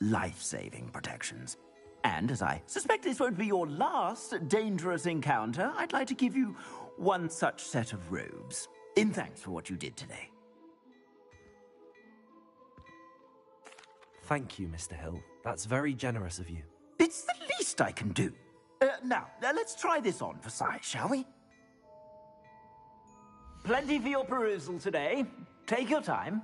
Q: Life-saving protections. And as I suspect this won't be your last dangerous encounter, I'd like to give you one such set of robes, in thanks for what you did today.
A: Thank you, Mr. Hill. That's very generous of you.
Q: It's the least I can do. Now, let's try this on for size, shall we? Plenty for your perusal today. Take your time.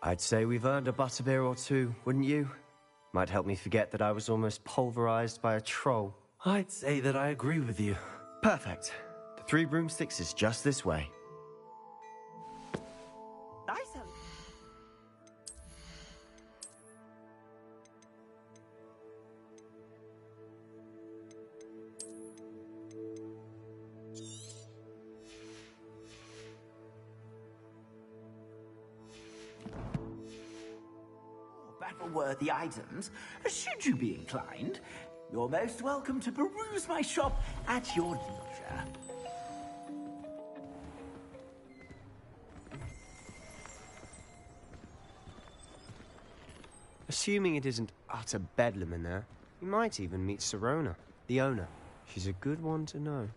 J: I'd say we've earned a butterbeer or two, wouldn't you? Might help me forget that I was almost pulverized by a troll.
A: I'd say that I agree with you.
J: Perfect. The Three Broomsticks is just this way.
Q: Nice. worthy items, should you be inclined, you're most welcome to peruse my shop at your leisure.
J: Assuming it isn't utter bedlam in there, you might even meet Sirona, the owner. She's a good one to know.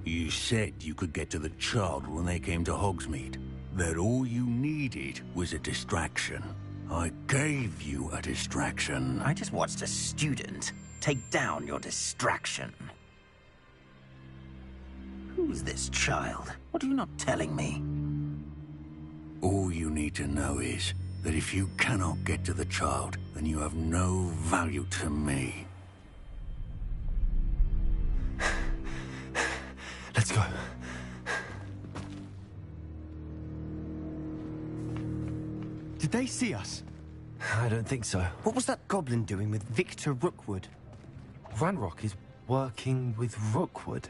B: You said you could get to the child when they came to Hogsmeade. That all you needed was a distraction. I gave you a distraction.
K: I just watched a student take down your distraction. Who's this child? What are you not telling me?
B: All you need to know is that if you cannot get to the child, then you have no value to me.
A: Let's go.
J: Did they see us?
A: I don't think so.
J: What was that goblin doing with Victor Rookwood?
A: Ranrock is working with Rookwood.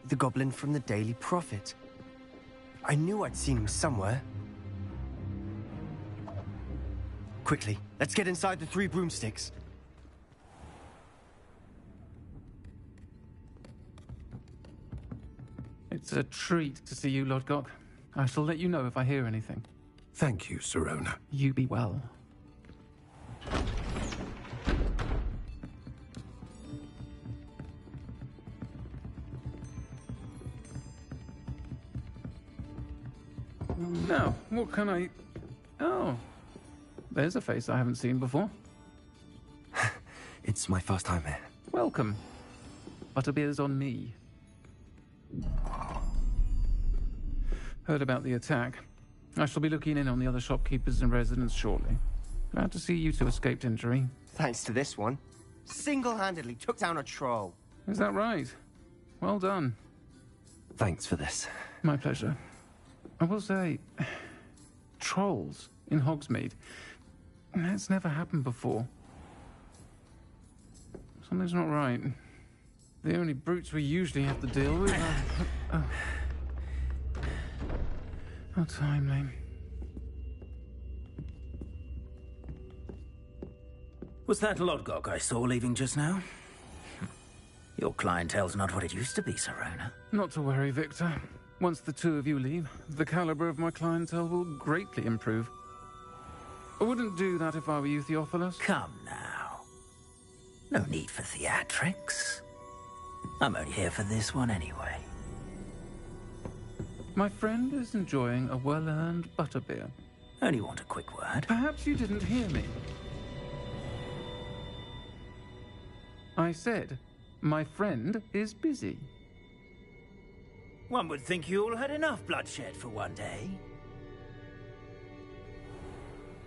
J: The goblin from the Daily Prophet. I knew I'd seen him somewhere. Quickly, let's get inside the 3 broomsticks.
O: It's a treat to see you, Lodgok. I shall let you know if I hear anything.
G: Thank you, Sirona.
O: You be well. Now, what can I... Oh, there's a face I haven't seen before.
A: It's my first time here.
O: Welcome. Butterbeer's on me. Heard about the attack. I shall be looking in on the other shopkeepers and residents shortly. Glad to see you two escaped injury.
J: Thanks to this one. Single-handedly took down a troll.
O: Is that right? Well done.
A: Thanks for this.
O: My pleasure. I will say, trolls in Hogsmeade. That's never happened before. Something's not right. The only brutes we usually have to deal with are... How timely.
K: Was that Lodgok I saw leaving just now? Your clientele's not what it used to be, Sirona.
O: Not to worry, Victor. Once the two of you leave, the caliber of my clientele will greatly improve. I wouldn't do that if I were you, Theophilus.
K: Come now. No need for theatrics. I'm only here for this one anyway.
O: My friend is enjoying a well-earned butterbeer.
K: Only want a quick word.
O: Perhaps you didn't hear me. I said, my friend is busy.
K: One would think you all had enough bloodshed for one day.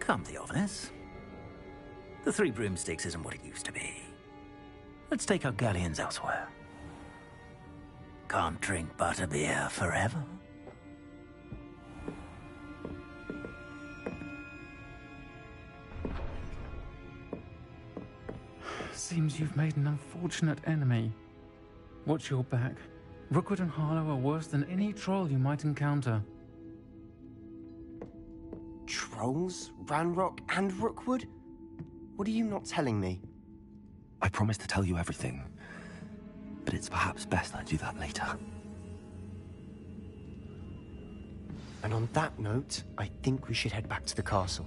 K: Come, Theophilus. The 3 broomsticks isn't what it used to be. Let's take our galleons elsewhere. Can't drink butterbeer forever.
O: Seems you've made an unfortunate enemy. Watch your back. Rookwood and Harlow are worse than any troll you might encounter.
J: Trolls? Ranrock and Rookwood? What are you not telling me?
A: I promised to tell you everything, but it's perhaps best I do that later.
J: And on that note, I think we should head back to the castle.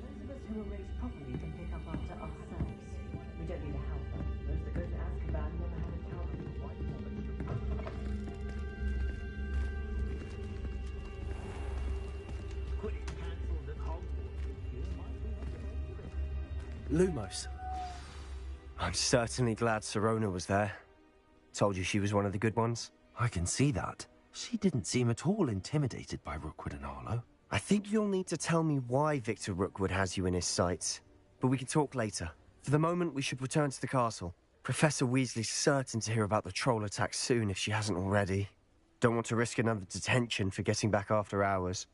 M: Those of us who are raised properly can pick up after ourselves. We don't need a helper. Those that go to Azkaban never had a cowardly white
J: Lumos. I'm certainly glad Sirona was there. Told you she was one of the good ones.
A: I can see that. She didn't seem at all intimidated by Rookwood and Harlow.
J: I think you'll need to tell me why Victor Rookwood has you in his sights. But we can talk later. For the moment, we should return to the castle. Professor Weasley's certain to hear about the troll attack soon if she hasn't already. Don't want to risk another detention for getting back after hours.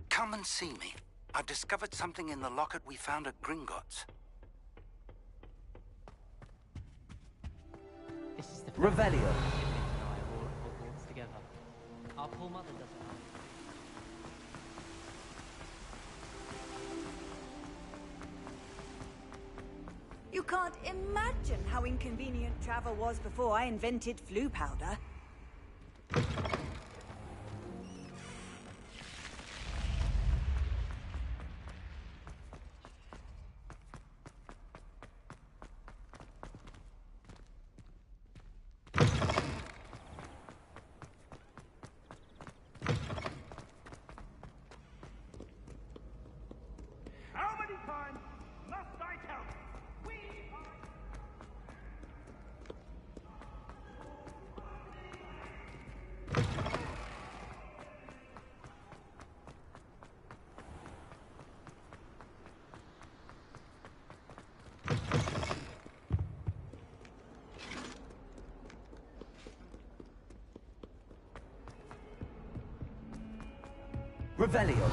S: Come and see me. I've discovered something in the locket we found at Gringotts.
L: This is the
Q: Revelio.
L: Hogwarts together. Our poor mother doesn't.
R: You can't imagine how inconvenient travel was before I invented flu powder.
F: How many times must I tell you?
Q: Revelio.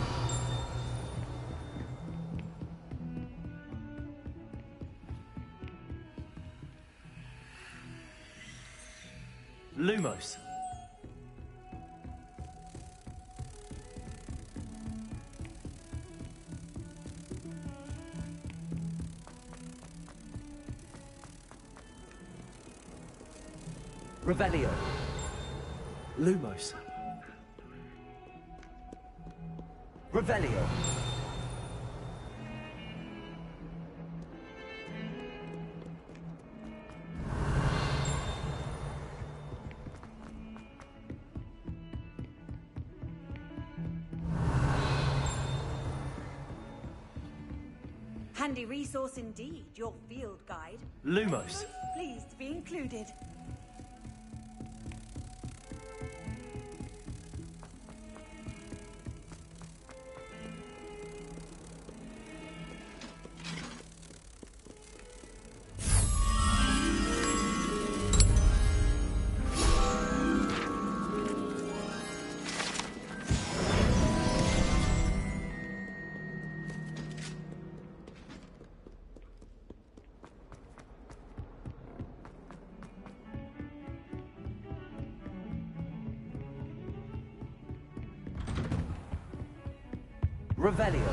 J: Lumos.
Q: Revelio.
J: Lumos.
Q: Revelio.
R: Handy resource indeed, your field guide.
J: Lumos.
R: Pleased to be included.
Q: Revelio.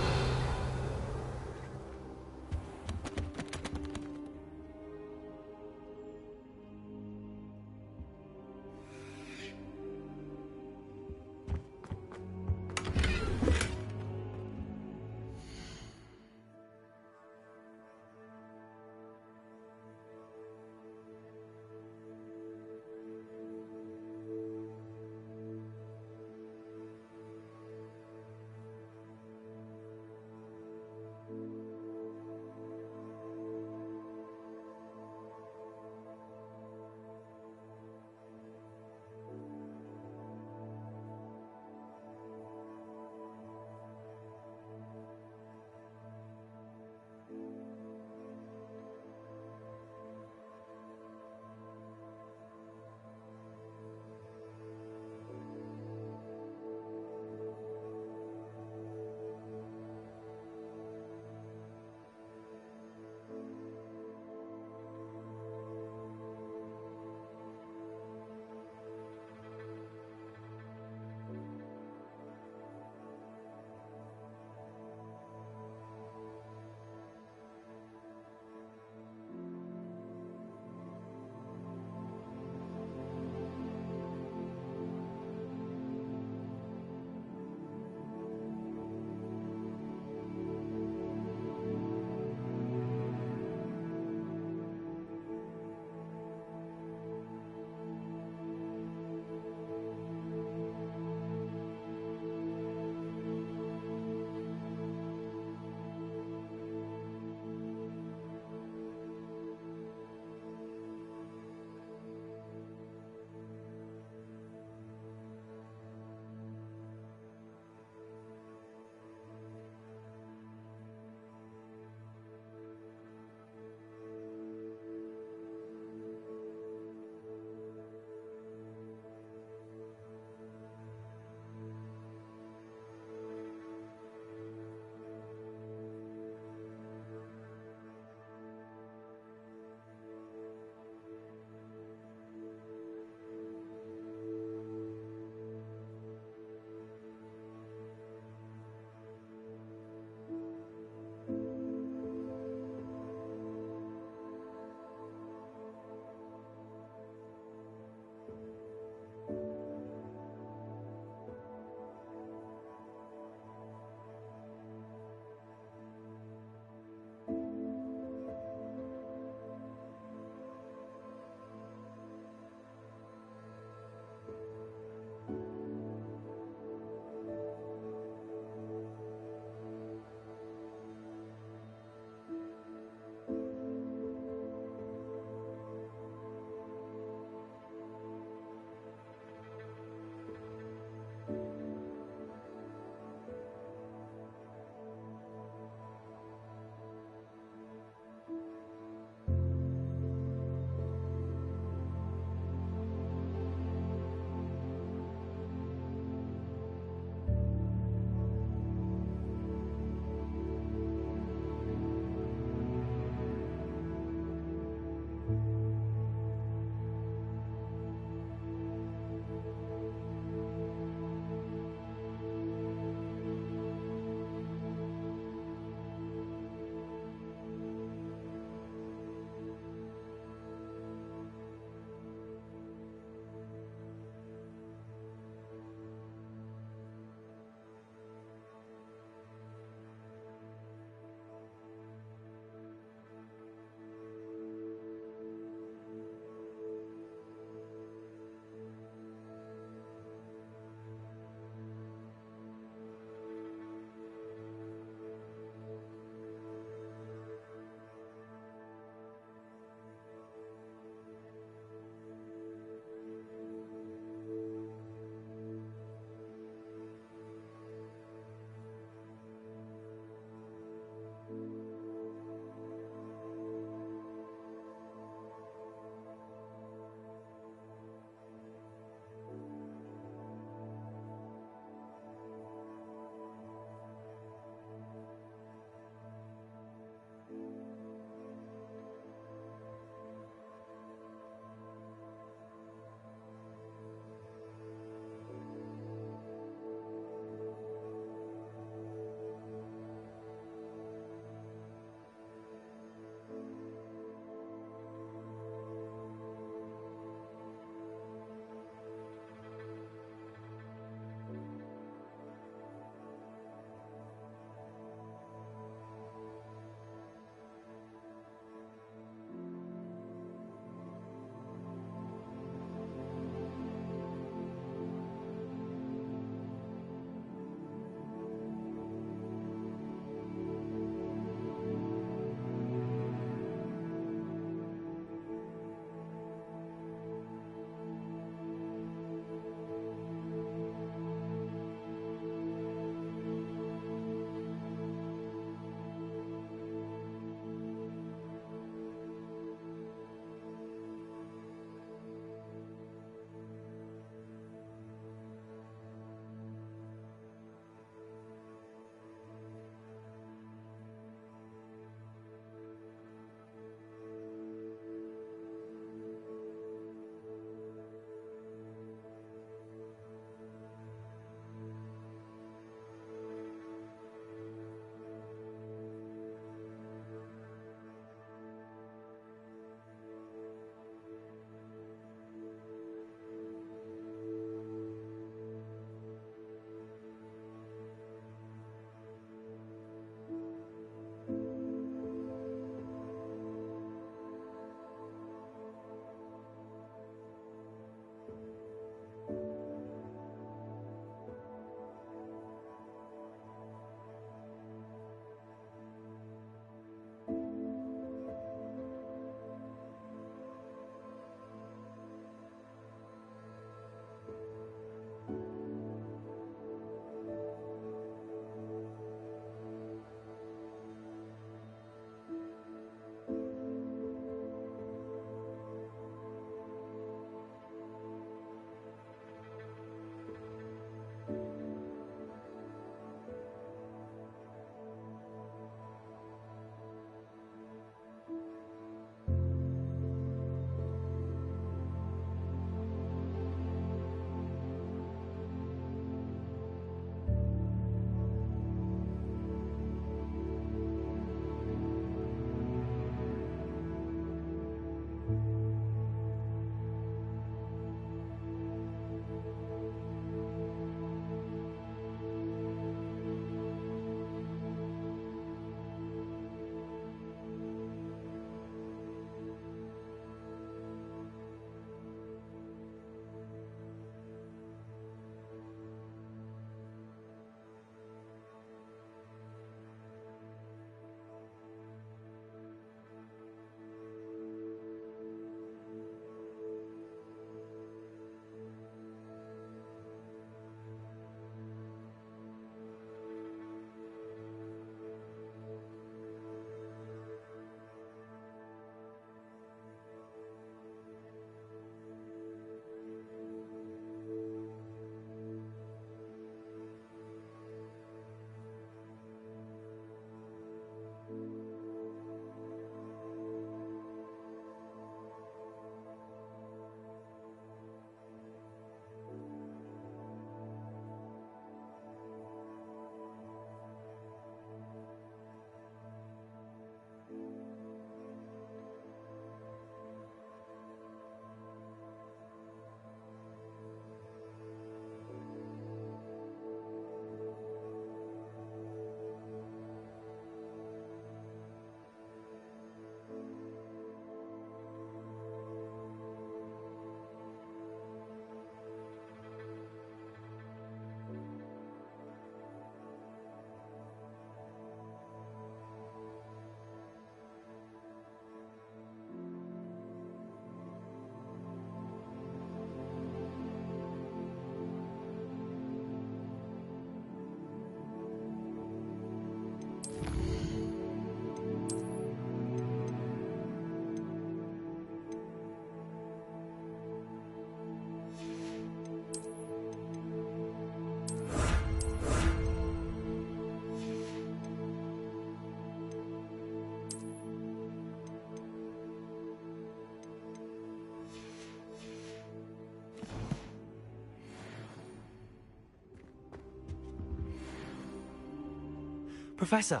A: Professor,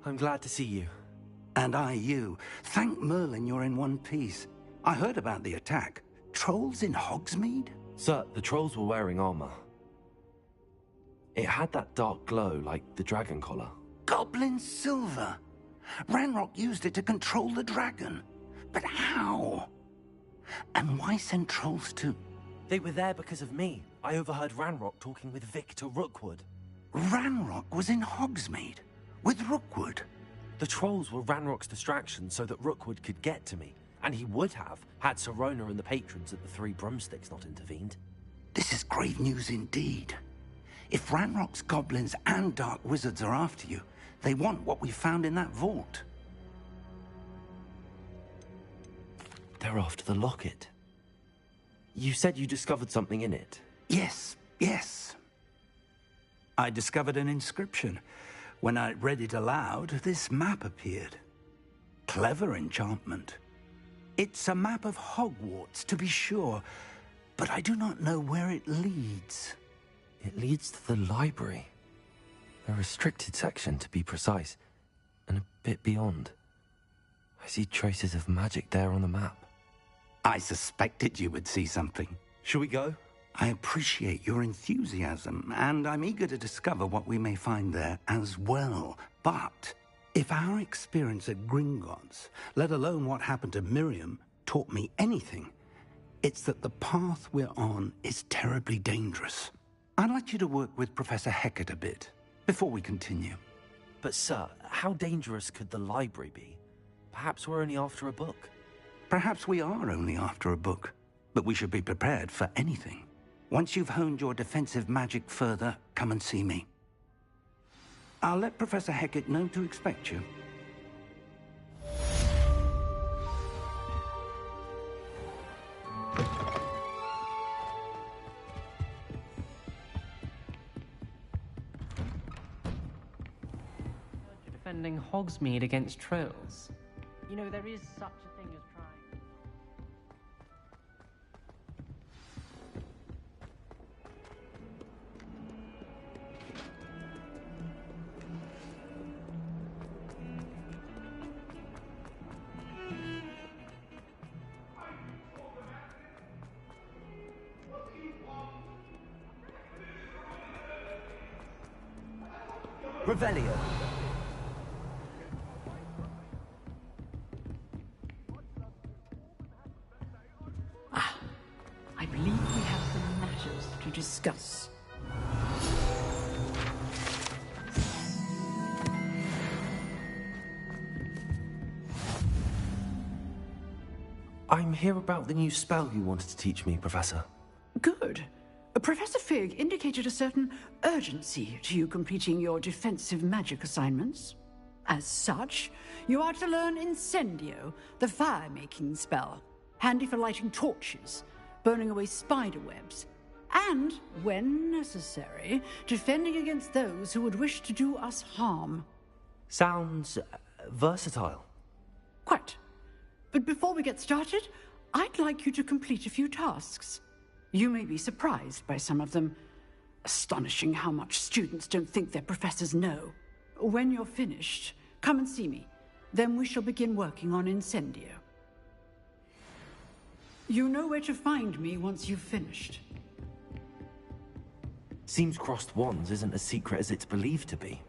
A: I'm glad to see you.
S: And I you. Thank Merlin you're in one piece. I heard about the attack. Trolls in Hogsmeade?
A: Sir, the trolls were wearing armor. It had that dark glow like the dragon collar.
S: Goblin silver. Ranrock used it to control the dragon. But how? And why send trolls to...
A: They were there because of me. I overheard Ranrock talking with Victor Rookwood.
S: Ranrock was in Hogsmeade? With Rookwood?
A: The trolls were Ranrock's distraction so that Rookwood could get to me. And he would have, had Sirona and the patrons at the Three Broomsticks not intervened.
S: This is grave news indeed. If Ranrock's goblins and dark wizards are after you, they want what we found in that vault.
A: They're after the locket. You said you discovered something in it.
S: Yes, yes. I discovered an inscription. When I read it aloud, this map appeared. Clever enchantment. It's a map of Hogwarts, to be sure, but I do not know where it leads.
A: It leads to the library. A restricted section, to be precise, and a bit beyond. I see traces of magic there on the map.
S: I suspected you would see something.
A: Shall we go?
S: I appreciate your enthusiasm, and I'm eager to discover what we may find there as well. But if our experience at Gringotts, let alone what happened to Miriam, taught me anything, it's that the path we're on is terribly dangerous. I'd like you to work with Professor Hecat a bit, before we continue.
A: But sir, how dangerous could the library be? Perhaps we're only after a book.
S: Perhaps we are only after a book, but we should be prepared for anything. Once you've honed your defensive magic further, come and see me. I'll let Professor Hecat know to expect you.
L: Defending Hogsmeade against trolls. You know, there is such a thing as trying.
A: Revelio.
H: I believe we have some matters to discuss.
A: I'm here about the new spell you wanted to teach me, Professor.
H: Good. Professor Fig indicated a certain urgency to you completing your defensive magic assignments. As such, you are to learn Incendio, the fire-making spell, handy for lighting torches, burning away spider webs, and, when necessary, defending against those who would wish to do us harm.
A: Sounds versatile.
H: Quite. But before we get started, I'd like you to complete a few tasks. You may be surprised by some of them. Astonishing how much students don't think their professors know. When you're finished, come and see me. Then we shall begin working on Incendio. You know where to find me once you've finished.
A: Seems crossed wands isn't as secret as it's believed to be.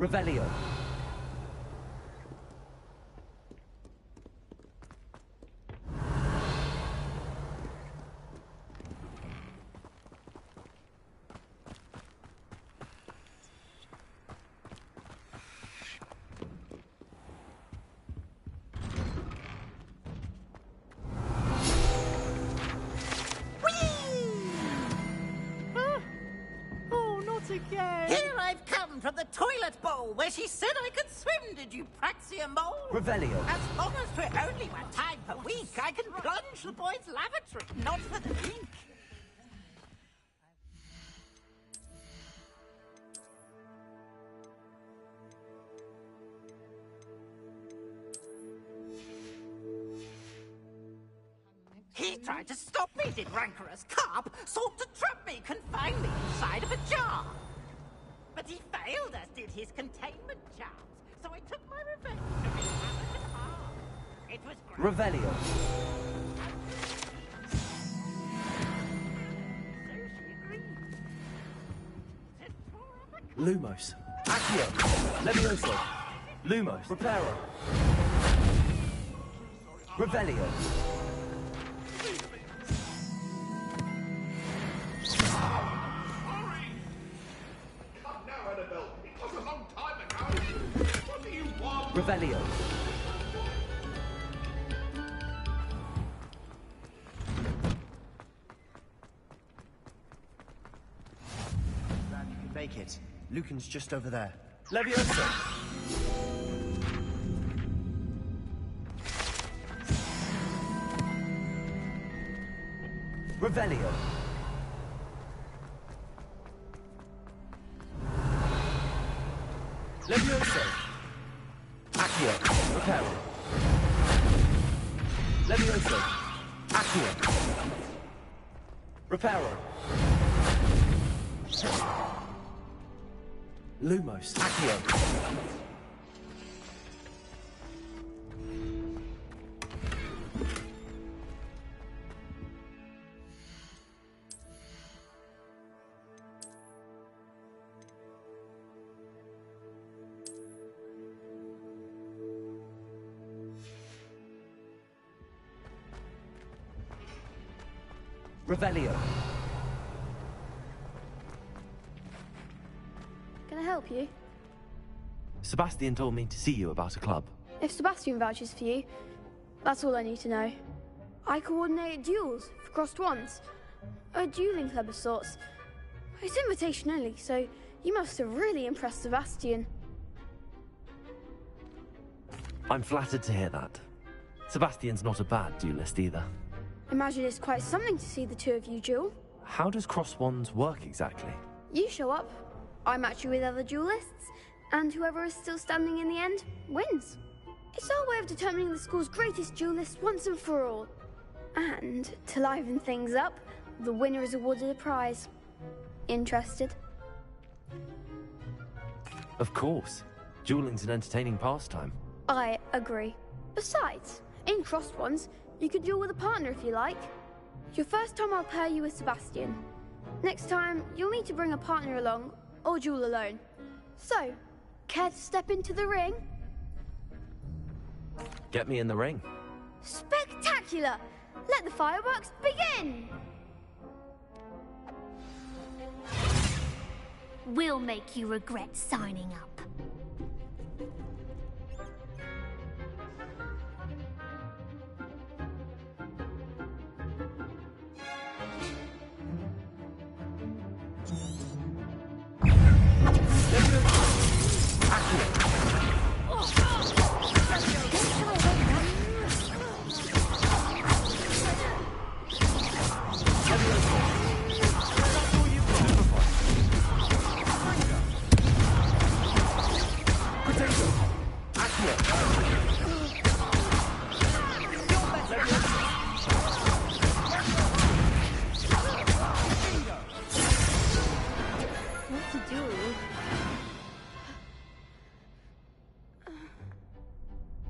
N: Revelio.
T: Here I've come from the toilet bowl where she said I could swim, did you praxia mole?
N: Revelio.
T: As long as we're only one time per week, I can plunge the boys' lavatory, not for the drink. He tried to stop me, did rancorous carp, sought to trap me, confine me inside of a jar. But he failed, as did his containment charms, so I took my revenge to be hammered and hard. It was great.
N: Revelio. Lumos. Accio. Levioso. Lumos. Reparo. Revelio. Revelio.
J: Glad you can make it. Lucan's just over there.
N: Levioso. Revelio. Levioso. Accio. Reparo. Levioso. Accio. Reparo. Lumos. Accio. Revelio.
W: Can I help you?
A: Sebastian told me to see you about a club.
W: If Sebastian vouches for you, that's all I need to know. I coordinate duels for crossed wands. A dueling club of sorts. It's invitation only, so you must have really impressed Sebastian.
A: I'm flattered to hear that. Sebastian's not a bad duelist either.
W: Imagine it's quite something to see the two of you duel.
A: How does cross wands work exactly?
W: You show up, I match you with other duelists, and whoever is still standing in the end wins. It's our way of determining the school's greatest duelist once and for all. And to liven things up, the winner is awarded a prize. Interested?
A: Of course. Dueling's an entertaining pastime.
W: I agree. Besides, in crossed ones, you could duel with a partner if you like. Your first time I'll pair you with Sebastian. Next time, you'll need to bring a partner along, or duel alone. So, care to step into the ring?
A: Get me in the ring.
W: Spectacular! Let the fireworks begin!
U: We'll make you regret signing up.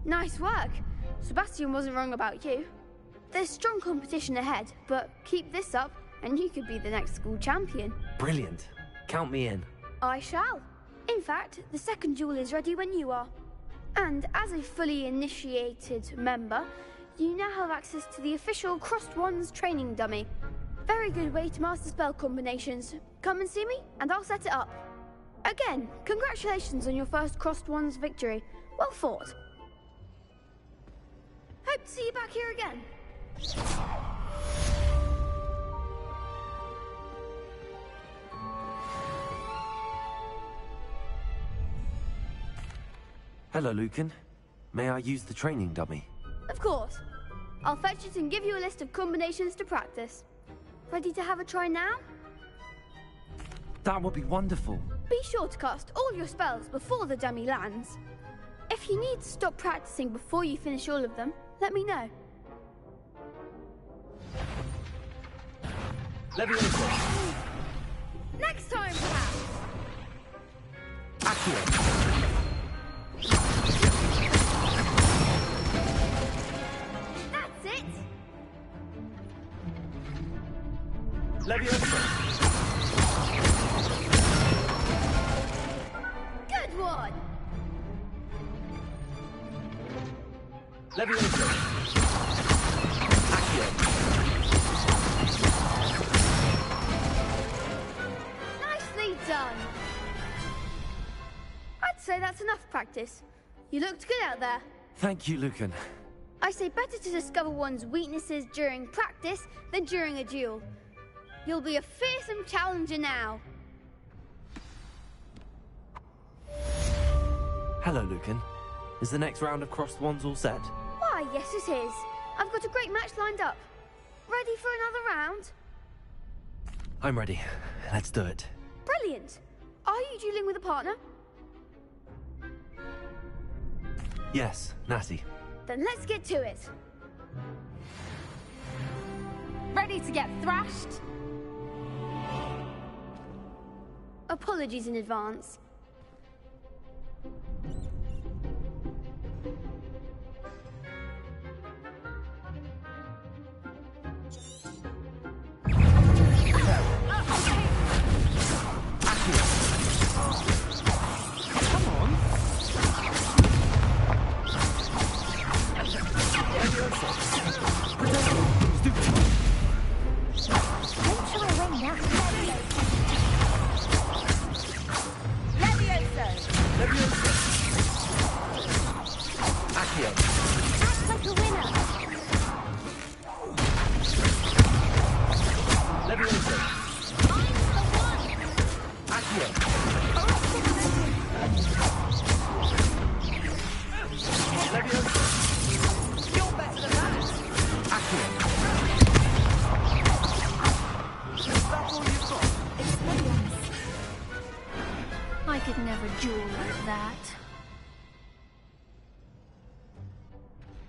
W: Nice work. Sebastian wasn't wrong about you. There's strong competition ahead, but keep this up and you could be the next school champion.
A: Brilliant. Count me in.
W: I shall. In fact, the second duel is ready when you are. And as a fully initiated member, you now have access to the official Crossed Wands training dummy. Very good way to master spell combinations. Come and see me, and I'll set it up. Again, congratulations on your first Crossed Wands victory. Well fought. Hope to see you back here again.
A: Hello, Lucan. May I use the training dummy?
W: Of course. I'll fetch it and give you a list of combinations to practice. Ready to have a try now?
A: That would be wonderful.
W: Be sure to cast all your spells before the dummy lands. If you need to stop practicing before you finish all of them, let me know.
N: Leviosa.
W: Next time, perhaps.
N: Accio.
W: That's it.
N: Leviosa.
W: Good one.
N: Leviosa. Accio.
W: Nicely done. I'd say that's enough practice. You looked good out there.
A: Thank you, Lucan.
W: I say better to discover one's weaknesses during practice than during a duel. You'll be a fearsome challenger now.
A: Hello, Lucan. Is the next round of Crossed Wands all set?
W: Why, yes it is. I've got a great match lined up. Ready for another round?
A: I'm ready. Let's do it.
W: Brilliant. Are you dueling with a partner?
A: Yes, Natty.
W: Then let's get to it.
U: Ready to get thrashed?
W: Apologies in advance.
U: I could never duel like that.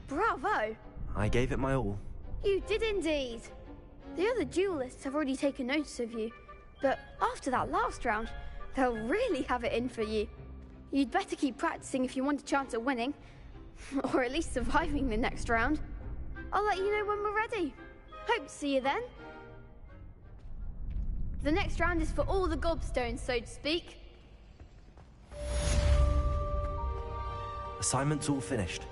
W: Bravo!
A: I gave it my all.
W: You did indeed. The other duelists have already taken notice of you, but after that last round, they'll really have it in for you. You'd better keep practicing if you want a chance at winning, or at least surviving the next round. I'll let you know when we're ready. Hope to see you then. The next round is for all the gobstones, so to speak.
A: Assignment's all finished.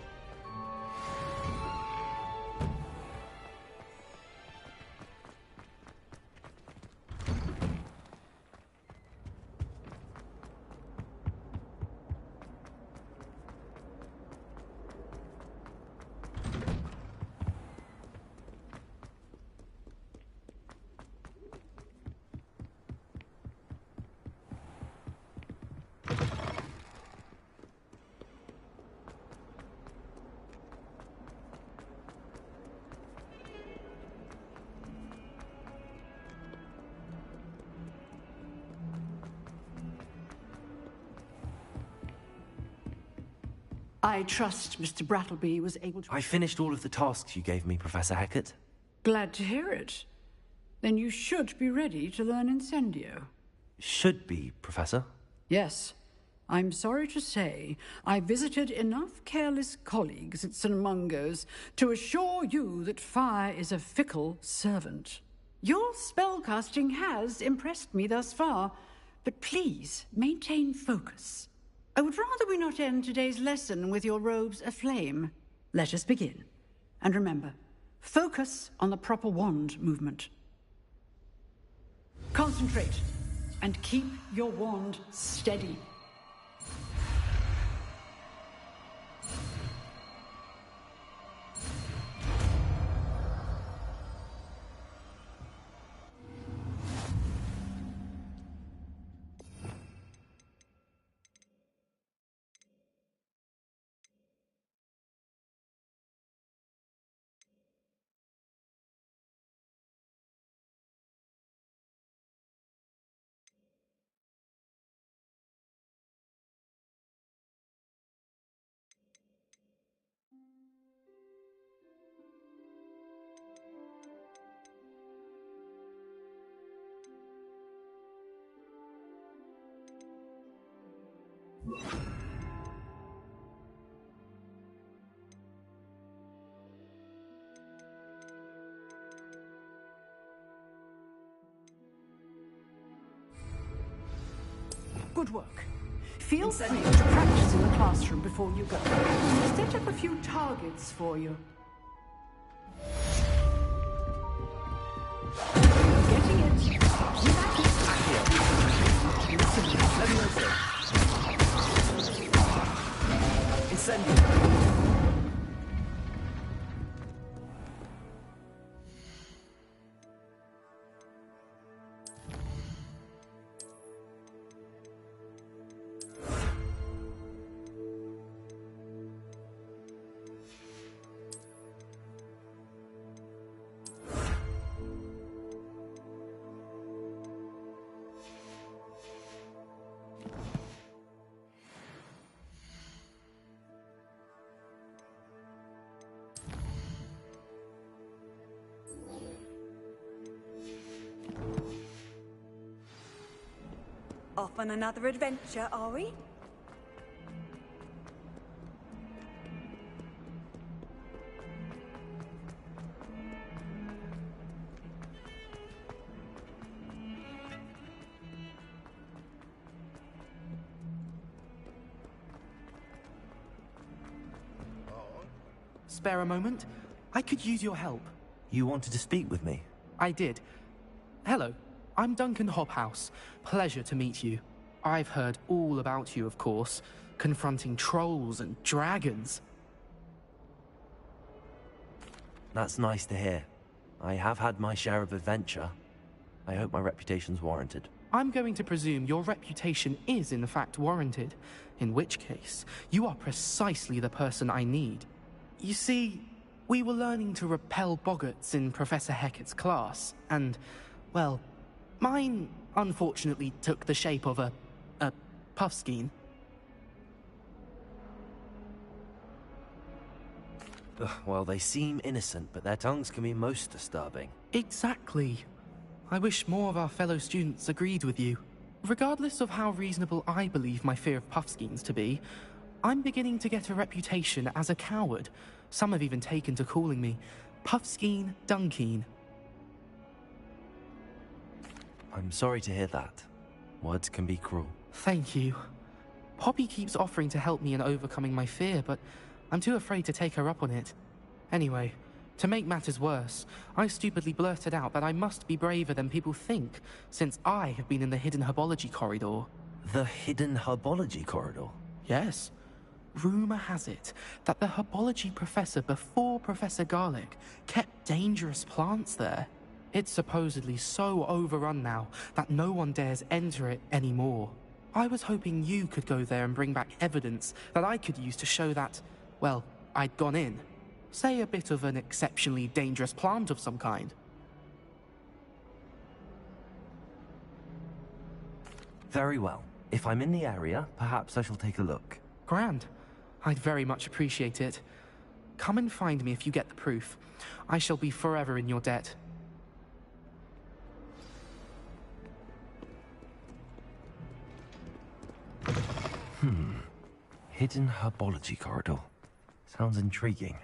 H: I trust Mr. Brattleby was able to...
A: I finished all of the tasks you gave me, Professor Hackett.
H: Glad to hear it. Then you should be ready to learn Incendio.
A: Should be, Professor.
H: Yes. I'm sorry to say I visited enough careless colleagues at St. Mungo's to assure you that fire is a fickle servant. Your spellcasting has impressed me thus far, but please maintain focus. I would rather we not end today's lesson with your robes aflame. Let us begin. And remember, focus on the proper wand movement. Concentrate, and keep your wand steady. Good work. Feel free to practice in the classroom before you go. I'll set up a few targets for you. Getting it.
N: Incendio.
R: Off on another adventure, are we?
N: Spare a moment? I could use your help.
A: You wanted to speak with me?
N: I did. Hello, I'm Duncan Hobhouse. Pleasure to meet you. I've heard all about you, of course, confronting trolls and dragons.
A: That's nice to hear. I have had my share of adventure. I hope my reputation's warranted.
N: I'm going to presume your reputation is in fact warranted, in which case, you are precisely the person I need. You see, we were learning to repel boggarts in Professor Hecat's class, and, well, mine unfortunately took the shape of a puffskein.
A: Well, they seem innocent, but their tongues can be most disturbing.
N: Exactly. I wish more of our fellow students agreed with you. Regardless of how reasonable I believe my fear of puffskeins to be, I'm beginning to get a reputation as a coward. Some have even taken to calling me Puffskein Dunkeen.
A: I'm sorry to hear that. Words can be cruel.
N: Thank you. Poppy keeps offering to help me in overcoming my fear, but I'm too afraid to take her up on it. Anyway, to make matters worse, I stupidly blurted out that I must be braver than people think, since I have been in the hidden herbology corridor.
A: The hidden herbology corridor?
N: Yes. Rumor has it that the herbology professor before Professor Garlic kept dangerous plants there. It's supposedly so overrun now that no one dares enter it anymore. I was hoping you could go there and bring back evidence that I could use to show that, well, I'd gone in. Say a bit of an exceptionally dangerous plant of some kind.
A: Very well. If I'm in the area, perhaps I shall take a look.
N: Grand. I'd very much appreciate it. Come and find me if you get the proof. I shall be forever in your debt.
A: Hidden herbology corridor. Sounds intriguing.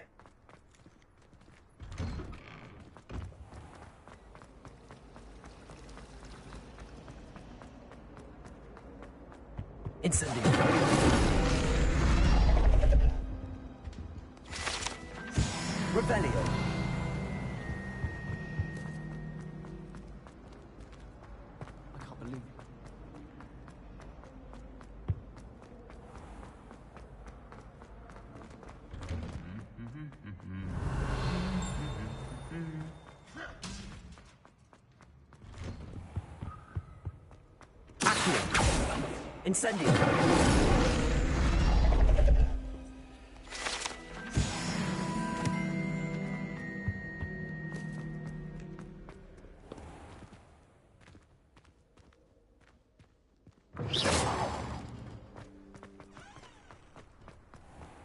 E: Incendio. Revelio. I can't believe it. Incendio.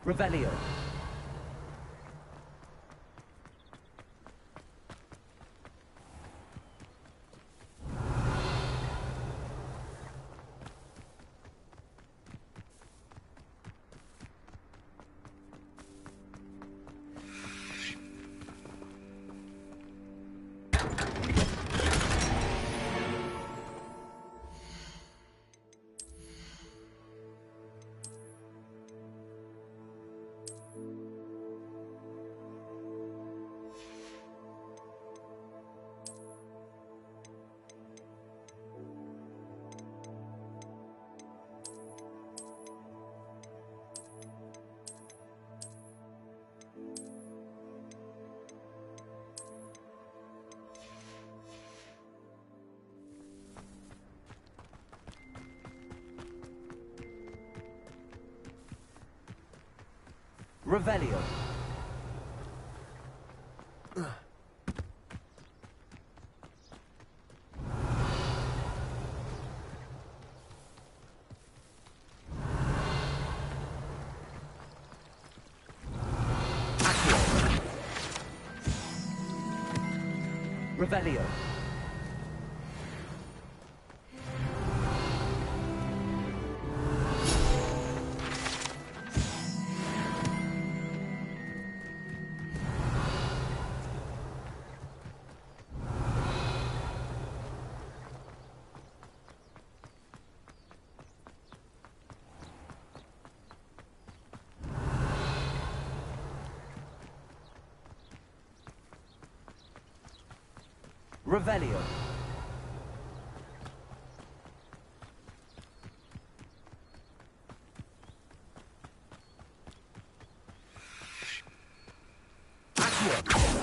E: Revelio. Revelio. Revelio. Revelio.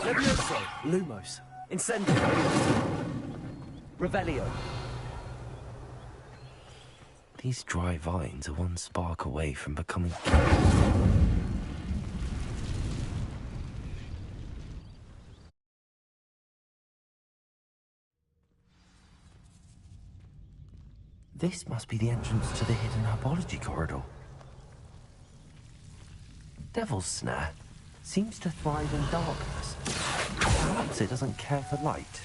E: Levioso. Lumos. Incendio. Revelio.
A: These dry vines are one spark away from becoming... This must be the entrance to the hidden herbology corridor. Devil's Snare seems to thrive in darkness. Perhaps it doesn't care for light.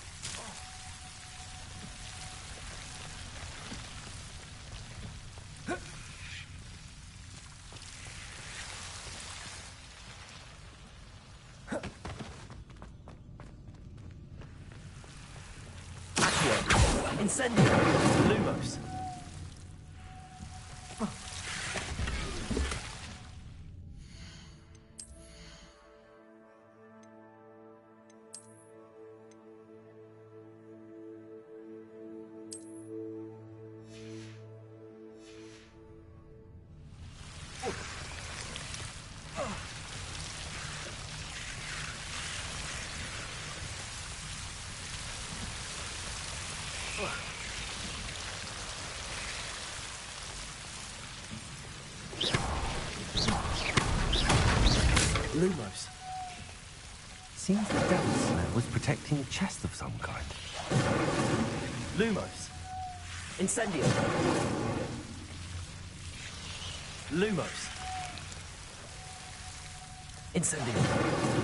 E: Incendio. Lumos. Lumos.
A: Seems the Devil's Snare was protecting a chest of some kind.
E: Lumos. Incendio. Lumos. Incendio.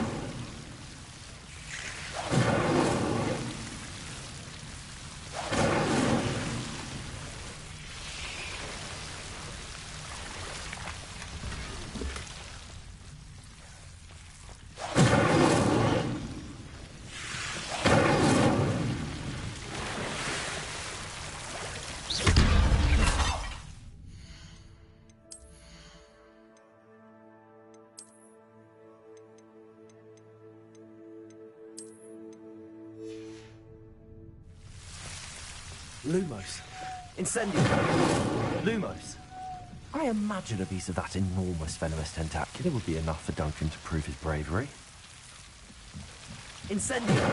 A: Lumos. Incendio. Lumos. I imagine a piece of that enormous venomous tentacular would be enough for Duncan to prove his bravery. Incendio.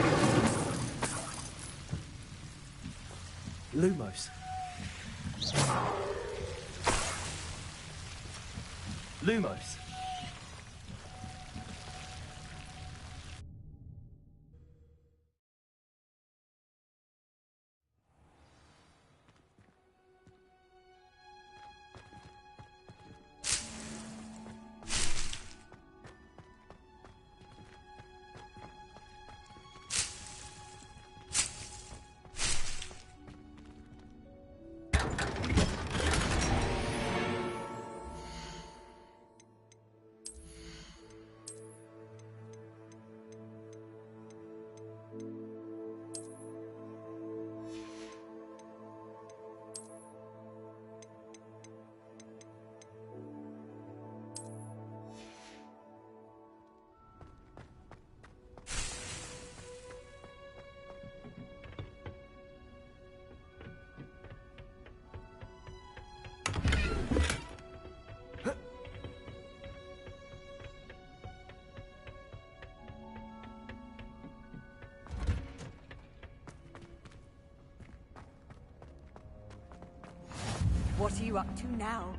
A: Lumos. Lumos.
R: What are you up to now?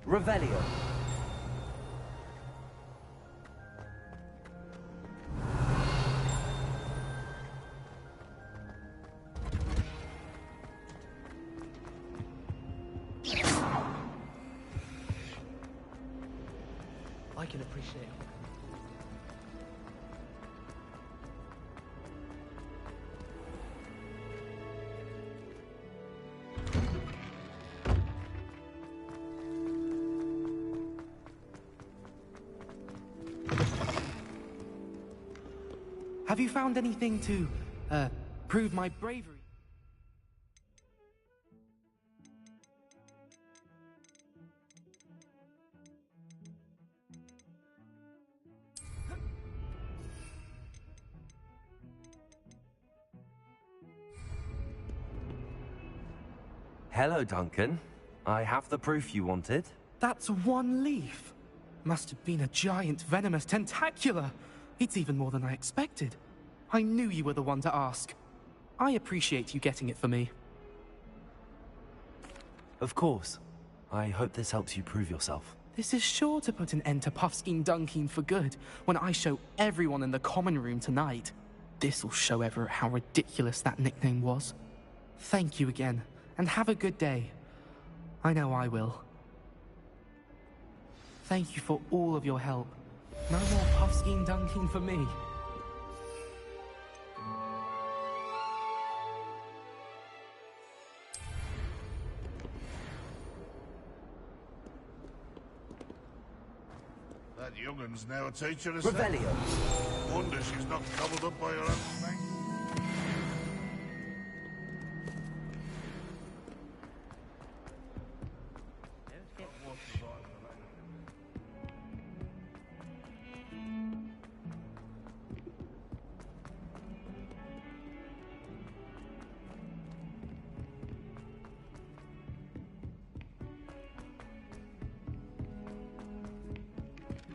A: Revelio.
N: I can appreciate it. Have you found anything to, prove my bravery?
A: Hello, Duncan. I have the proof you wanted.
N: That's one leaf. Must have been a giant venomous tentacula. It's even more than I expected. I knew you were the one to ask. I appreciate you getting it for me.
A: Of course. I hope this helps you prove yourself.
N: This is sure to put an end to Puffskein Dunkeen for good when I show everyone in the common room tonight. This'll show Everett how ridiculous that nickname was. Thank you again, and have a good day. I know I will. Thank you for all of your help. No more Puffskein Dunkeen for me.
C: That youngun's now a teacher herself.
A: Revelio.
C: Wonder she's not gobbled up by her own thing.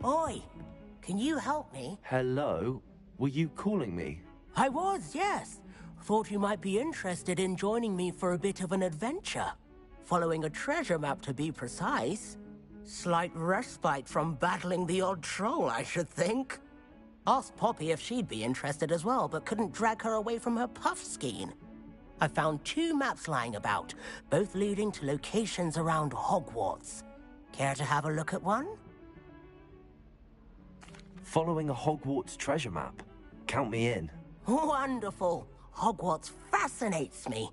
T: Oi, can you help me?
A: Hello? Were you calling me?
T: I was, yes. Thought you might be interested in joining me for a bit of an adventure. Following a treasure map, to be precise. Slight respite from battling the odd troll, I should think. Asked Poppy if she'd be interested as well, but couldn't drag her away from her Puffskein. I found 2 maps lying about, both leading to locations around Hogwarts. Care to have a look at one?
A: Following a Hogwarts treasure map. Count me in.
T: Wonderful. Hogwarts fascinates me.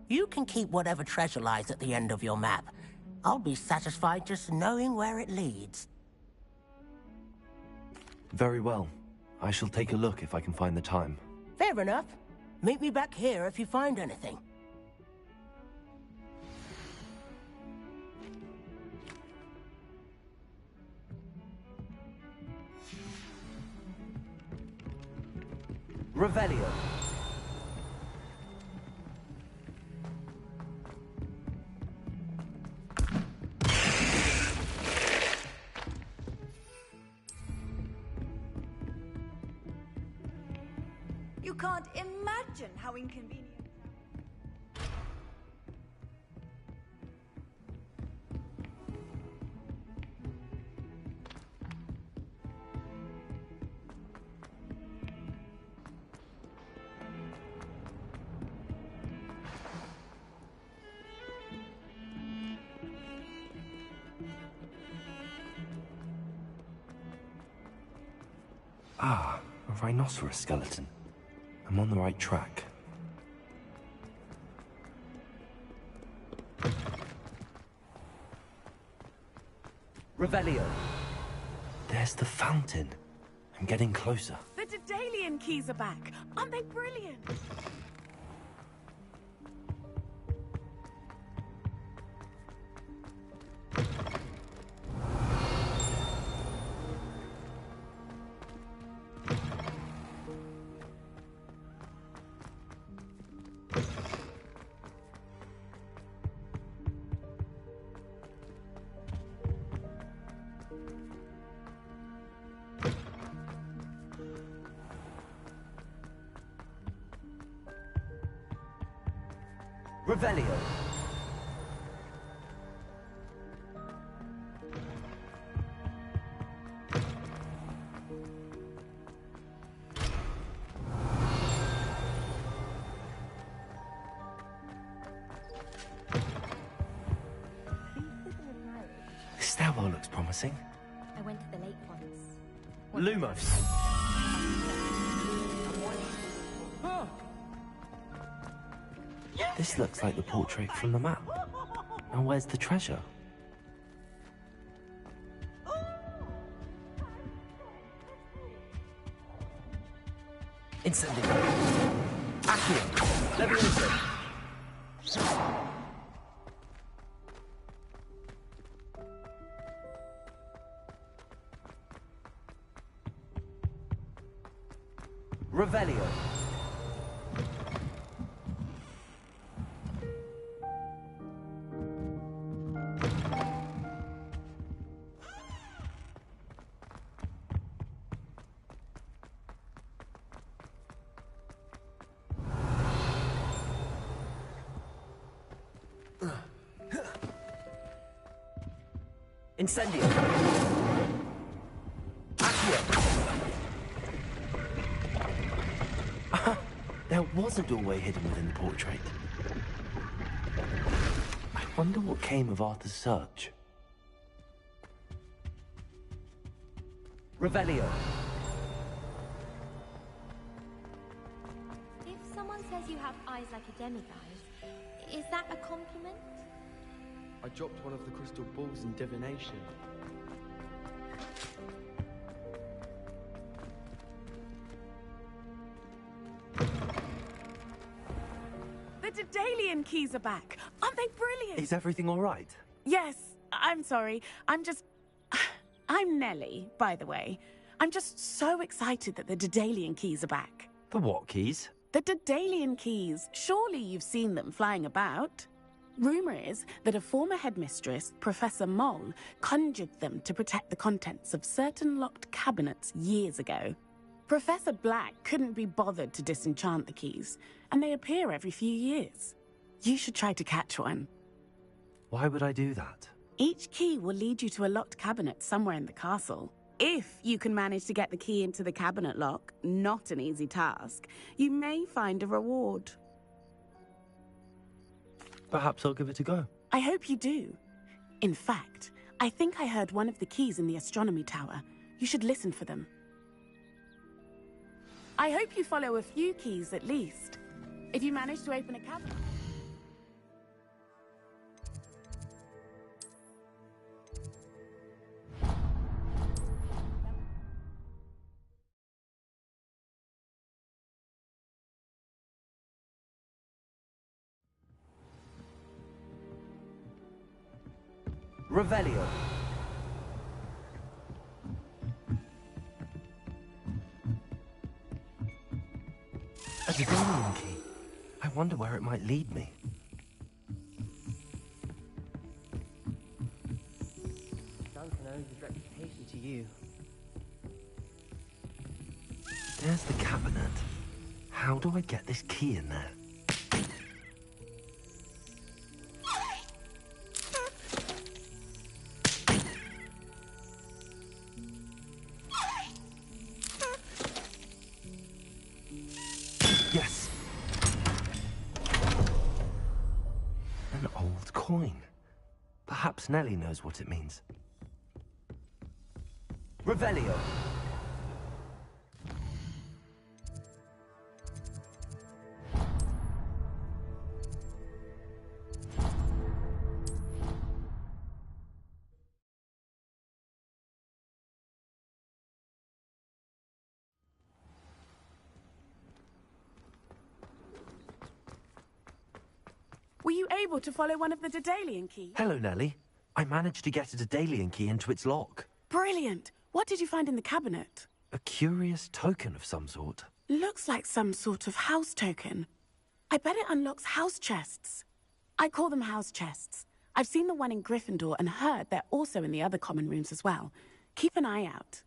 T: You can keep whatever treasure lies at the end of your map. I'll be satisfied just knowing where it leads.
A: Very well. I shall take a look if I can find the time.
T: Fair enough. Meet me back here if you find anything.
E: Revelio.
I: You can't imagine how inconvenient.
A: Ah, a rhinoceros skeleton. I'm on the right track.
E: Revelio.
A: There's the fountain. I'm getting closer.
P: The Daedalian keys are back. Aren't they brilliant?
E: Revelio.
A: This stairwell looks promising.
U: I went to the lake once.
E: Lumos.
A: This looks like the portrait from the map. Now where's the treasure?
E: Incendio. Accio. Levioso. Revelio. Incendio. Accio.
A: There was a doorway hidden within the portrait. I wonder what came of Arthur's search.
E: Revelio.
U: If someone says you have eyes like a demiguise, is that a compliment?
N: I dropped one of the crystal balls in divination.
P: The Daedalian keys are back. Aren't they brilliant?
A: Is everything all right?
P: Yes, I'm sorry. I'm Nellie, by the way. I'm just so excited that the Daedalian keys are back.
A: The what keys?
P: The Daedalian keys. Surely you've seen them flying about. Rumour is that a former headmistress, Professor Moll, conjured them to protect the contents of certain locked cabinets years ago. Professor Black couldn't be bothered to disenchant the keys, and they appear every few years. You should try to catch one.
A: Why would I do that?
P: Each key will lead you to a locked cabinet somewhere in the castle. If you can manage to get the key into the cabinet lock, not an easy task, you may find a reward.
A: Perhaps I'll give it a go.
P: I hope you do. In fact, I think I heard one of the keys in the astronomy tower. You should listen for them. I hope you follow a few keys at least. If you manage to open a cabinet...
E: Revelio.
A: Daedalian key. I wonder where it might lead me.
L: Duncan owes his reputation to you.
A: There's the cabinet. How do I get this key in there? Yes! An old coin. Perhaps Nellie knows what it means.
Q: Revelio.
P: Were you able to follow one of the Daedalian keys?
A: Hello, Nellie. I managed to get a Daedalian key into its lock.
P: Brilliant. What did you find in the cabinet?
A: A curious token of some sort.
P: Looks like some sort of house token. I bet it unlocks house chests. I call them house chests. I've seen the one in Gryffindor and heard they're also in the other common rooms as well. Keep an eye out.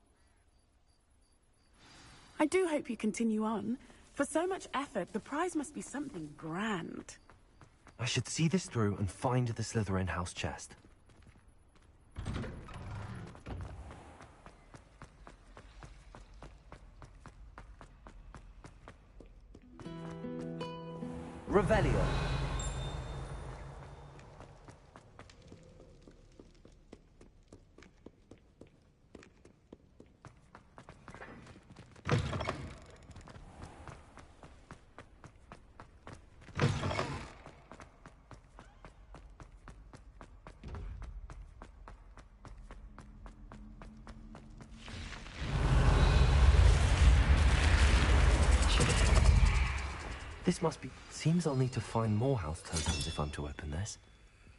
P: I do hope you continue on. For so much effort, the prize must be something grand.
A: I should see this through and find the Slytherin house chest.
Q: Revelio.
A: This must be... Seems I'll need to find more house tokens if I'm to open this.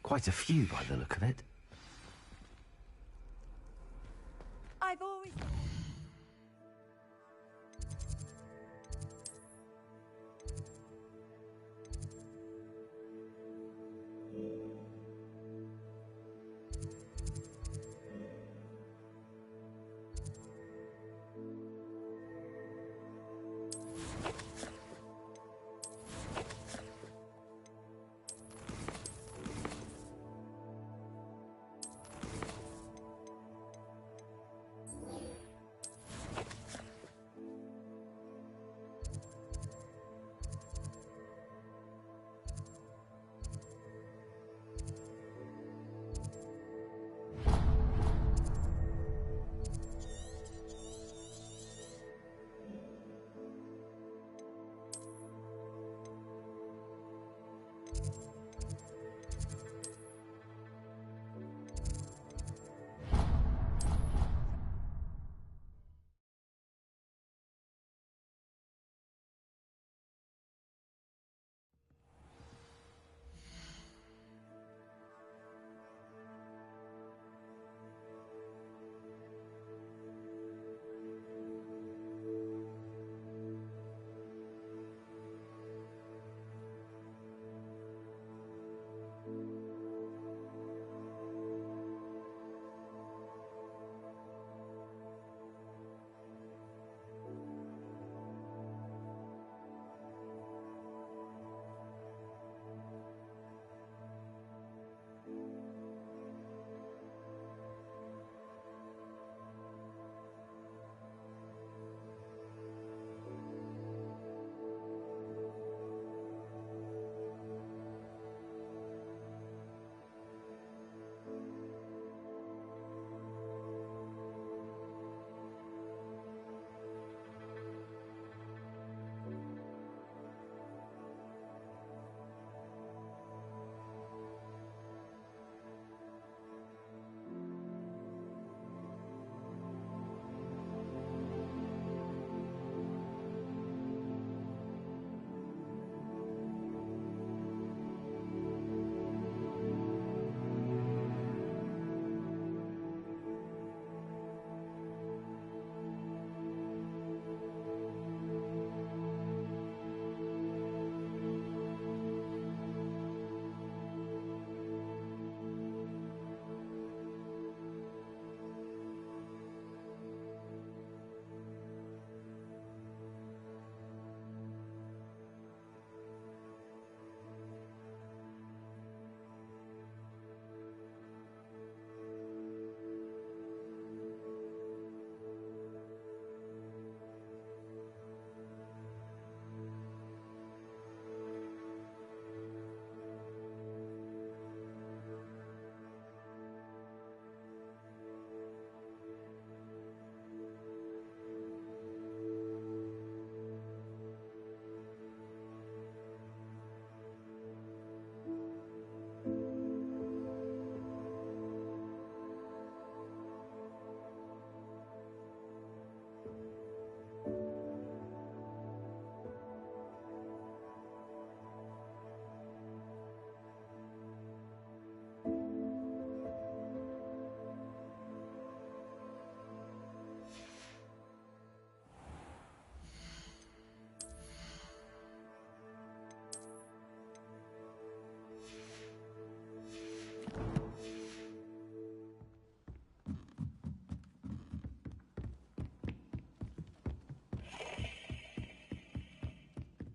A: Quite a few by the look of it.
I: I've always...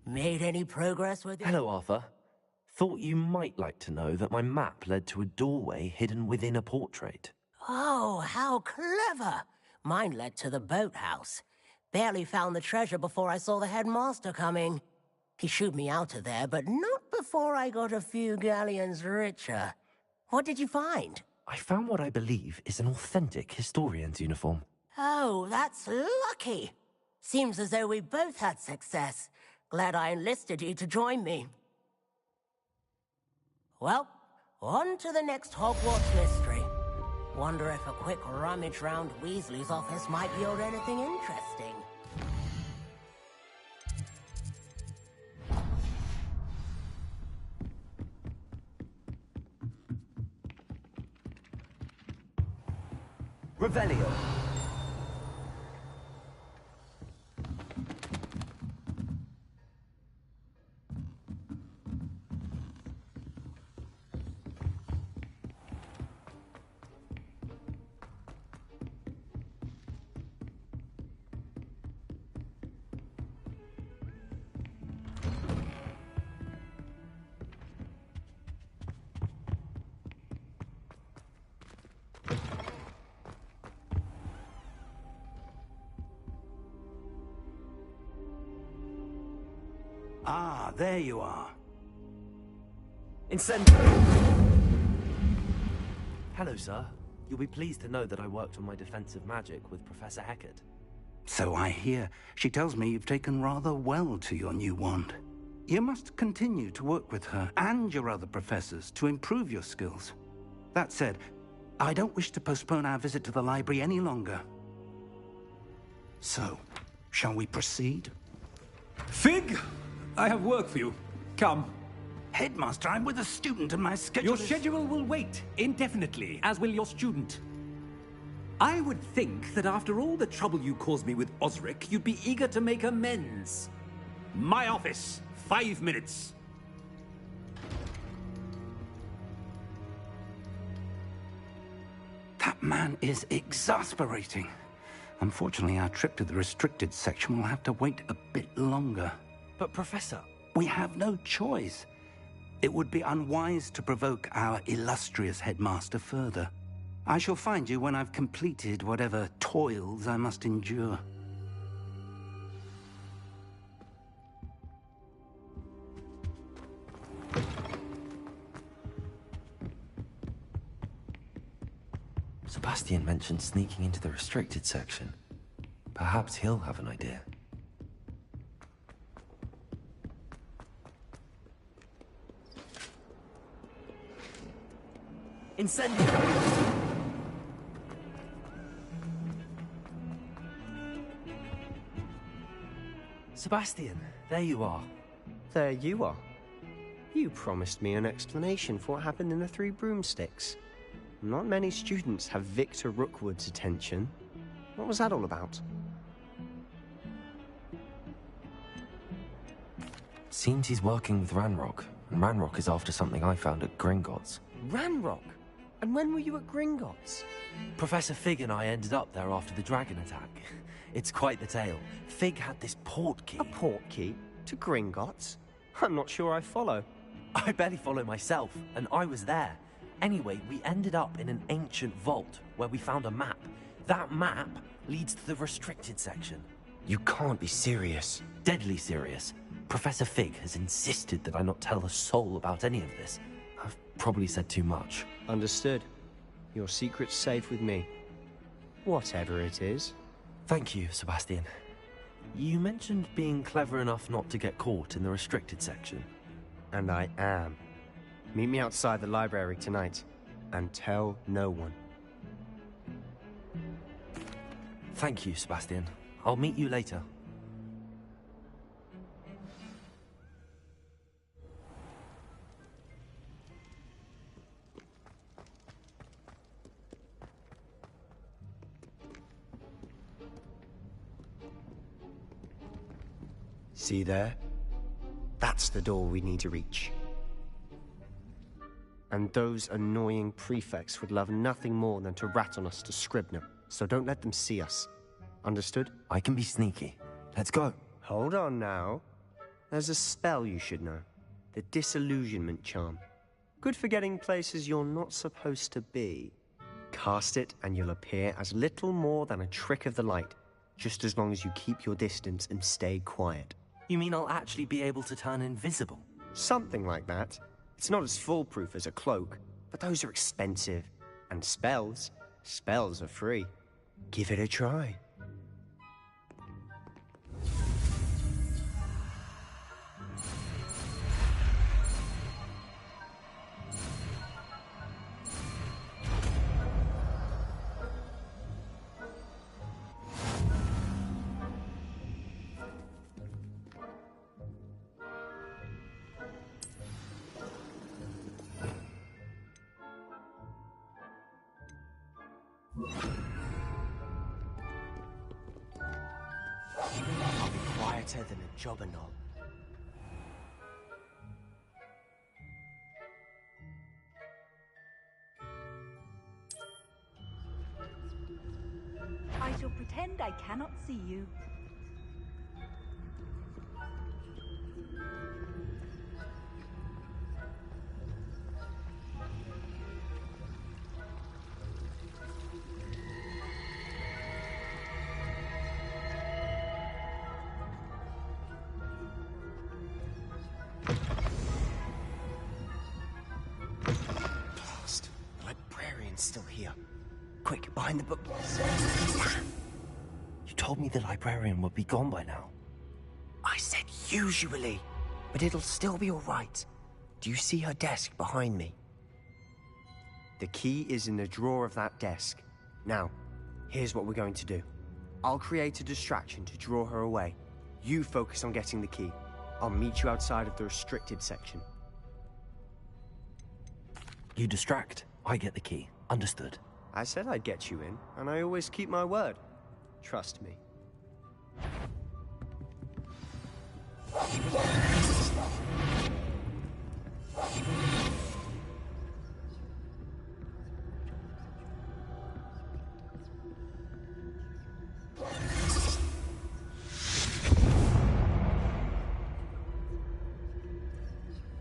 B: Made any progress with it?
A: Hello, Arthur. Thought you might like to know that my map led to a doorway hidden within a portrait.
B: Oh, how clever! Mine led to the boathouse. Barely found the treasure before I saw the headmaster coming. He shooed me out of there, but not before I got a few galleons richer. What did you find?
A: I found what I believe is an authentic historian's uniform.
B: Oh, that's lucky. Seems as though we both had success. Glad I enlisted you to join me. Well, on to the next Hogwarts mystery. Wonder if a quick rummage round Weasley's office might yield anything interesting.
A: Revelio.
S: Ah, there you are.
A: Incendio! Hello, sir. You'll be pleased to know that I worked on my defensive magic with Professor Hecat.
S: So I hear. She tells me you've taken rather well to your new wand. You must continue to work with her and your other professors to improve your skills. That said, I don't wish to postpone our visit to the library any longer. So, shall we proceed?
D: Fig! I have work for you. Come.
S: Headmaster, I'm with a student and my schedule
D: Your schedule will wait indefinitely, as will your student. I would think that after all the trouble you caused me with Osric, you'd be eager to make amends. My office. 5 minutes.
S: That man is exasperating. Unfortunately, our trip to the restricted section will have to wait a bit longer.
A: But, Professor...
S: We have no choice. It would be unwise to provoke our illustrious headmaster further. I shall find you when I've completed whatever toils I must endure.
A: Sebastian mentioned sneaking into the restricted section. Perhaps he'll have an idea. Incendio! Sebastian, there you are.
J: There you are. You promised me an explanation for what happened in the Three Broomsticks. Not many students have Victor Rookwood's attention. What was that all about?
A: Seems he's working with Ranrock, and Ranrock is after something I found at Gringotts.
J: Ranrock? And when were you at Gringotts?
A: Professor Fig and I ended up there after the dragon attack. It's quite the tale. Fig had this portkey.
J: A portkey? To Gringotts? I'm not sure I follow.
A: I barely follow myself, and I was there. Anyway, we ended up in an ancient vault where we found a map. That map leads to the restricted section.
J: You can't be serious.
A: Deadly serious. Professor Fig has insisted that I not tell a soul about any of this. I've probably said too much.
J: Understood. Your secret's safe with me. Whatever it is.
A: Thank you, Sebastian. You mentioned being clever enough not to get caught in the restricted section.
J: And I am. Meet me outside the library tonight, and tell no one.
A: Thank you, Sebastian. I'll meet you later.
J: See there? That's the door we need to reach. And those annoying prefects would love nothing more than to rat on us to Scribner, so don't let them see us. Understood?
A: I can be sneaky. Let's go.
J: Hold on now. There's a spell you should know. The disillusionment charm. Good for getting places you're not supposed to be. Cast it and you'll appear as little more than a trick of the light, just as long as you keep your distance and stay quiet.
A: You mean I'll actually be able to turn invisible?
J: Something like that. It's not as foolproof as a cloak, but those are expensive. And spells are free. Give it a try.
E: I'll be quieter than a jobber knob.
I: I shall pretend I cannot see you.
E: Blast. The librarian's still here. Quick, behind the bookcase.
A: You told me the librarian would be gone by now.
E: I said usually, but it'll still be all right. Do you see her desk behind me?
J: The key is in the drawer of that desk. Now, here's what we're going to do. I'll create a distraction to draw her away. You focus on getting the key. I'll meet you outside of the restricted section.
A: You distract, I get the key. Understood.
J: I said I'd get you in, and I always keep my word. Trust me.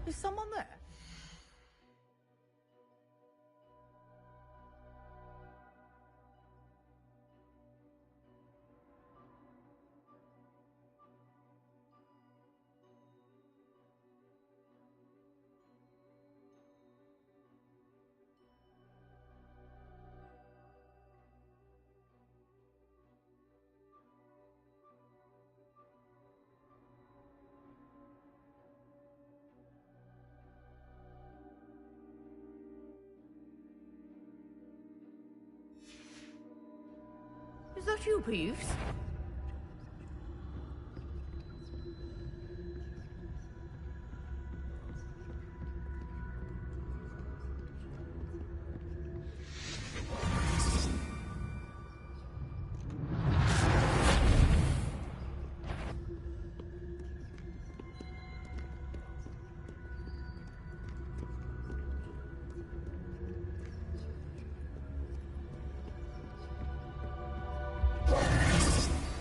E: Is someone there?
I: Is that you, Peeves?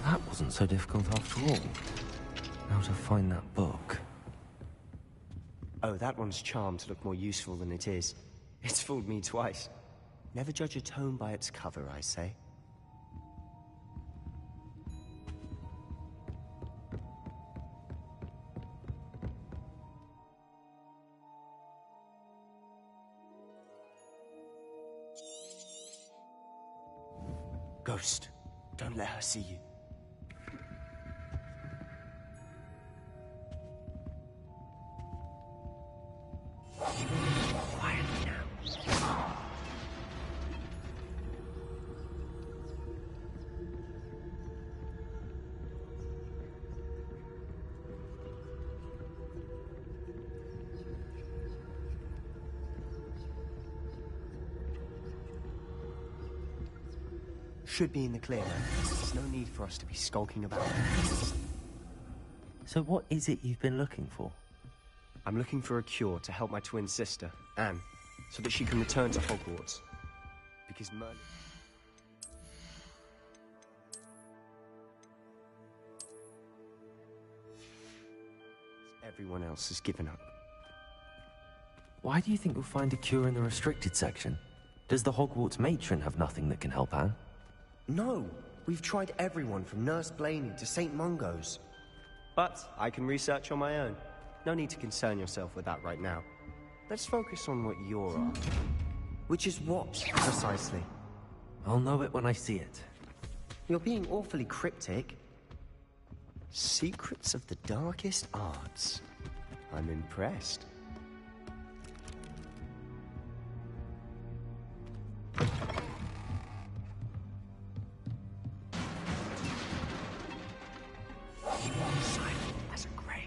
A: That wasn't so difficult after all. Now to find that book.
J: Oh, that one's charmed to look more useful than it is. It's fooled me twice. Never judge a tome by its cover, I say.
E: Ghost, don't let her see you. Quietly now. Should be in the clear now. There's no need for us to be skulking about.
A: So what is it you've been looking for?
J: I'm looking for a cure to help my twin sister, Anne, so that she can return to Hogwarts. Because Merlin... Everyone else has given up.
A: Why do you think you'll find a cure in the restricted section? Does the Hogwarts matron have nothing that can help Anne?
J: No, we've tried everyone from Nurse Blaney to St. Mungo's. But I can research on my own. No need to concern yourself with that right now. Let's focus on what you're after. Which is what, precisely?
A: I'll know it when I see it.
J: You're being awfully cryptic. Secrets of the darkest arts. I'm impressed.
E: Silent as a grave.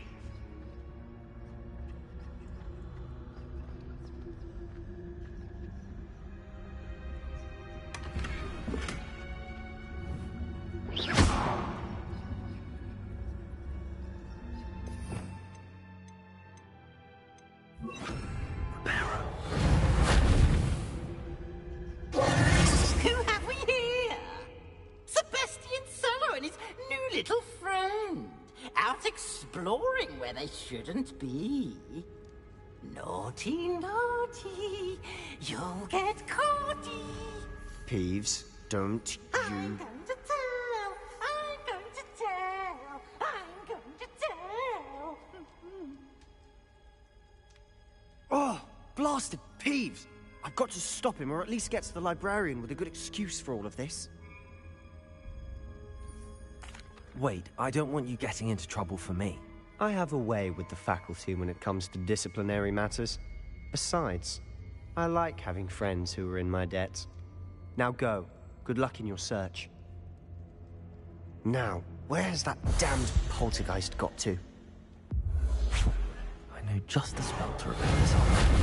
T: Who have we here? Sebastian Solo and his new little friend. Out exploring where they shouldn't be. Naughty, naughty, you'll get caughty.
J: Peeves, don't you...
T: I'm going to tell, I'm going to tell, I'm going to tell.
J: Oh, blasted Peeves! I've got to stop him, or at least get to the librarian with a good excuse for all of this.
A: Wait, I don't want you getting into trouble for me.
J: I have a way with the faculty when it comes to disciplinary matters. Besides, I like having friends who are in my debt. Now go. Good luck in your search. Now, where has that damned poltergeist got to?
A: I know just the spell to repair this armor.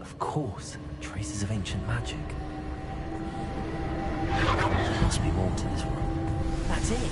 A: Of course, traces of ancient magic. There must be more to this room.
B: That's it.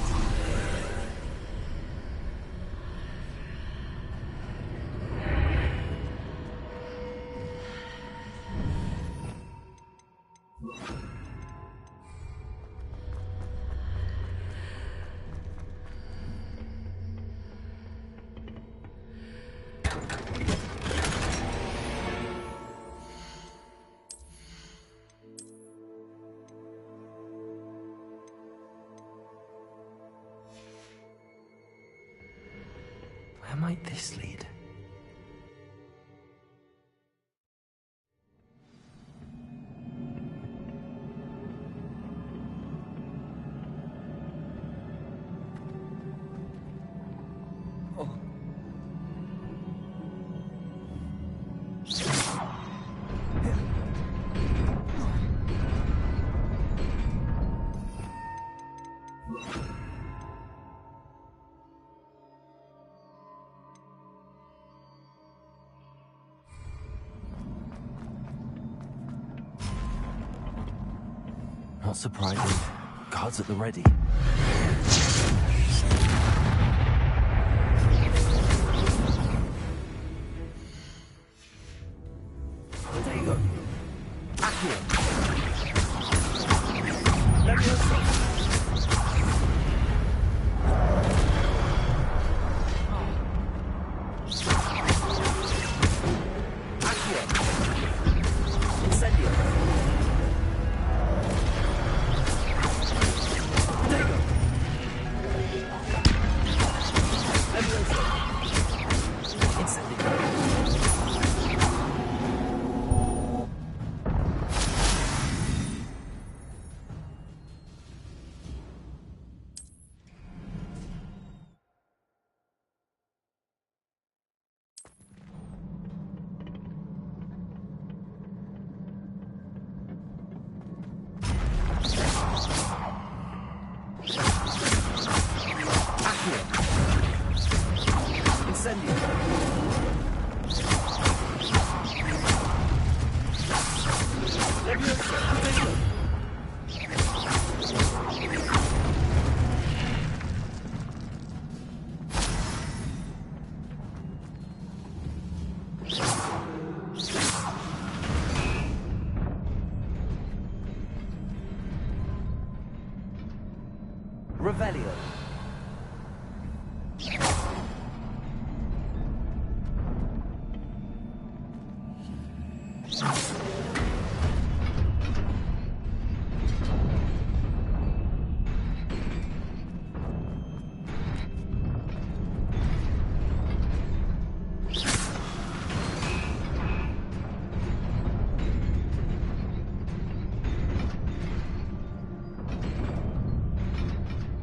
A: Where might this lead? Not surprising. Guards at the ready. There you go. Accio. Leviosa. Accio. Incendio. There you go.
L: Revelio.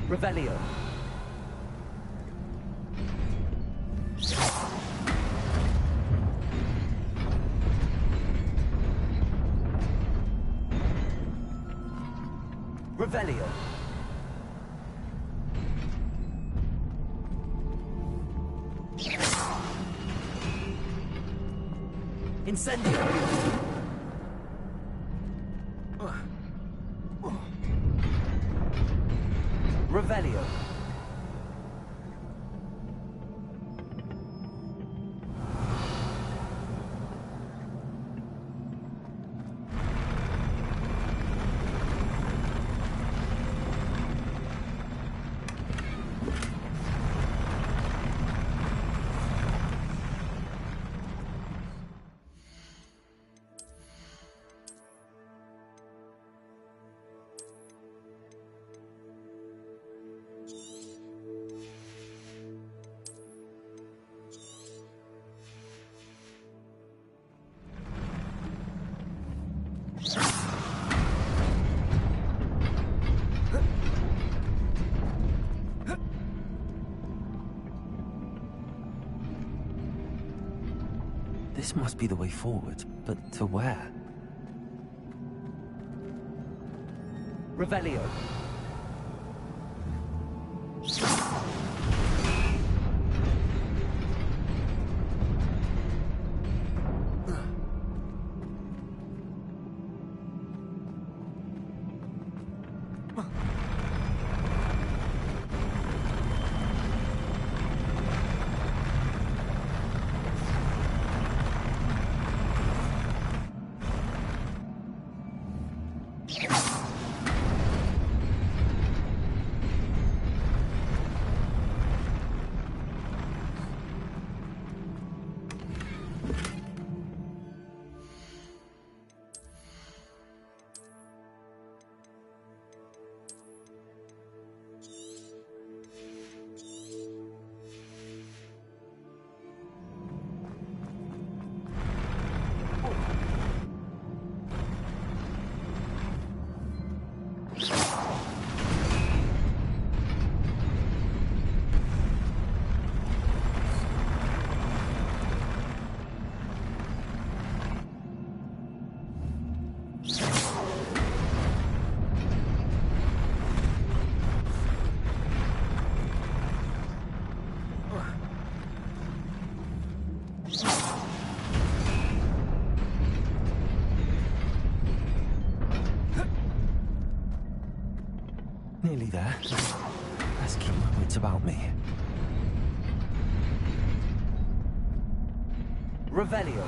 L: Revelio. Revelio. Incendio. Revelio.
A: This must be the way forward, but to where?
L: Revelio.
A: Nearly there. Let's keep my wits about me.
L: Revelio.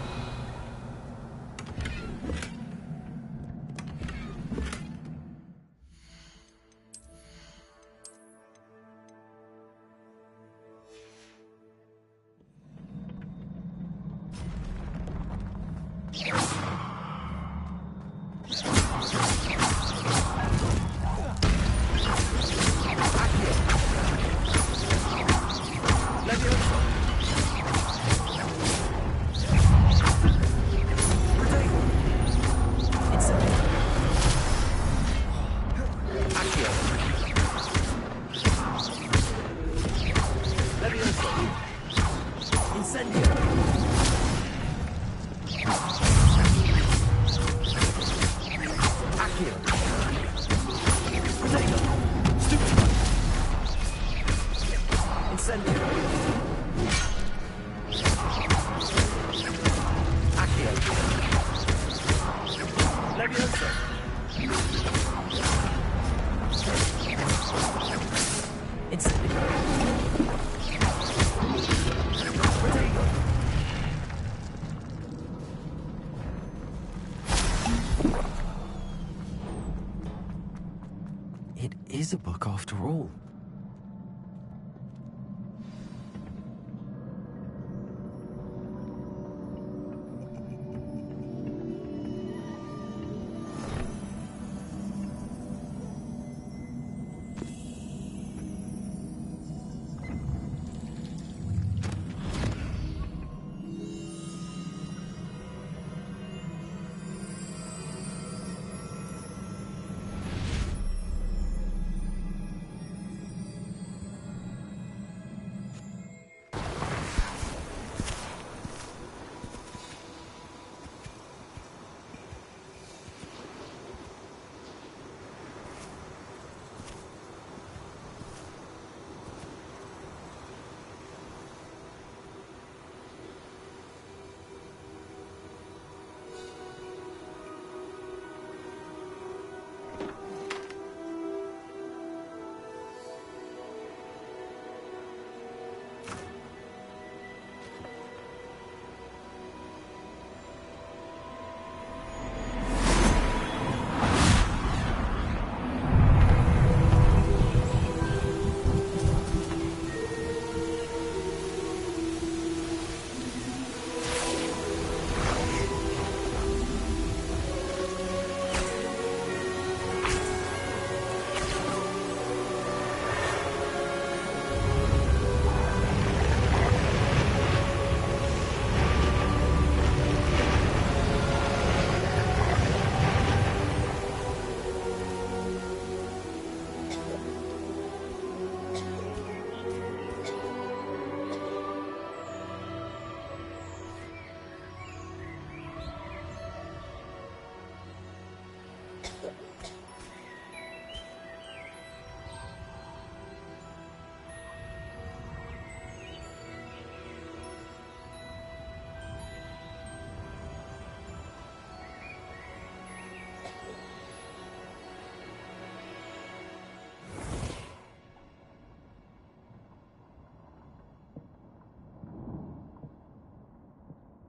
A: It is a book after all.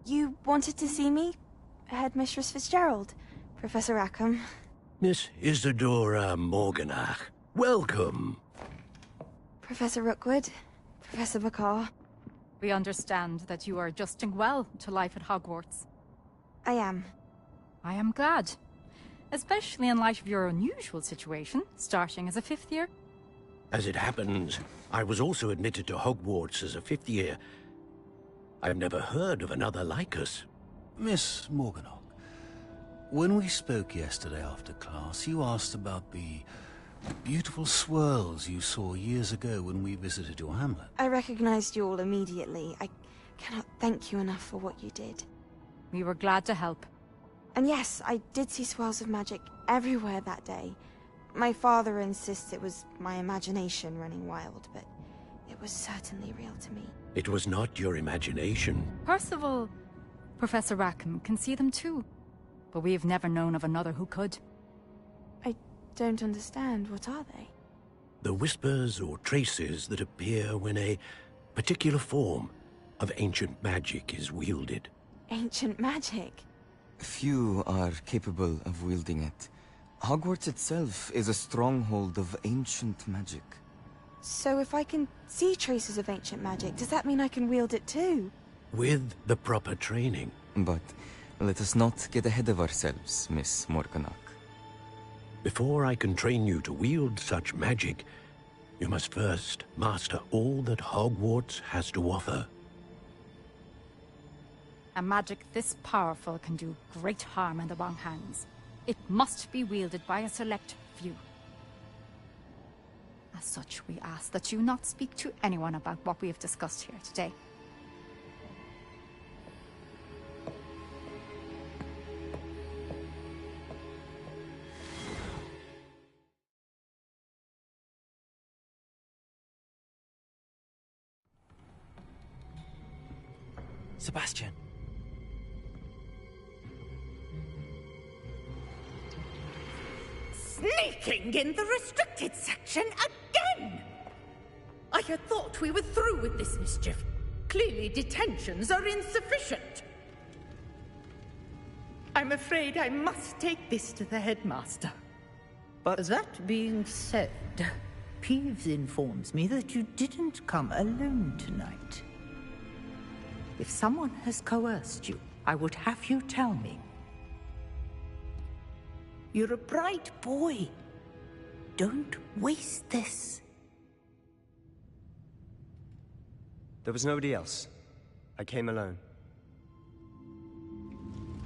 G: You wanted to see me? Headmistress Fitzgerald, Professor Rackham.
K: Miss Isadora Morganach, welcome.
G: Professor Rookwood, Professor Bakar.
V: We understand that you are adjusting well to life at Hogwarts.
G: I am.
V: I am glad. Especially in light of your unusual situation, starting as a 5th year.
K: As it happens, I was also admitted to Hogwarts as a 5th year. I've never heard of another like us.
X: Miss Morganach, when we spoke yesterday after class, you asked about the beautiful swirls you saw years ago when we visited your hamlet.
G: I recognized you all immediately. I cannot thank you enough for what you did.
V: We were glad to help.
G: And yes, I did see swirls of magic everywhere that day. My father insists it was my imagination running wild, but it was certainly real to me.
K: It was not your imagination.
V: Percival, Professor Rackham can see them too. But we have never known of another who could.
G: I don't understand. What are they?
K: The whispers or traces that appear when a particular form of ancient magic is wielded.
G: Ancient magic?
A: Few are capable of wielding it. Hogwarts itself is a stronghold of ancient magic.
G: So if I can see traces of ancient magic, does that mean I can wield it too?
K: With the proper training.
A: But let us not get ahead of ourselves, Miss Morganach.
K: Before I can train you to wield such magic, you must first master all that Hogwarts has to offer.
V: A magic this powerful can do great harm in the wrong hands. It must be wielded by a select few. As such, we ask that you not speak to anyone about what we have discussed here today.
A: Sebastian.
T: Sneaking in the restricted section again! I had thought we were through with this mischief. Clearly detentions are insufficient. I'm afraid I must take this to the headmaster.
F: But that being said, Peeves informs me that you didn't come alone tonight. If someone has coerced you, I would have you tell me. You're a bright boy. Don't waste this.
J: There was nobody else. I came alone.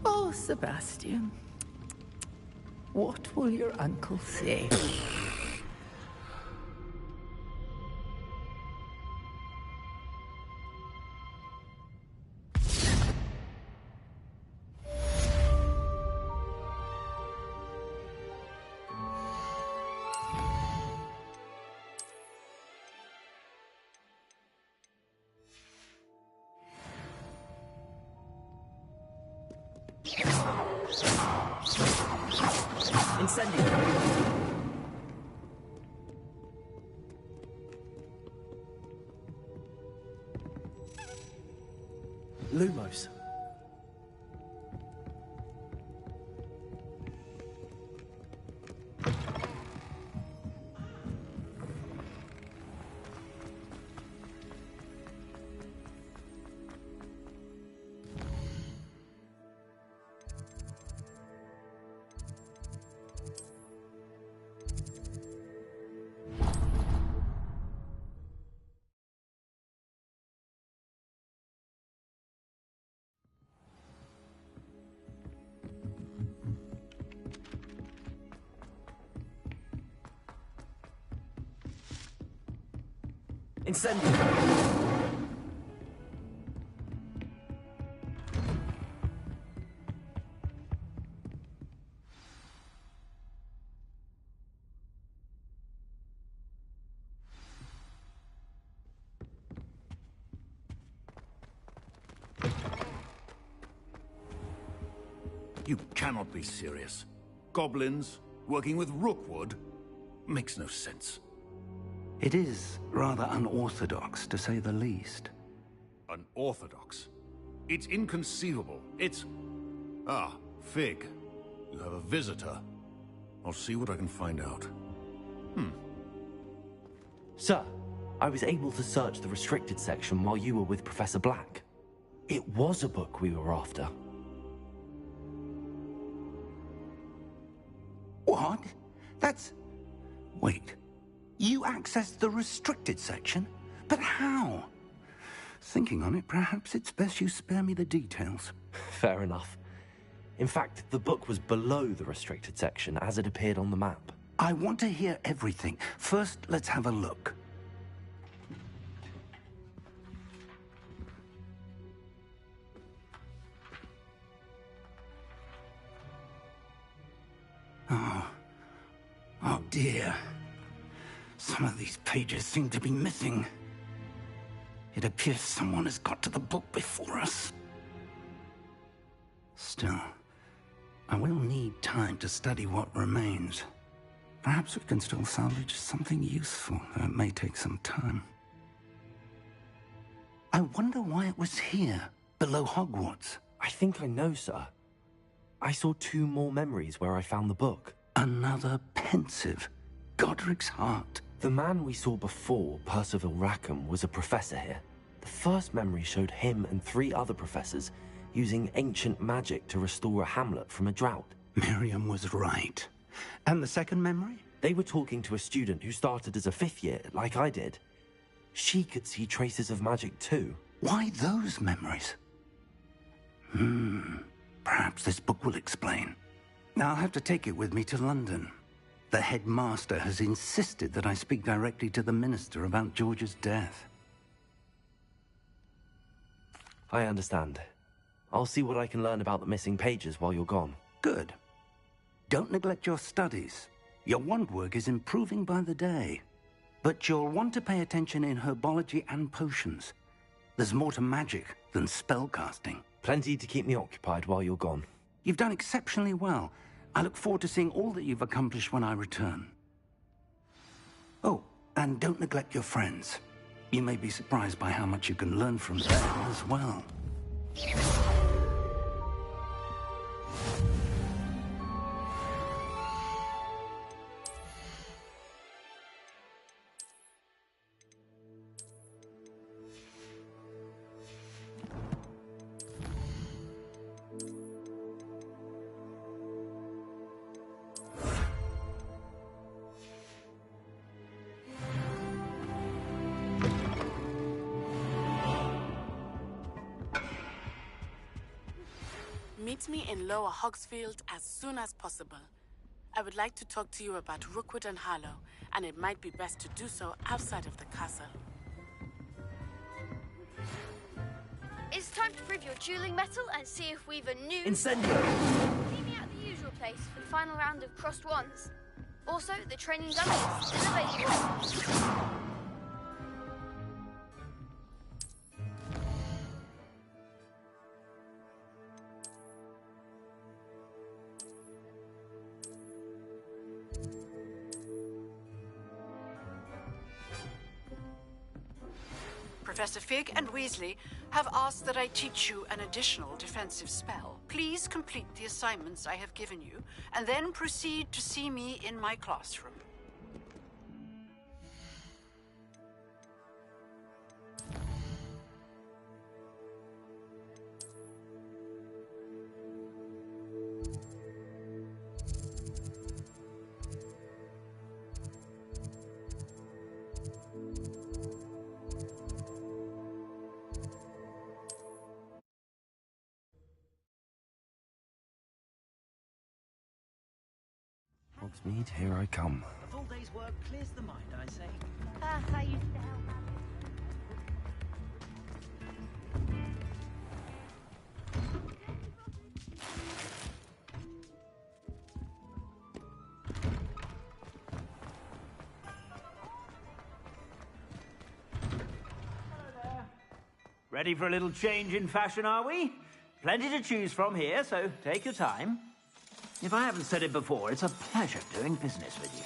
F: Oh, Sebastian. What will your uncle say?
A: Lumos.
J: Incendio!
C: You cannot be serious. Goblins working with Rookwood makes no sense.
S: It is rather unorthodox, to say the least.
C: Unorthodox? It's inconceivable. It's... Ah, Fig. You have a visitor. I'll see what I can find out.
A: Sir, I was able to search the restricted section while you were with Professor Black. It was a book we were after.
S: What? That's... Wait. You accessed the restricted section? But how? Thinking on it, perhaps it's best you spare me the details.
A: Fair enough. In fact, the book was below the restricted section as it appeared on the map.
S: I want to hear everything. First, let's have a look. Oh dear. Some of these pages seem to be missing. It appears someone has got to the book before us. Still, I will need time to study what remains. Perhaps we can still salvage something useful, though it may take some time. I wonder why it was here, below Hogwarts.
A: I think I know, sir. I saw 2 more memories where I found the book.
S: Another pensive. Godric's heart.
A: The man we saw before, Percival Rackham, was a professor here. The first memory showed him and 3 other professors using ancient magic to restore a hamlet from a drought.
S: Miriam was right. And the second memory?
A: They were talking to a student who started as a 5th year, like I did. She could see traces of magic too.
S: Why those memories? Perhaps this book will explain. I'll have to take it with me to London. The headmaster has insisted that I speak directly to the minister about George's death.
A: I understand. I'll see what I can learn about the missing pages while you're gone.
S: Good. Don't neglect your studies. Your wand work is improving by the day. But you'll want to pay attention in herbology and potions. There's more to magic than spellcasting.
A: Plenty to keep me occupied while you're gone.
S: You've done exceptionally well. I look forward to seeing all that you've accomplished when I return. Oh, and don't neglect your friends. You may be surprised by how much you can learn from them as well.
P: Meet me in Lower Hogsfield as soon as possible. I would like to talk to you about Rookwood and Harlow, and it might be best to do so outside of the castle.
H: It's time to prove your dueling metal and see if we've a new...
A: Incendio!
H: Meet me at the usual place for the final round of crossed wands. Also, the training dummy is still available.
M: Professor Fig and Weasley have asked that I teach you an additional defensive spell. Please complete the assignments I have given you, and then proceed to see me in my classroom.
A: Hogsmeade, here I come.
E: A full day's work clears the mind, I say.
U: I used to help.
Q: Ready for a little change in fashion, are we? Plenty to choose from here, so take your time. If I haven't said it before, it's a pleasure doing business with you.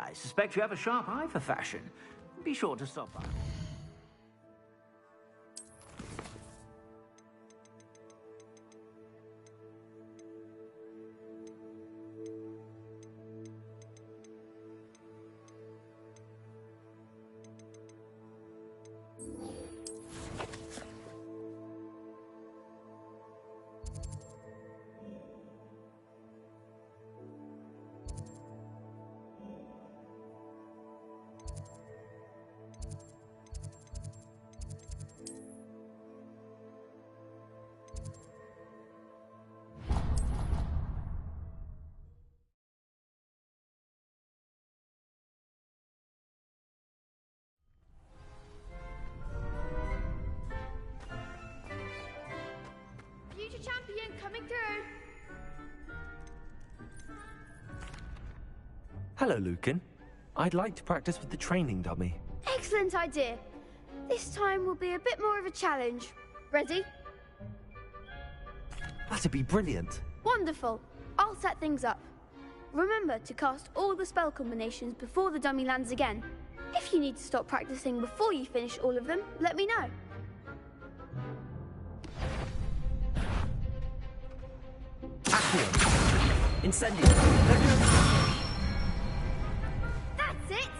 Q: I suspect you have a sharp eye for fashion. Be sure to stop by.
H: Future champion coming through.
A: Hello, Lucan. I'd like to practice with the training dummy.
H: Excellent idea. This time will be a bit more of a challenge. Ready?
A: That'd be brilliant.
H: Wonderful. I'll set things up. Remember to cast all the spell combinations before the dummy lands again. If you need to stop practicing before you finish all of them, let me know.
A: Incendio.
H: That's it!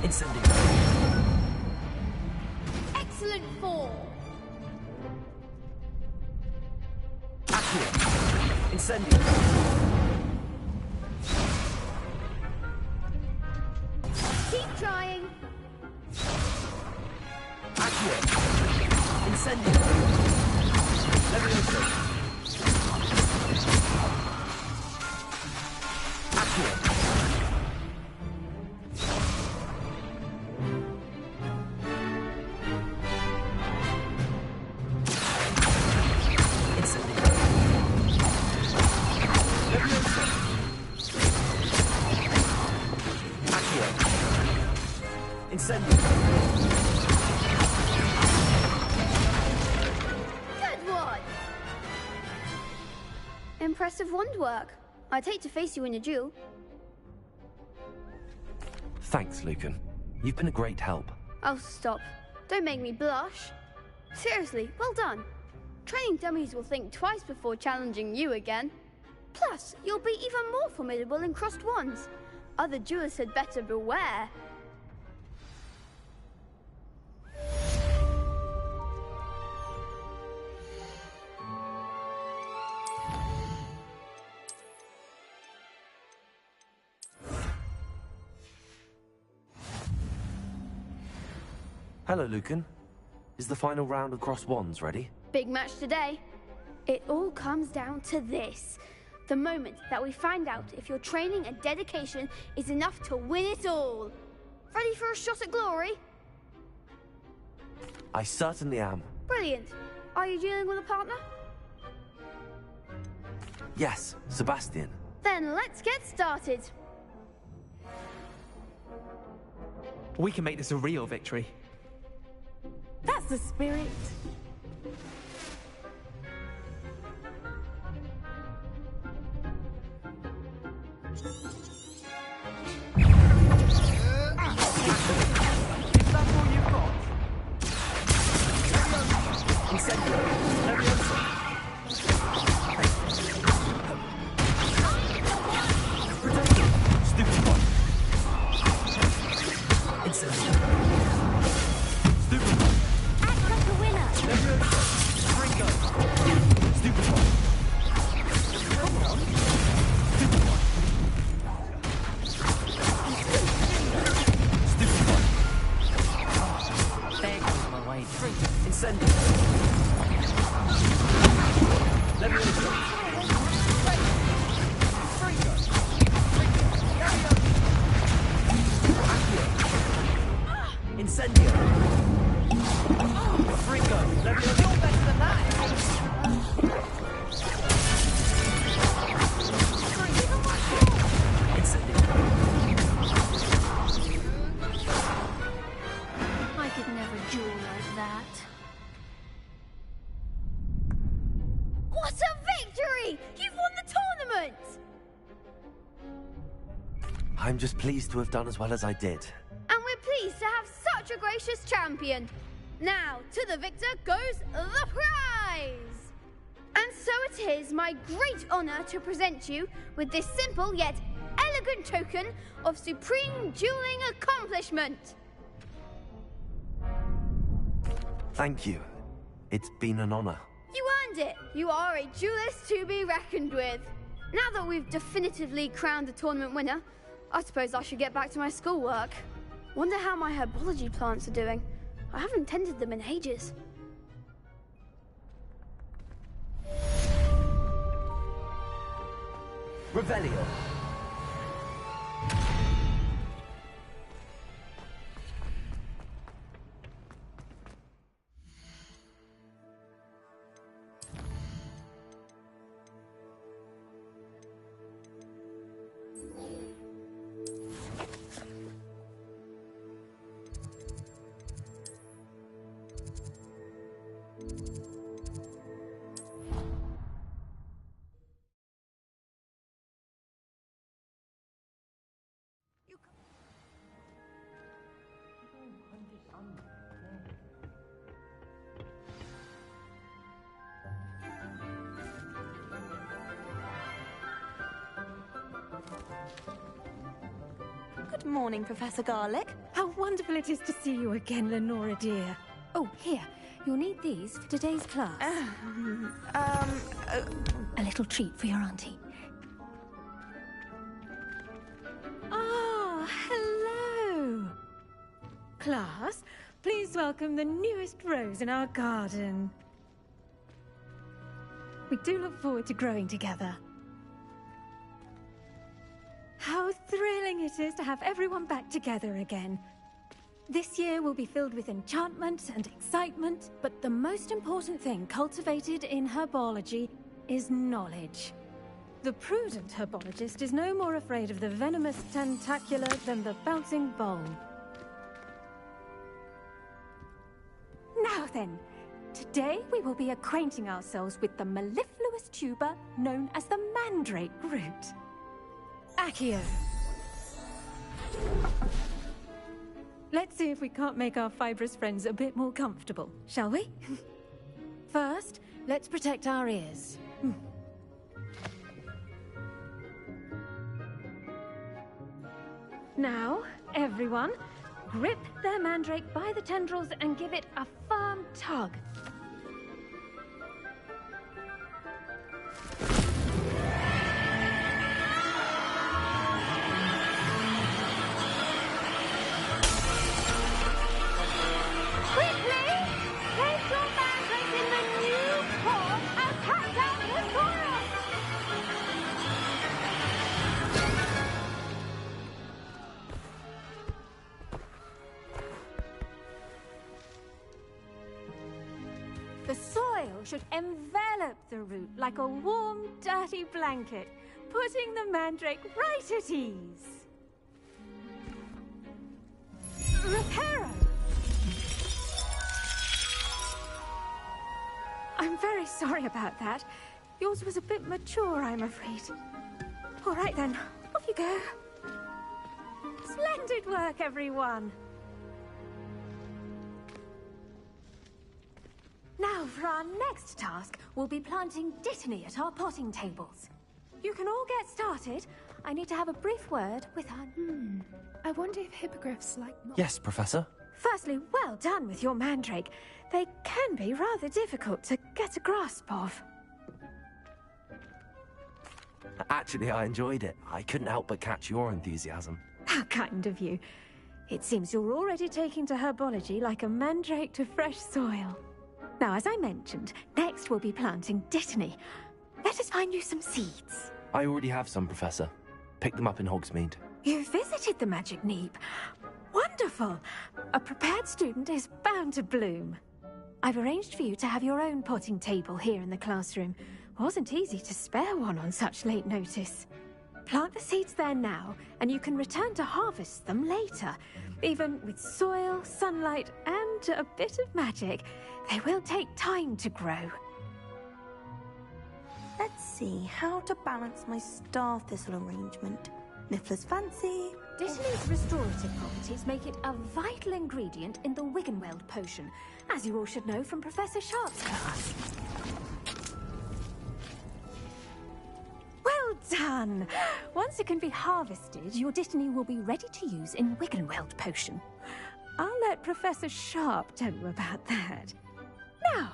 A: Incendio.
H: Excellent form!
A: Incendio.
H: Keep trying.
A: Incendio. Levioso.
H: Good one! Impressive wand work. I'd hate to face you in a duel.
A: Thanks, Lucan. You've been a great help.
H: Oh, stop. Don't make me blush. Seriously, well done. Training dummies will think twice before challenging you again. Plus, you'll be even more formidable in crossed wands. Other duelists had better beware.
A: Hello, Lucan. Is the final round of cross wands ready?
H: Big match today. It all comes down to this. The moment that we find out if your training and dedication is enough to win it all. Ready for a shot at glory?
A: I certainly am.
H: Brilliant. Are you dealing with a partner?
A: Yes, Sebastian.
H: Then let's get started.
N: We can make this a real victory.
P: That's the spirit.
H: I could never jewel like that. What a victory! You've won the tournament!
A: I'm just pleased to have done as well as I did.
H: And we're pleased to have such a gracious champion. Now, to the victor goes the prize! And so it is my great honor to present you with this simple yet elegant token of supreme dueling accomplishment.
A: Thank you. It's been an honor.
H: You earned it. You are a duelist to be reckoned with. Now that we've definitively crowned the tournament winner, I suppose I should get back to my schoolwork. Wonder how my herbology plants are doing. I haven't tended them in ages.
A: Revelio.
D: Good morning, Professor Garlick.
O: How wonderful it is to see you again, Lenora dear. Oh, here. You'll need these for today's class. A little treat for your auntie. Ah, hello. Class, please welcome the newest rose in our garden. We do look forward to growing together. How thrilling it is to have everyone back together again. This year will be filled with enchantment and excitement, but the most important thing cultivated in herbology is knowledge. The prudent herbologist is no more afraid of the venomous tentacula than the bouncing bulb. Now then, today we will be acquainting ourselves with the mellifluous tuber known as the mandrake root. Accio. Let's see if we can't make our fibrous friends a bit more comfortable, shall we? First, let's protect our ears. Now, everyone, grip their mandrake by the tendrils and give it a firm tug. The soil should envelop the root like a warm, dirty blanket, putting the mandrake right at ease. Reparo! I'm very sorry about that. Yours was a bit mature, I'm afraid. All right then, off you go. Splendid work, everyone. Now, for our next task, we'll be planting dittany at our potting tables. You can all get started. I need to have a brief word with our... I wonder if hippogriffs like...
A: Yes, Professor.
O: Firstly, well done with your mandrake. They can be rather difficult to get a grasp of.
A: Actually, I enjoyed it. I couldn't help but catch your enthusiasm.
O: How kind of you. It seems you're already taking to herbology like a mandrake to fresh soil. Now, as I mentioned, next we'll be planting dittany. Let us find you some seeds.
A: I already have some, Professor. Picked them up in Hogsmeade.
O: You visited the Magic Neep. Wonderful! A prepared student is bound to bloom. I've arranged for you to have your own potting table here in the classroom. Wasn't easy to spare one on such late notice. Plant the seeds there now, and you can return to harvest them later. Even with soil, sunlight, and a bit of magic, they will take time to grow.
G: Let's see how to balance my star thistle arrangement. Niffler's fancy.
O: Dittany's restorative properties make it a vital ingredient in the Wiggenweld potion, as you all should know from Professor Sharp's class. Well done! Once it can be harvested, your Dittany will be ready to use in Wiggenweld potion. I'll let Professor Sharp tell you about that. Now,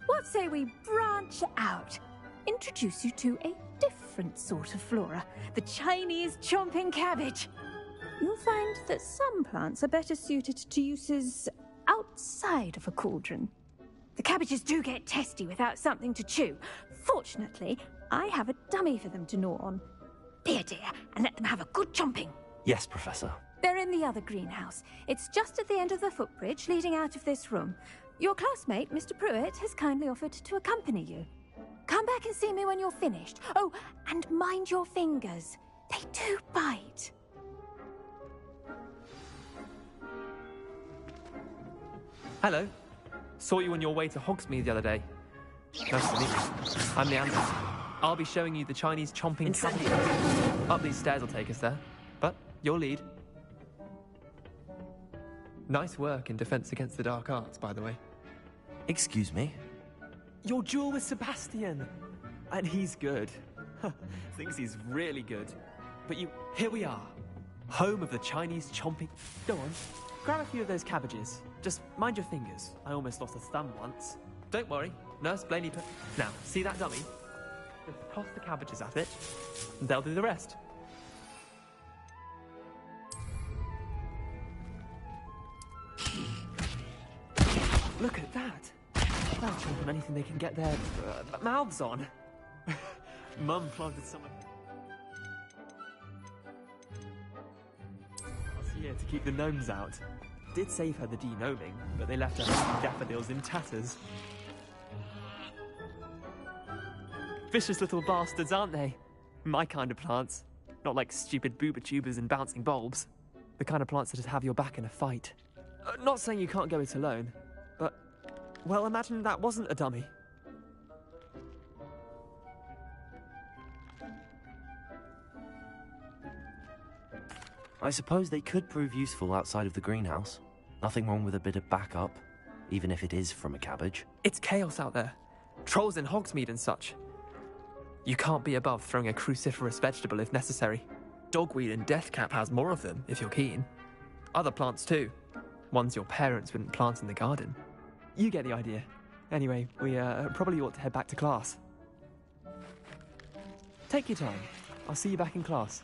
O: what say we branch out? Introduce you to a different sort of flora, the Chinese chomping cabbage. You'll find that some plants are better suited to uses outside of a cauldron. The cabbages do get testy without something to chew. Fortunately, I have a dummy for them to gnaw on. Be a dear and let them have a good chomping.
A: Yes, Professor.
O: They're in the other greenhouse. It's just at the end of the footbridge leading out of this room. Your classmate, Mr. Pruitt, has kindly offered to accompany you. Come back and see me when you're finished. Oh, and mind your fingers. They do bite.
N: Hello. Saw you on your way to Hogsmeade the other day. Nice to meet you. I'm Leander. I'll be showing you the Chinese chomping cabbage. Up these stairs will take us there. But your lead. Nice work in Defense Against the Dark Arts, by the way.
A: Excuse me?
N: Your duel with Sebastian! And he's good. Thinks he's really good. But here we are. Home of the Chinese chomping... Go on, grab a few of those cabbages. Just mind your fingers. I almost lost a thumb once. Don't worry, Nurse Blaney put... Now, see that dummy? Just toss the cabbages at it, and they'll do the rest. Look at that! They'll chomp on anything they can get their mouths on. Mum planted some... last year to keep the gnomes out. Did save her the de-gnoming, but they left her daffodils in tatters. Vicious little bastards, aren't they? My kind of plants. Not like stupid booba tubers and bouncing bulbs. The kind of plants that have your back in a fight. Not saying you can't go it alone, but... well, imagine that wasn't a dummy.
A: I suppose they could prove useful outside of the greenhouse. Nothing wrong with a bit of backup, even if it is from a cabbage.
N: It's chaos out there. Trolls in Hogsmeade and such. You can't be above throwing a cruciferous vegetable if necessary. Dogweed and deathcap has more of them, if you're keen. Other plants too. Ones your parents wouldn't plant in the garden. You get the idea. Anyway, we probably ought to head back to class. Take your time. I'll see you back in class.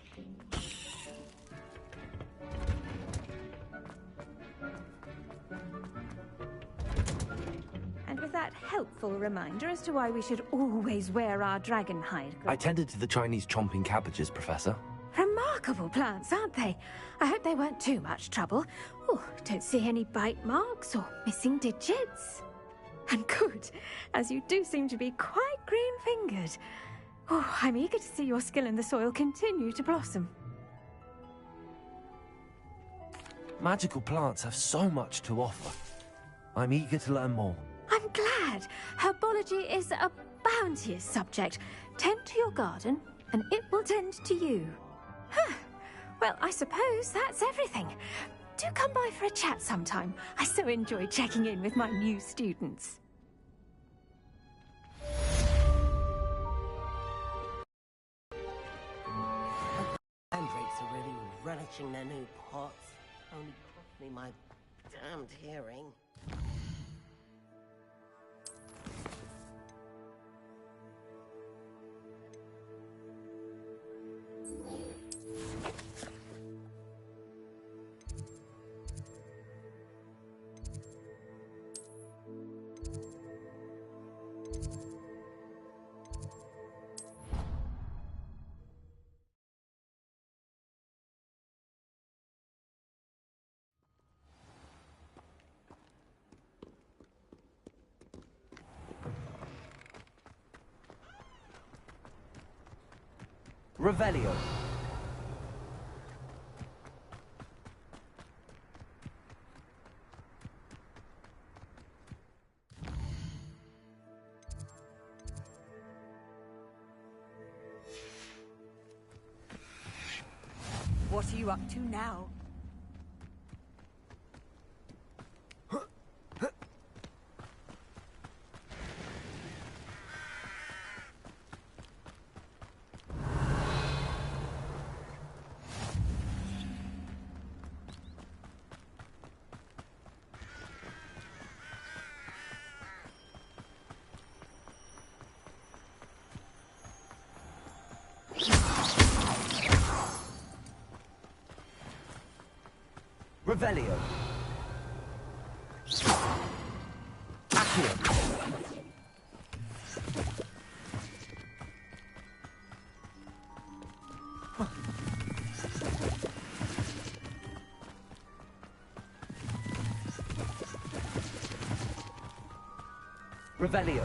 O: And with that helpful reminder as to why we should always wear our dragon hide.
A: I tended to the Chinese chomping cabbages, Professor.
O: Remarkable plants, aren't they? I hope they weren't too much trouble. Oh, don't see any bite marks or missing digits. And good, as you do seem to be quite green-fingered. Oh, I'm eager to see your skill in the soil continue to blossom.
A: Magical plants have so much to offer. I'm eager to learn more.
O: I'm glad. Herbology is a bounteous subject. Tend to your garden, and it will tend to you. Huh. Well, I suppose that's everything. Do come by for a chat sometime. I so enjoy checking in with my new students.
B: Mandrakes are really relishing their new pots. Only cost me my damned hearing.
A: Revelio.
I: What are you up to now?
E: Revelio. Accio. Revelio.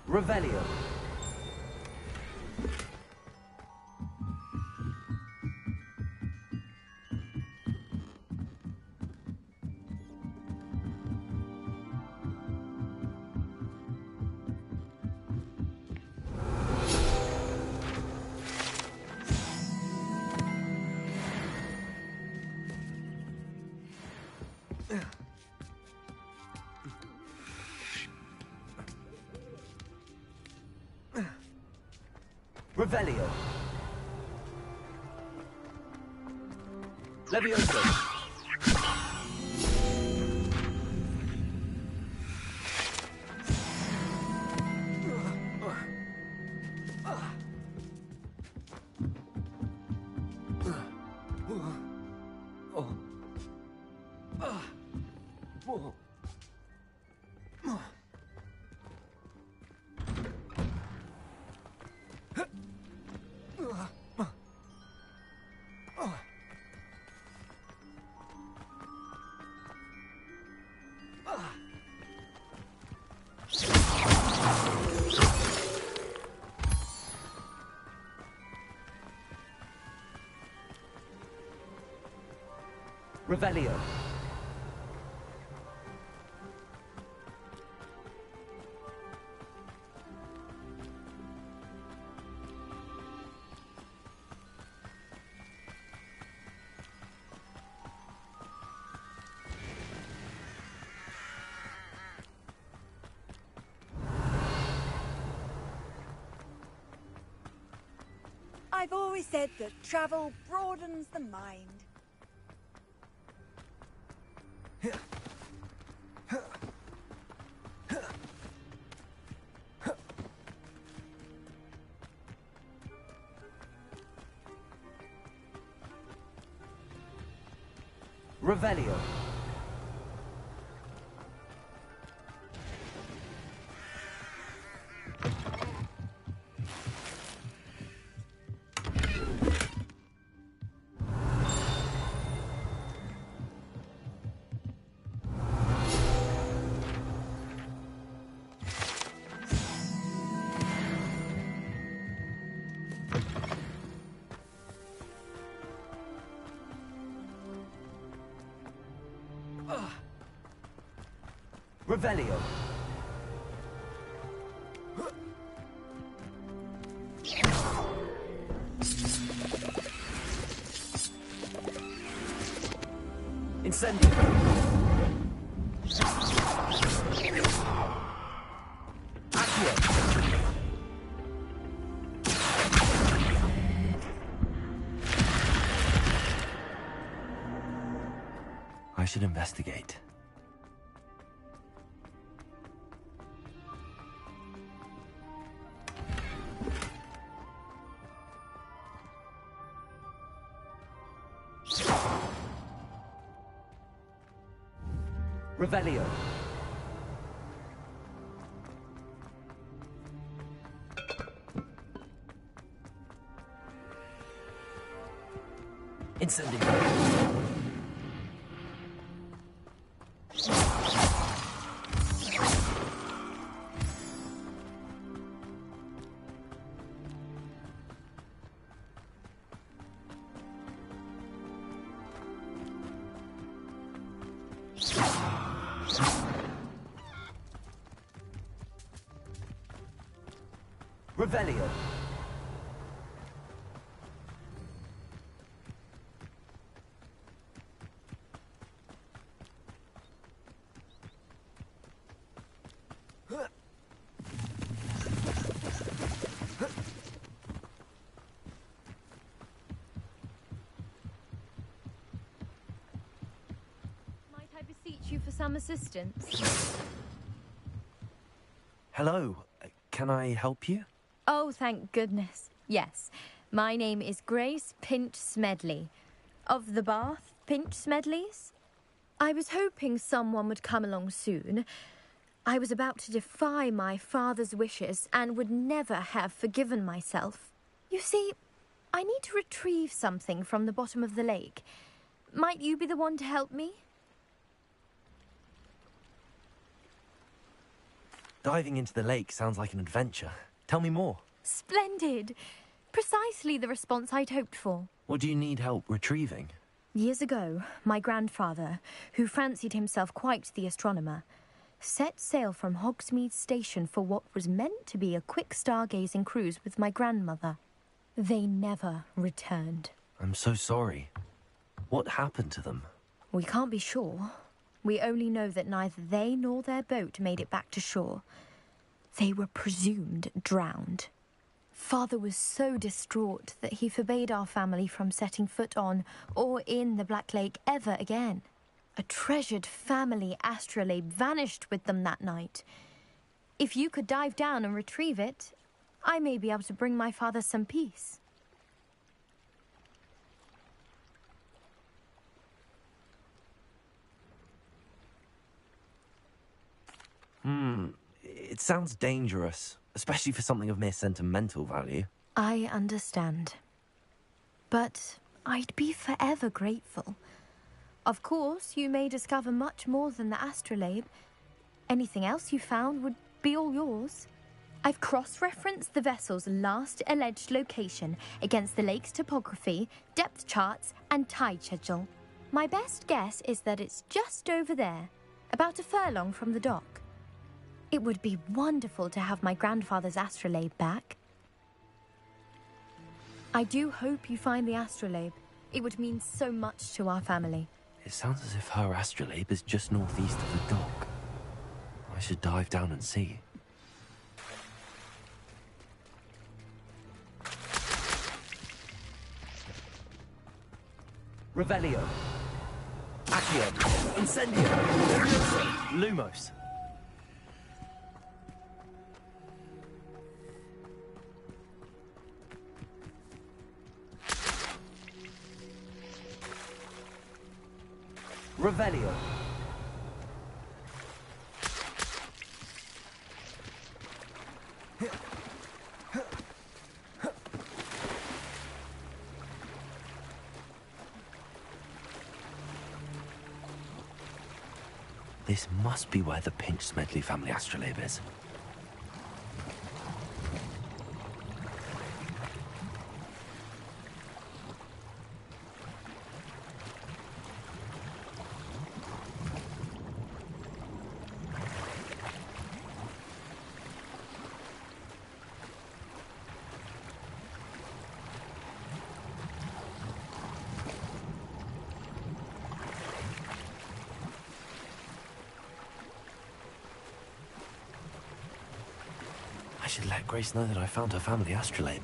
E: Revelio. Revelio. Levioso. Revelio.
I: I've always said that travel broadens the mind.
E: Revelio. Revelio. Incendio. Accio. I should investigate. Revelio. Incendio.
A: Revelio.
L: Might I beseech you for some assistance?
A: Hello. Can I help you?
L: Oh, thank goodness. Yes. My name is Grace Pinch Smedley. Of the Bath Pinch Smedleys? I was hoping someone would come along soon. I was about to defy my father's wishes and would never have forgiven myself. You see, I need to retrieve something from the bottom of the lake. Might you be the one to help me?
A: Diving into the lake sounds like an adventure. Tell me more.
L: Splendid! Precisely the response I'd hoped for.
A: What do you need help retrieving?
L: Years ago, my grandfather, who fancied himself quite the astronomer, set sail from Hogsmeade Station for what was meant to be a quick stargazing cruise with my grandmother. They never returned.
A: I'm so sorry. What happened to them?
L: We can't be sure. We only know that neither they nor their boat made it back to shore. They were presumed drowned. Father was so distraught that he forbade our family from setting foot on or in the Black Lake ever again. A treasured family astrolabe vanished with them that night. If you could dive down and retrieve it, I may be able to bring my father some peace.
A: It sounds dangerous, especially for something of mere sentimental value.
L: I understand. But I'd be forever grateful. Of course, you may discover much more than the astrolabe. Anything else you found would be all yours. I've cross-referenced the vessel's last alleged location against the lake's topography, depth charts, and tide schedule. My best guess is that it's just over there, about a furlong from the dock. It would be wonderful to have my grandfather's astrolabe back. I do hope you find the astrolabe. It would mean so much to our family.
A: It sounds as if her astrolabe is just northeast of the dock. I should dive down and see. Revelio. Accio. Incendio. Lumos. Revelio. This must be where the Pinch Smedley family astrolabe is. I should let Grace know that I found her family astrolabe.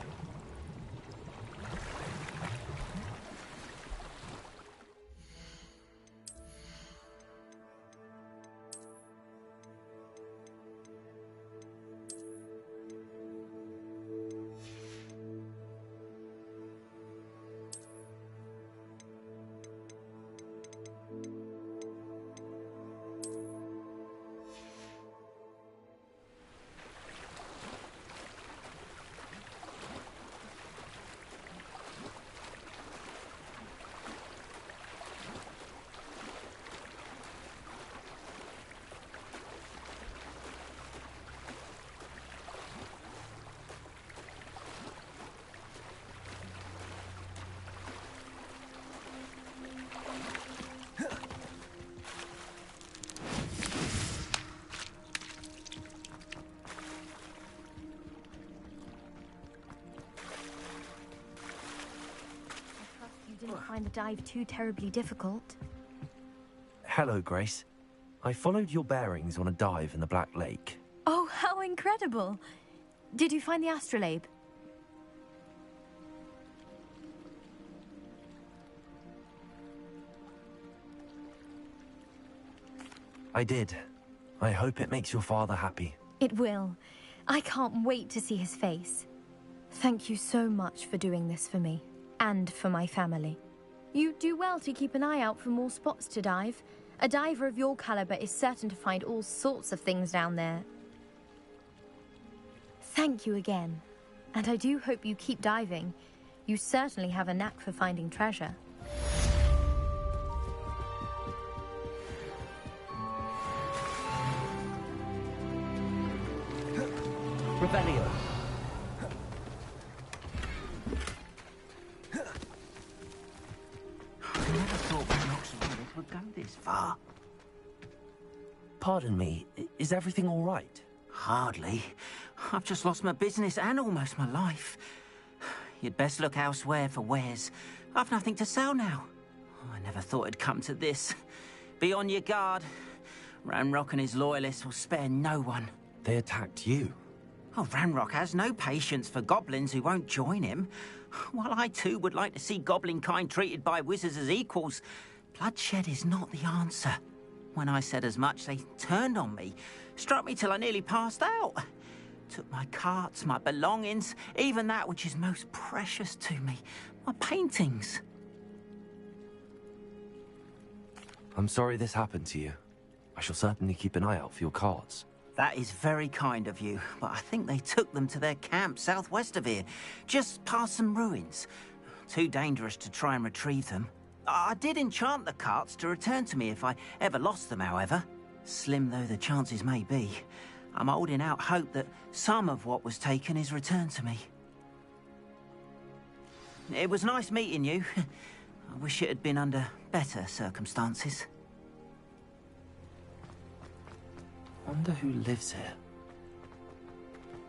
L: find the dive too terribly difficult.
A: Hello, Grace. I followed your bearings on a dive in the Black Lake.
L: Oh, how incredible! Did you find the astrolabe?
A: I did. I hope it makes your father happy.
L: It will. I can't wait to see his face. Thank you so much for doing this for me, and for my family. You do well to keep an eye out for more spots to dive. A diver of your caliber is certain to find all sorts of things down there. Thank you again. And I do hope you keep diving. You certainly have a knack for finding treasure.
E: Revelio. I never thought Ranrock's world would go this far.
A: Pardon me, is everything all right?
T: Hardly. I've just lost my business and almost my life. You'd best look elsewhere for wares. I've nothing to sell now. I never thought it'd come to this. Be on your guard. Ranrock and his loyalists will spare no one.
A: They attacked you?
T: Oh, Ranrock has no patience for goblins who won't join him. While I too would like to see goblin kind treated by wizards as equals, bloodshed is not the answer. When I said as much, they turned on me, struck me till I nearly passed out. Took my carts, my belongings, even that which is most precious to me, my paintings.
A: I'm sorry this happened to you. I shall certainly keep an eye out for your carts.
T: That is very kind of you, but I think they took them to their camp southwest of here, just past some ruins. Too dangerous to try and retrieve them. I did enchant the carts to return to me if I ever lost them, however. Slim though the chances may be, I'm holding out hope that some of what was taken is returned to me. It was nice meeting you. I wish it had been under better circumstances.
A: Wonder who lives here.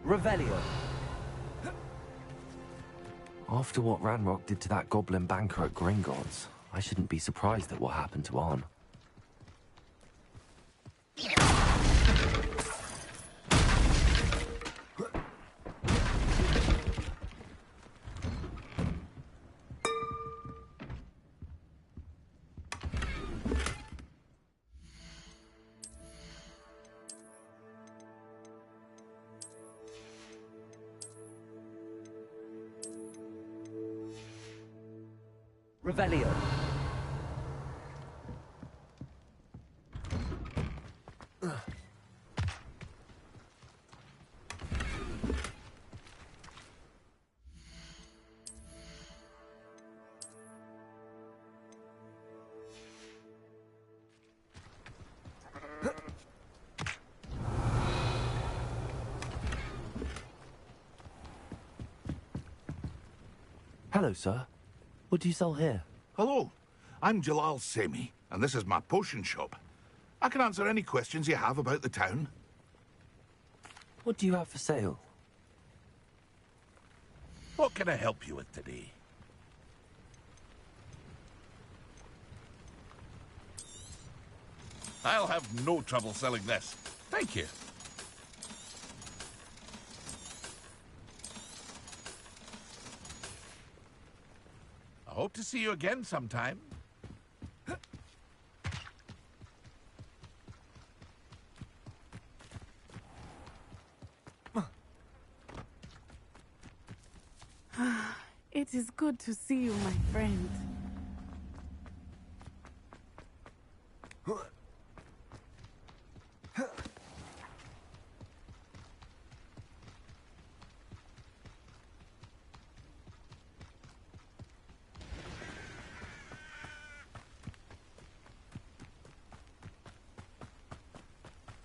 E: Revelio.
A: After what Ranrock did to that goblin banker at Gringotts, I shouldn't be surprised at what happened to Arn.
E: Revelio.
A: Hello, sir. What do you sell here?
C: Hello, I'm Jalal Semi, and this is my potion shop. I can answer any questions you have about the town.
A: What do you have for sale?
C: What can I help you with today? I'll have no trouble selling this. Thank you. I hope to see you again sometime.
P: It is good to see you, my friend.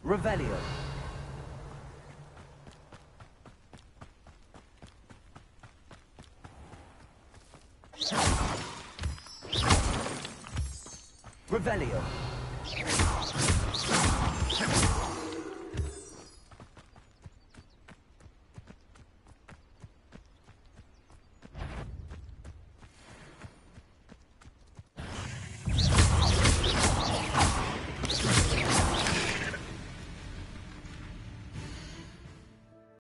E: Revelio. Revelio.